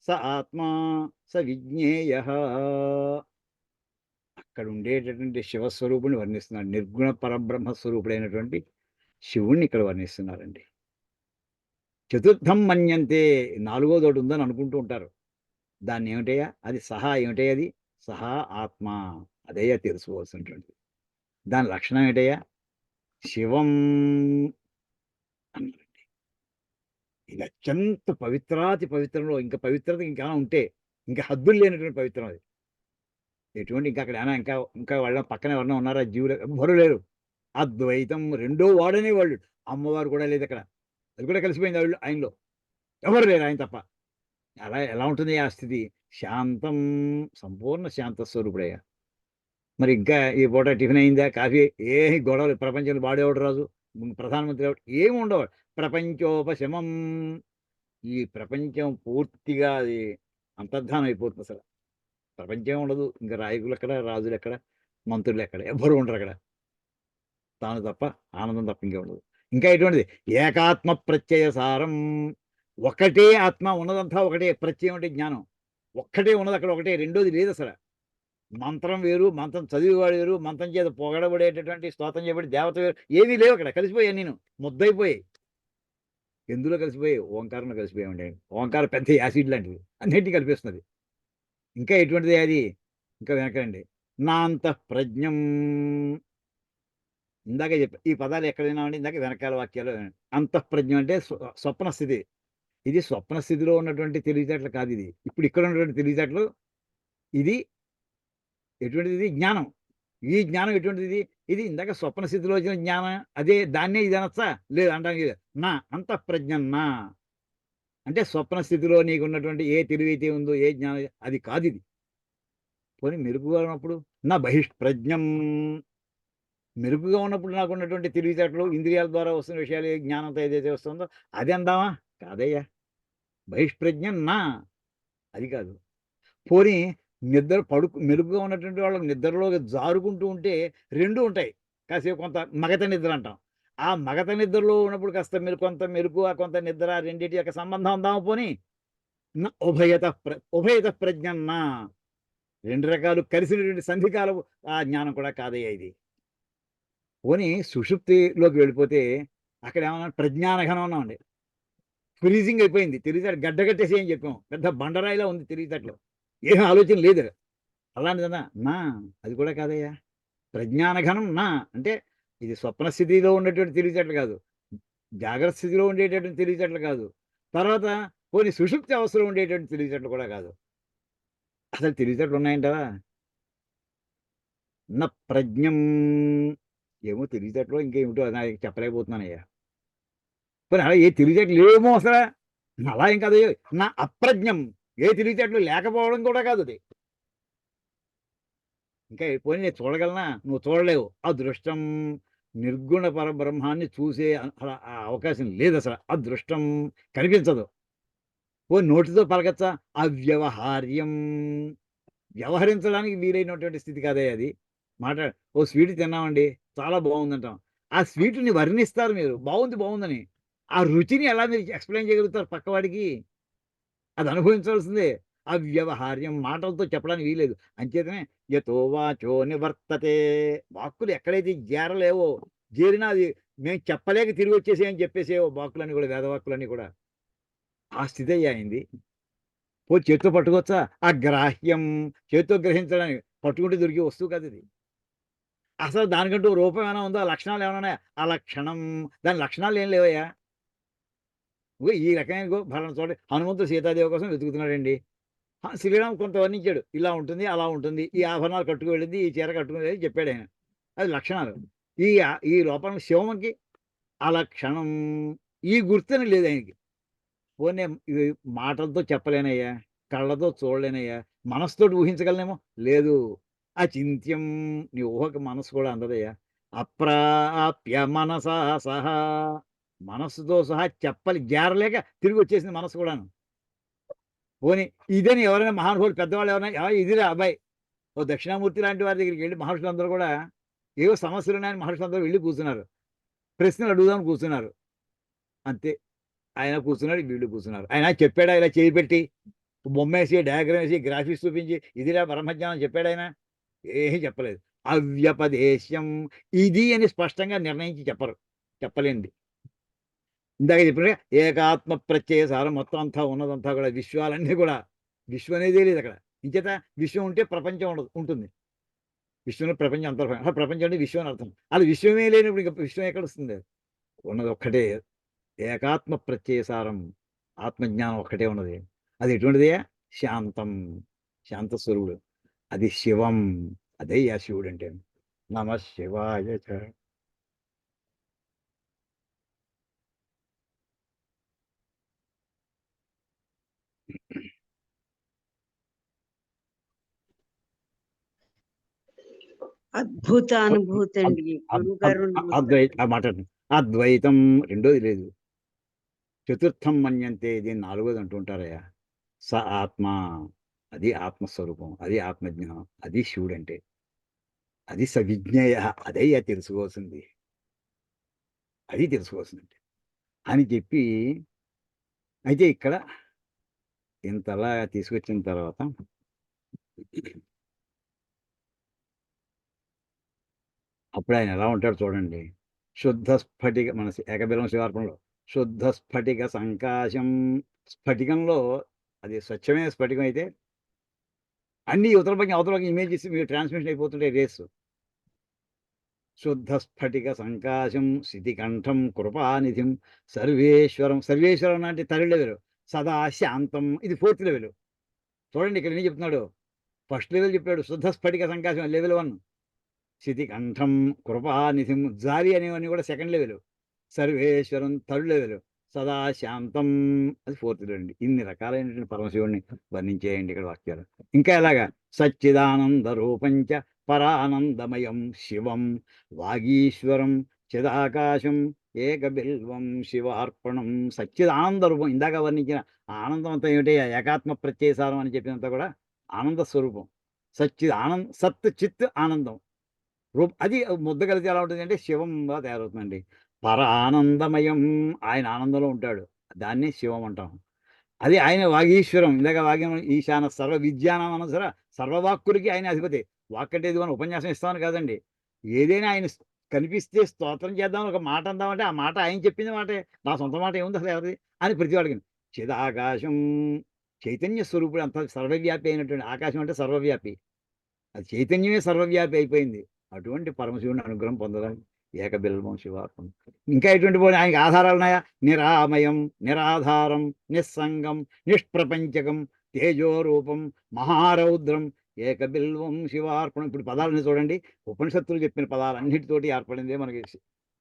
స ఆత్మా స విజ్ఞేయః. అక్కడ ఉండేటటువంటి శివస్వరూపుని వర్ణిస్తున్నాడు. నిర్గుణ పరబ్రహ్మ స్వరూపుడైనటువంటి శివుణ్ణి ఇక్కడ వర్ణిస్తున్నారండి. చతుర్థం మన్యంతే, 4వది ఒకటి ఉందని అనుకుంటూ ఉంటారు. దాన్ని ఏమిటయ్యా అది, సహా ఏమిటయ్యా అది, సహా ఆత్మ, అదయ్యా తెలుసుకోవాల్సినటువంటిది. దాని లక్షణం ఏమిటయ్యా, శివం అన్నారండి. ఇది అత్యంత పవిత్రాతి పవిత్రంలో ఇంకా పవిత్రత ఇంకా ఉంటే ఇంకా హద్దులు లేనటువంటి పవిత్రం అది. ఎటువంటి ఇంకా అక్కడ ఏమైనా ఇంకా ఇంకా వాళ్ళ పక్కన ఎవరన్నా ఉన్నారా జీవులు, ఎవ్వరూ లేరు. అద్వైతం, రెండో వాడనే వాళ్ళు, అమ్మవారు కూడా లేదు అక్కడ, అది కూడా కలిసిపోయింది వాళ్ళు ఆయనలో, ఎవరు లేరు ఆయన తప్ప. అలా ఎలా ఉంటుంది ఆ స్థితి, శాంతం, సంపూర్ణ శాంత స్వరూపుడయ్యా. మరి ఇంకా ఈ పూట టిఫిన్ అయిందా, కాఫీ, ఏ గొడవలు, ప్రపంచంలో వాడేవాడు రాజు, ప్రధానమంత్రి ఎవడు, ఏమి ఉండవు. ప్రపంచోపశమం, ఈ ప్రపంచం పూర్తిగా అది అంతర్ధానం అయిపోతుంది. అసలు ప్రపంచం ఉండదు. ఇంకా రాయకులు ఎక్కడ, రాజులు ఎక్కడ, మంత్రులు ఎక్కడ, ఎవ్వరు ఉండరు అక్కడ. తాను తప్ప, ఆనందం తప్ప ఇంకే ఉండదు. ఇంకా ఎటువంటిది, ఏకాత్మ ప్రత్యయసారం, ఒకటే ఆత్మ, ఉన్నదంతా ఒకటే. ప్రత్యయం అంటే జ్ఞానం, ఒక్కటే ఉన్నది అక్కడ, ఒకటే, రెండోది లేదు అసలు. మంత్రం వేరు, మంత్రం చదివేవాడు వేరు, మంత్రం చేత పొగడబడేటటువంటి స్తోత్రం చేయబడి దేవత వేరు, ఏమీ లేవు అక్కడ. కలిసిపోయాను నేను, ముద్దయిపోయాయి. ఎందులో కలిసిపోయాయి, ఓంకారంలో కలిసిపోయామండి. ఓంకారం పెద్ద యాసిడ్ లాంటిది, అన్నింటినీ కలిపిస్తున్నది. ఇంకా ఎటువంటిది అది, ఇంకా వెనకండి, నా అంతః ప్రజ్ఞం, ఇందాకే చెప్పా ఈ పదాలు ఎక్కడ విన్నామండి, ఇందాక వెనకాల వాక్యాలు. అంతఃప్రజ్ఞం అంటే స్వప్న స్థితి. ఇది స్వప్న స్థితిలో ఉన్నటువంటి తెలివితేటలు కాదు ఇది, ఇప్పుడు ఇక్కడ ఉన్నటువంటి తెలివితేటలు. ఇది ఎటువంటిది, జ్ఞానం. ఈ జ్ఞానం ఎటువంటిది, ఇది ఇందాక స్వప్న స్థితిలో వచ్చిన జ్ఞానం, అదే దాన్నే ఇది అనొచ్చా, లేదు అనడానికి. నా అంతఃప్రజ్ఞం, నా అంటే స్వప్న స్థితిలో నీకు ఉన్నటువంటి ఏ తెలివైతే ఉందో, ఏ జ్ఞానం, అది కాదు ఇది. పోనీ మెరుగుగా ఉన్నప్పుడు, నా బహిష్ప్రజ్ఞం, మెరుగుగా ఉన్నప్పుడు నాకు ఉన్నటువంటి తెలివితేటలు, ఇంద్రియాల ద్వారా వస్తున్న విషయాలు, జ్ఞానంతో ఏదైతే వస్తుందో అది అందామా, కాదయ్యా. బహిష్ప్రజ్ఞం నా, అది కాదు. పోనీ నిద్ర మెరుగుగా ఉన్నటువంటి వాళ్ళకి నిద్రలో జారుకుంటూ ఉంటే రెండు ఉంటాయి. కాసేపు కొంత మగత నిద్ర అంటాం. ఆ మగత నిద్రలో ఉన్నప్పుడు కాస్త కొంత మెరుగు, కొంత నిద్ర, రెండింటి యొక్క సంబంధం అందాము. పోనీ ఉభయత ప్రజ్ఞ నా, రెండు రకాలు కలిసినటువంటి సంధికాల ఆ జ్ఞానం కూడా కాదయ్యా ఇది. పోనీ సుషుప్తిలోకి వెళ్ళిపోతే అక్కడ ఏమన్నా ప్రజ్ఞానఘనం ఉన్నామండి. ఫ్రీజింగ్ అయిపోయింది, తెలివితేటలు గడ్డగట్టేసి అని చెప్పాం, పెద్ద బండరాయిలా ఉంది తెలివితేటలు, ఏం ఆలోచన లేదు. అలాంటిదన్నా నా అది కూడా కాదయ్యా. ప్రజ్ఞానఘనం నా అంటే ఇది స్వప్న స్థితిలో ఉండేటువంటి తెలివితేటలు కాదు, జాగ్రత్త స్థితిలో ఉండేటటువంటి తెలివితేటలు కాదు, తర్వాత పోనీ సుషుప్తి అవసరం ఉండేటువంటి తెలివితేటలు కూడా కాదు. అసలు తెలివితేటలు ఉన్నాయంటారా? నా ప్రజ్ఞం ఏమో తెలివితేటలో ఇంకేమిటో నాకు చెప్పలేకపోతున్నానయ్యా. పోనీ అలా ఏ తెలివితేటలు ఏమో అసలు అలా ఏం కాదు. నా అప్రజ్ఞం ఏ తెలివితేటలు లేకపోవడం కూడా కాదు అది. ఇంకా పోనీ నేను చూడగలనా? నువ్వు చూడలేవు. అదృష్టం నిర్గుణ పరబ్రహ్మాన్ని చూసే అలా ఆ అవకాశం లేదు అసలు. అదృష్టం కనిపించదు. పోనీ నోటితో పలకచ్చా? అవ్యవహార్యం వ్యవహరించడానికి వీలైనటువంటి స్థితి కాదే అది. ఓ స్వీట్ తిన్నామండి, చాలా బాగుందంటాం. ఆ స్వీట్ని వర్ణిస్తారు మీరు, బాగుంది బాగుందని. ఆ రుచిని ఎలా మీరు ఎక్స్ప్లెయిన్ చేయగలుగుతారు పక్కవాడికి? అది అనుభవించాల్సిందే. అవ్యవహార్యం మాటలతో చెప్పడానికి వీలేదు. అంచేతనే యతో వాచో నివర్తతే, వాక్కులు ఎక్కడైతే చేరలేవో, చేరినా అది మేము చెప్పలేక తిరిగి వచ్చేసేయని చెప్పేసేవో వాక్కులన్నీ కూడా, వేదవాక్కులన్నీ కూడా. ఆ స్థితి అయింది. చేత్తో పట్టుకోవచ్చా? అగ్రాహ్యం చేత్తో గ్రహించడానికి, పట్టుకుంటే దొరికే వస్తువు కాదు ఇది. అసలు దానికంటూ రూపం ఏమైనా ఉందా? లక్షణాలు ఏమైనా ఉన్నాయా? అలక్షణం, దాని లక్షణాలు ఏం లేవయ్యా. ఈ రకమైన ఫలానా చోట హనుమంతుడు సీతాదేవి కోసం వెతుకుతున్నాడండి. శ్రీరామ్ కొంత వర్ణించాడు, ఇలా ఉంటుంది అలా ఉంటుంది, ఈ ఆభరణాలు కట్టుకు వెళ్ళింది, ఈ చీర కట్టుకుని చెప్పాడు ఆయన. అది లక్షణాలు. ఈ లోపల శివమకి అలక్షణం, ఈ గుర్తుని లేదు ఆయనకి. పోనీ ఇవి మాటలతో చెప్పలేనయ్యా, కళ్ళతో చూడలేనయ్యా, మనసుతోటి ఊహించగలనేమో లేదు. అచింత్యం, నీ ఊహకు మనసు కూడా అందదయ్యా. అప్రాప్య మనసా సహా, మనస్సుతో సహా చెప్పలి జారలేక తిరిగి వచ్చేసింది మనసు కూడాను. పోనీ ఇదని ఎవరైనా మహానుభావులు పెద్దవాళ్ళు ఎవరైనా ఇదిరా అబ్బాయి, ఓ దక్షిణామూర్తి లాంటి వారి దగ్గరికి వెళ్ళి మహర్షులందరూ కూడా ఏవో సమస్యలు ఉన్నాయని మహర్షులందరూ వెళ్ళి కూర్చున్నారు, ప్రశ్నలు అడుగుదామని కూర్చున్నారు. అంతే, ఆయన కూర్చున్నాడు, వీళ్ళు కూర్చున్నారు. ఆయన చెప్పాడా ఇలా చేయి పెట్టి బొమ్మేసి డయాగ్రామ్ వేసి గ్రాఫిక్స్ చూపించి ఇదిరా బ్రహ్మజ్ఞానం చెప్పాడు? ఆయన ఏమీ చెప్పలేదు. అవ్యపదేశం ఇది అని స్పష్టంగా నిర్ణయించి చెప్పలేండి. ఇందాక చెప్పినట్టుగా ఏకాత్మ ప్రత్యయ సారం మొత్తం అంతా ఉన్నదంతా కూడా, విశ్వాలన్నీ కూడా, విశ్వం అనేదే లేదు అక్కడ. ఇంచేత విశ్వం ఉంటే ప్రపంచం ఉంటుంది. విశ్వంలో ప్రపంచం అంతర్భాగం. అసలు ప్రపంచం అంటే విశ్వం అని అర్థం. అలా విశ్వమే లేనప్పుడు ఇంకా విశ్వం ఎక్కడ వస్తుంది? ఉన్నది ఒక్కటే, ఏకాత్మ ప్రత్యయసారం, ఆత్మజ్ఞానం ఒక్కటే ఉన్నది. అది ఎటువంటిదే? శాంతం, శాంత స్వరూపుడు, అది శివం. అదే ఆ శివుడు అంటే. నమ శివాయ చ.
అద్భుత అనుభూతి అండి గురువు గారు.
అద్వైతం రెండోది లేదు. చతుర్థం మన్యంతే, దీన్ని నాలుగోది అంటుంటారయ్యా. స ఆత్మ, అది ఆత్మస్వరూపం, అది ఆత్మజ్ఞానం, అది శివుడు అంటే. అది సవిజ్ఞేయ, అదయ్యా తెలుసుకోవాల్సింది, అది తెలుసుకోవాల్సింది అని చెప్పి. అయితే ఇక్కడ ఇంతలా తీసుకొచ్చిన తర్వాత అప్పుడు ఆయన ఎలా ఉంటాడు చూడండి. శుద్ధ స్ఫటిక, మన ఏకబిలం శివార్పణలో శుద్ధ స్ఫటిక సంకాశం, స్ఫటికంలో అది స్వచ్ఛమైన స్ఫటికం అయితే అన్ని అవతల పక్క ఇమేజెస్ మీరు ట్రాన్స్మిషన్ అయిపోతుంటాయి రేస్. శుద్ధ స్ఫటిక సంకాశం శితికంఠం కృపానిధిం సర్వేశ్వరం, సర్వేశ్వరం అంటే థర్డ్ లెవెల్. సదా శాంతం, ఇది 4th లెవెల్. చూడండి ఇక్కడ ఏం చెప్తున్నాడు. ఫస్ట్ లెవెల్ చెప్పాడు శుద్ధ స్ఫటిక సంకాశం లెవెల్ 1, శితికంఠం కృపానిధిం, జారి అనేవన్నీ కూడా 2nd level, Sarveswaram 3rd level, సదా శాంతం అది 4th లెవెల్. ఇన్ని రకాలైనటువంటి పరమశివుడిని వర్ణించేయండి ఇక్కడ వాక్యాలు. ఇంకా ఎలాగా? సచ్చిదానంద రూపంచ పరానందమయం శివం వాగీశ్వరం చిదాకాశం ఏకబిల్వం శివార్పణం. సచ్చిదానంద రూపం, ఇందాక వర్ణించిన ఆనందం అంతా ఏమిటి? ఏకాత్మ ప్రత్యయసారం అని చెప్పినంత కూడా ఆనంద స్వరూపం. సత్ చిత్ ఆనందం రూపం. అది ముద్ద కలిసి ఎలా ఉంటుంది అంటే శివంగా తయారవుతుందండి. పర ఆనందమయం, ఆయన ఆనందంలో ఉంటాడు, దాన్ని శివం అంటాం. అది ఆయన వాగీశ్వరం. ఇందాక వాగ్యం ఈశాన సర్వ విద్యానం అనసర సర్వవాక్కులకి ఆయన అధిపతి. వాక్ అంటే ఇది మనం ఉపన్యాసం ఇస్తామని కాదండి. ఏదైనా ఆయన కనిపిస్తే స్తోత్రం చేద్దాం, ఒక మాట అందామంటే ఆ మాట ఆయన చెప్పింది మాటే. నా సొంత మాట ఏముంది అసలు ఎవరిది అని ప్రతి వాడికి. చిదాకాశం చైతన్య స్వరూపుడు, అంత సర్వవ్యాపి అయినటువంటి ఆకాశం అంటే సర్వవ్యాపి. అది చైతన్యమే సర్వవ్యాపి అయిపోయింది. అటువంటి పరమశివుని అనుగ్రహం పొందడానికి ఏకబిల్వం శివార్పణం. ఇంకా ఎటువంటి పోనీ ఆయనకి ఆధారాలు ఉన్నాయా? నిరామయం, నిరాధారం, నిస్సంగం, నిష్ప్రపంచకం, తేజోరూపం, మహారౌద్రం, ఏకబిల్వం శివార్పణం. ఇప్పుడు పదాలని చూడండి, ఉపనిషత్తులు చెప్పిన పదాలన్నిటితోటి ఏర్పడిందే మనకి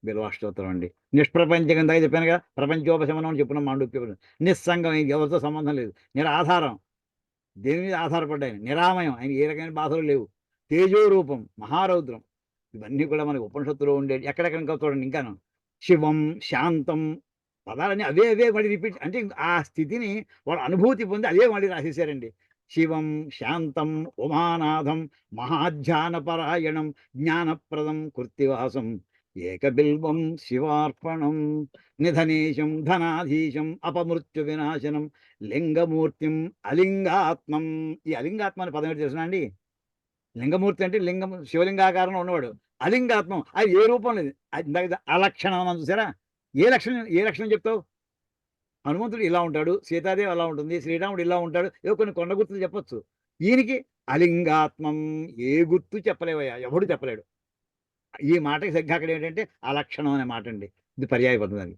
బిల్వాష్టోత్తరం అండి. నిష్ప్రపంచకం దాకా చెప్పాను కదా, ప్రపంచోపశమనం అని చెప్పిన మాండూక్యం. నిస్సంగం, ఆయనకి ఎవరితో సంబంధం లేదు. నిరాధారం, దేని మీద ఆధారపడ్డాయి. నిరామయం, ఆయన ఏ రకమైన బాధలు లేవు. తేజోరూపం, మహారౌద్రం, ఇవన్నీ కూడా మనకి ఉపనిషత్తులో ఉండేది. ఎక్కడెక్కడ ఇంకా చూడండి. ఇంకాను శివం, శాంతం, పదాలన్నీ అవే అవే మళ్ళీ రిపీట్. అంటే ఆ స్థితిని వాళ్ళ అనుభూతి పొంది అదే మళ్ళీ రాసేసారండి. శివం, శాంతం, ఉమానాథం, మహాధ్యానపరాయణం, జ్ఞానప్రదం, కృత్తివాసం, ఏకబిల్వం శివార్పణం, నిధనేశం, ధనాధీశం, అపమృత్యు వినాశనం, లింగమూర్తిం, అలింగాత్మం. ఈ అలింగాత్మ అనే పదం ఏంటి తెలుసునా అండి? లింగమూర్తి అంటే లింగం, శివలింగాకారంలో ఉన్నవాడు. అలింగాత్మం, అది ఏ రూపం లేదు. అది ఇందాక అలక్షణం అన్నాను చూసారా? ఏ లక్షణం చెప్తావు? హనుమంతుడు ఇలా ఉంటాడు, సీతాదేవి అలా ఉంటుంది, శ్రీరాముడు ఇలా ఉంటాడు, ఏవో కొన్ని కొండ గుర్తులు చెప్పొచ్చు. ఈయనకి అలింగాత్మం, ఏ గుర్తు చెప్పలేవయ్యా, ఎవడు చెప్పలేడు. ఈ మాటకి సరిగ్గా అక్కడ ఏంటంటే అలక్షణం అనే మాట అండి. ఇది పర్యాయ పదం. అది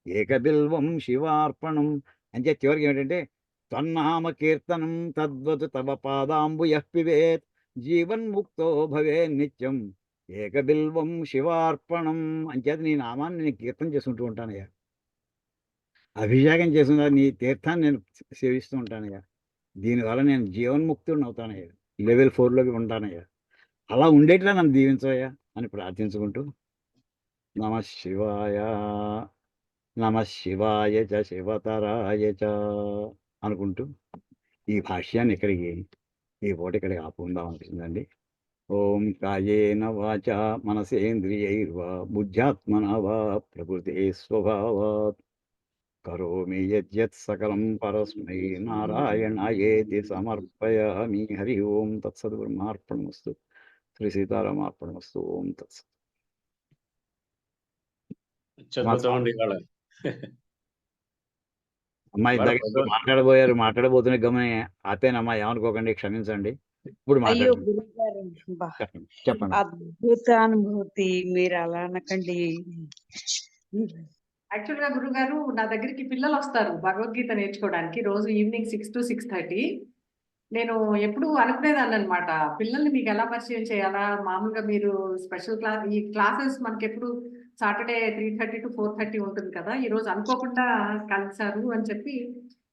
ఏకబిల్వం శివార్పణం అంటే చివరికి ఏంటంటే త్వన్నామ కీర్తనం తద్వత్ తవ పాదాంబు యఃపివేత్ జీవన్ముక్తో భవే నిత్యం ఏకబిల్వం శివార్పణం. అంచేత నీ నామాన్ని నేను కీర్తన చేసుకుంటూ ఉంటానయ్యా, అభిషేకం చేసుకున్నా, నీ తీర్థాన్ని నేను సేవిస్తూ ఉంటానయ్యా. దీనివల్ల నేను జీవన్ముక్తుడిని అవుతానయ్యా, లెవెల్ 4లోకి ఉంటానయ్యా. అలా ఉండేట్లా నన్ను దీవించవయ్యా అని ప్రార్థించుకుంటూ నమ శివాయ, నమ శివాయ చ శివతరాయ చ అనుకుంటూ ఈ భాష్యాన్ని ఈ పూట ఇక్కడికి ఆపుకుందాం అనిపిస్తుందండి. ఓం కాయేన వాచా మనసేంద్రియైర్వా బుద్ధ్యాత్మనా వా ప్రకృతే స్వభావాత్ కరోమి యద్యత్ సకలం పరస్మై నారాయణాయేతి సమర్పయామి. హరి ఓం తత్సత్. బ్రహ్మార్పణమస్తు. శ్రీ సీతారామార్పణమస్తు. ఓం తత్సత్.
అద్భుతం అండి ఇవాళ.
అమ్మాయి మాట్లాడబోతున్న గమని ఆపేనమ్మా, ఏమనుకోకండి, క్షమించండి. ఇప్పుడు
అయ్యో
మాట్లాడండి.
గురుగారు, బా,
చెప్పండి.
అద్భుత అనుభూతి. మీరు అలా అనకండి.
యాక్చువల్ గా గురుగారు, నా దగ్గరికి పిల్లలు వస్తారు భగవద్గీత నేర్చుకోవడానికి రోజు ఈవినింగ్ 6 to 6:30. నేను ఎప్పుడు అనుకునేదాన్ని అనమాట, పిల్లల్ని మీకు ఎలా పరిచయం చేయాలా. మామూలుగా మీరు స్పెషల్ క్లాస్, ఈ క్లాసెస్ మనకి ఎప్పుడు సాటర్డే 3:30 to 4:30 ఉంటుంది కదా. ఈ రోజు అనుకోకుండా కలిసారు అని చెప్పి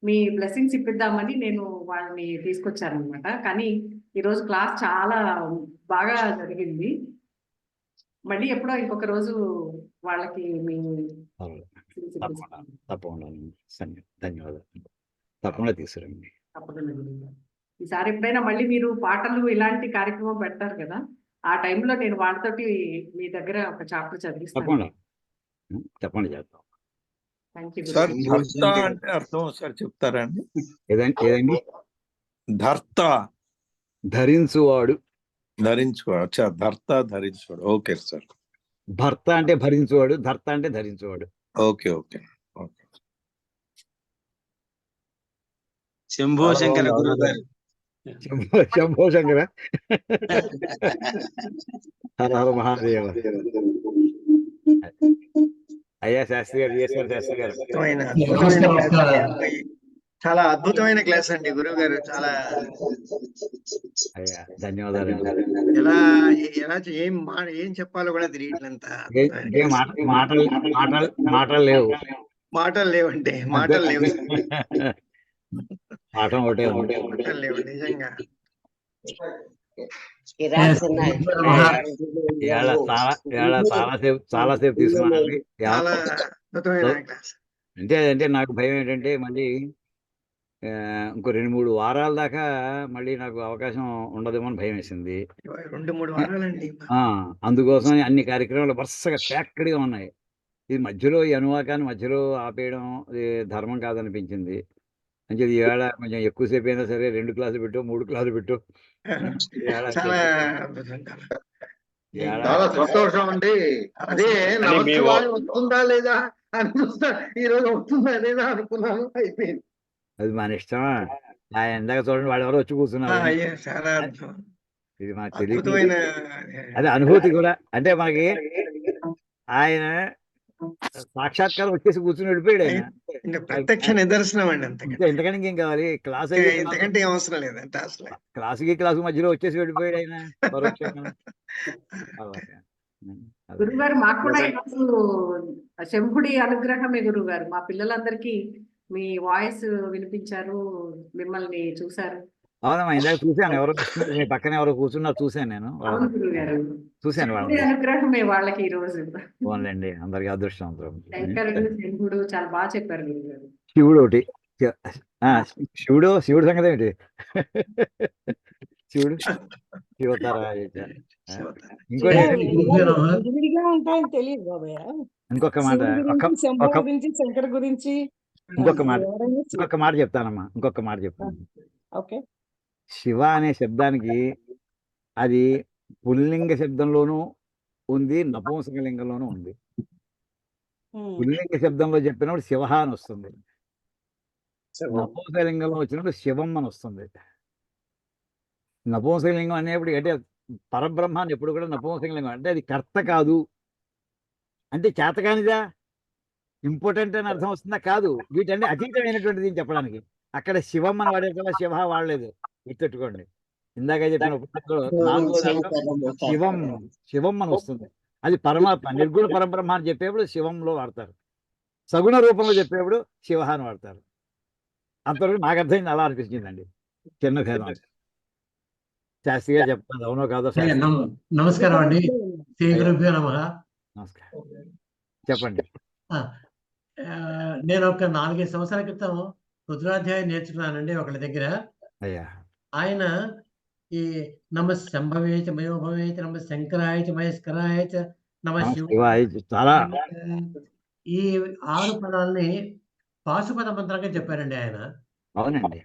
మీ బ్లెస్సింగ్స్ ఇప్పిద్దామని నేను వాళ్ళని తీసుకొచ్చాను అనమాట. కానీ ఈ రోజు క్లాస్ చాలా బాగా జరిగింది. మళ్ళీ ఎప్పుడో ఇంకొక రోజు వాళ్ళకి మీ
తప్పకుండా ధన్యవాదాలు. తప్పకుండా తీసుకురండి.
తప్పకుండా గురుగారు. ఈసారి ఎప్పుడైనా మళ్ళీ మీరు పాటలు ఇలాంటి కార్యక్రమం పెడతారు కదా, ఆ టైంలో నేను వాళ్ళతోటి మీ దగ్గర ఒక చాప్టర్ చదివిస్తాను.
తప్పకుండా చేద్దాం.
థ్యాంక్ యూ
సార్,
గురుగారు.
ధర్త అంటే అర్థం ఒకసారి చెప్తారండి?
ఏదండి?
ధర్త
ధరించువాడు.
ధరించుకోడు. అచ్చా, ధర్త ధరించుకోడు. Okay sir.
భర్త అంటే భరించువాడు, ధర్త అంటే ధరించువాడు.
Okay okay okay.
Shambho Shankara గురువు గారు.
శంభో శంకర. హర హర మహాదేవ. అయ్యా శాస్త్రి గారు, ఈశ్వర శాస్త్రి గారు,
చాలా అద్భుతమైన క్లాస్ అండి గురువు గారు. చాలా
అయ్యా ధన్యవాదాలు.
ఏం చెప్పాలో కూడా తెలియట్లంత.
మాటలు లేవు.
మాటలు లేవండి, మాటలు లేవు,
పాఠం ఒకటే
మాటలు లేవు నిజంగా.
చాలాసేపు తీసుకున్నాను.
చాలా అద్భుతమైన క్లాస్.
అంటే నాకు భయం ఏంటంటే మళ్ళీ ఇంకో 2-3 వారాల దాకా మళ్ళీ నాకు అవకాశం ఉండదేమో అని భయం వేసింది.
2-3 వారాలండి.
అందుకోసం అన్ని కార్యక్రమాలు వరుసగా ప్యాక్డ్గా ఉన్నాయి. ఇది మధ్యలో ఈ అనువాకాన్ని మధ్యలో ఆపేయడం ఇది ధర్మం కాదనిపించింది. అంటే ఈవేళ కొంచెం ఎక్కువసేపు అయినా సరే 2 క్లాసులు పెట్టు, 3 క్లాసులు పెట్టు. ఈవేళ
చాలా అద్భుతం చాలా.
ఈవేళ
చాలా సంతోషం అండి. అదే
మీ
నమస్కారం వస్తుందా లేదా అని చూస్తా, ఈ రోజు వస్తుందా లేదా అనుకున్నాను, అయిపోయింది.
అది మన ఇష్టమా? ఆ ఎందాక చూడండి వాళ్ళు ఎవరో వచ్చి కూర్చున్నారు.
అయ్యో చాలా అద్భుతం.
ఇది మనకు తెలియదు.
అద్భుతమైన
అదే అనుభూతి కూడా. అంటే మనకి ఆయన సాక్షాత్కారం వచ్చేసి కూర్చుని వెళ్ళిపోయాడు ఆయన.
ఇంకా ప్రత్యక్ష నిదర్శనం అండి అంతకంటే.
ఇంతకని ఇంకేం కావాలి? క్లాస్
ఇంతకంటే ఏం అవసరం లేదంటే అసలు.
క్లాసు మధ్యలో వచ్చేసి వెళ్ళిపోయాడు ఆయన పరోక్షంగా. అలాగే. అదే.
గురుగారు మాకు కూడా ఈరోజు శంభుడి అనుగ్రహమే గురుగారు. మా పిల్లలందరికీ మీ వాయిస్ వినిపించారు, మిమ్మల్ని చూశారు.
అవునమ్మా, ఇందాక చూశాను. ఎవరో మీ పక్కన ఎవరో కూర్చున్నారు, చూశాను నేను.
అవును గురుగారు.
చూశాను
శంభుడి
వాళ్ళని.
అనుగ్రహమే వాళ్ళకి ఈ రోజు.
పోన్లేండి, అందరికి అదృష్టవంతులు.
శంకరుడు శంభుడు చాలా బాగా చెప్పారు గురుగారు.
శివుడు ఒకటి. శివుడు సంగతి ఏమిటి? శివుడు శివతారాయ. ఇంకోటి
విడివిడిగా ఉంటాయని తెలియదు బాబయ్య.
ఇంకొక మాట,
శివుడి గురించి, శంభు గురించి, శంకర్ గురించి
ఇంకొక మాట
ఎవరైనా
ఇంకొక మాట చెప్తానమ్మా. ఇంకొక మాట చెప్తాను.
ఓకే.
శివ అనే శబ్దానికి అది పుల్లింగ శబ్దంలోనూ ఉంది, నపుంసకలింగంలోనూ ఉంది. పుల్లింగ శబ్దంలో చెప్పినప్పుడు శివ అని వస్తుంది, నపుంసకలింగంలో వచ్చినప్పుడు శివం అని వస్తుంది. నపుంసకలింగం అనేప్పుడు అంటే పరబ్రహ్మాన్ని ఎప్పుడు కూడా నపుంసకలింగం అంటే అది కర్త కాదు, అంటే చేతకానిదా, ఇంపార్టెంట్ అని అర్థం వస్తుందా? కాదు, వీటంటే అతీతమైనటువంటిది అని చెప్పడానికి. అక్కడ శివం అని వాడే కదా, శివ వాడలేదు, గుర్తెట్టుకోండి. ఇందాక చెప్పిన శివం శివం అని వస్తుంది. అది పరమాత్మ, నిర్గుణ పరబ్రహ్మ అని చెప్పేప్పుడు శివంలో వాడతారు, సగుణ రూపంలో చెప్పేప్పుడు శివ అని వాడతారు. అంతవరకు నాకు అర్థమైంది, అలా అనిపించిందండి. చిన్న భేదం. శాస్త్రి గారు చెప్తాను, అవునో కాదో.
నమస్కారం అండి. శ్రీ గురుభ్యో నమః.
నమస్కారం, చెప్పండి.
నేను ఒక 4-5 సంవత్సరాల క్రితం రుద్రాధ్యాయం నేర్చుకున్నానండి ఒకళ్ళ దగ్గర.
అయ్యా,
ఆయన ఈ నమ శంభవేచ మయోభవేచ నమ శంకరాయచ మహేశ్వరాయచ నమ
శివాయ చాలా
ఈ 6 పదాలని పాశుపత మంత్రంగా చెప్పారండి ఆయన.
అవునండి.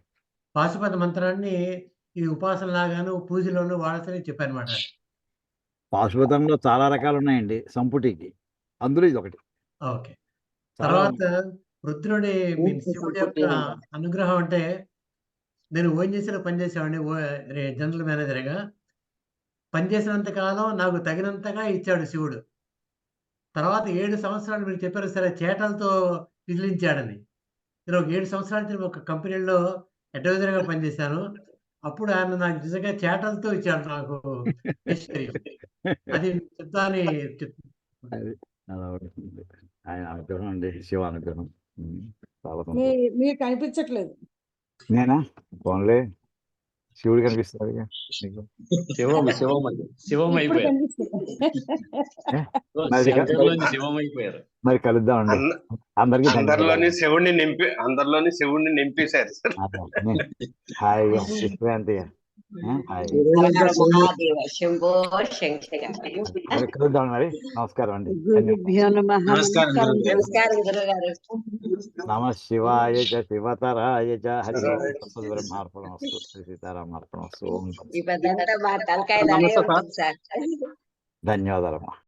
పాశుపత మంత్రాన్ని ఈ ఉపాసన లాగాను పూజలోను వాడతారని చెప్పారన్నమాట.
పాశుపతంలో చాలా రకాలు ఉన్నాయండి, సంపుటికి, అందులో ఇది ఒకటి.
ఓకే. తర్వాత రుద్రుడి శివుడి యొక్క అనుగ్రహం అంటే, నేను ఓఎన్జీసీలో పనిచేసేవాడిని, జనరల్ మేనేజర్గా. పనిచేసినంత కాలం నాకు తగినంతగా ఇచ్చాడు శివుడు. తర్వాత 7 సంవత్సరాలు మీరు చెప్పారు సరే, చేటలతో విదిలించాడని. నేను ఒక 7 సంవత్సరాల నుంచి ఒక కంపెనీలో అడ్వైజర్గా పనిచేశాను. అప్పుడు ఆయన నాకు నిజంగా చేటలతో ఇచ్చాడు నాకు ఐశ్వర్యం. అది చెప్తాని
అలా ఉంటుంది ఆయన అనుగ్రహం అండి, శివ అనుగ్రహం. చాలా
మీకు కనిపించట్లేదు.
నేనా? ఫోన్లే, శివుడు కనిపిస్తాడు. మరి కలుద్దాం అండి.
అందరిలోని శివుణ్ణి నింపేశారు.
హాయిగా విశ్రాంతిగా కలుద్దాం మరి. నమస్కారం అండి. నమ శివాయ చ శివతరాయ చ హరి బ్రహ్మార్పణమస్తు, శ్రీ సీతారామార్పణమస్తు. ధన్యవాదాలమ్మా.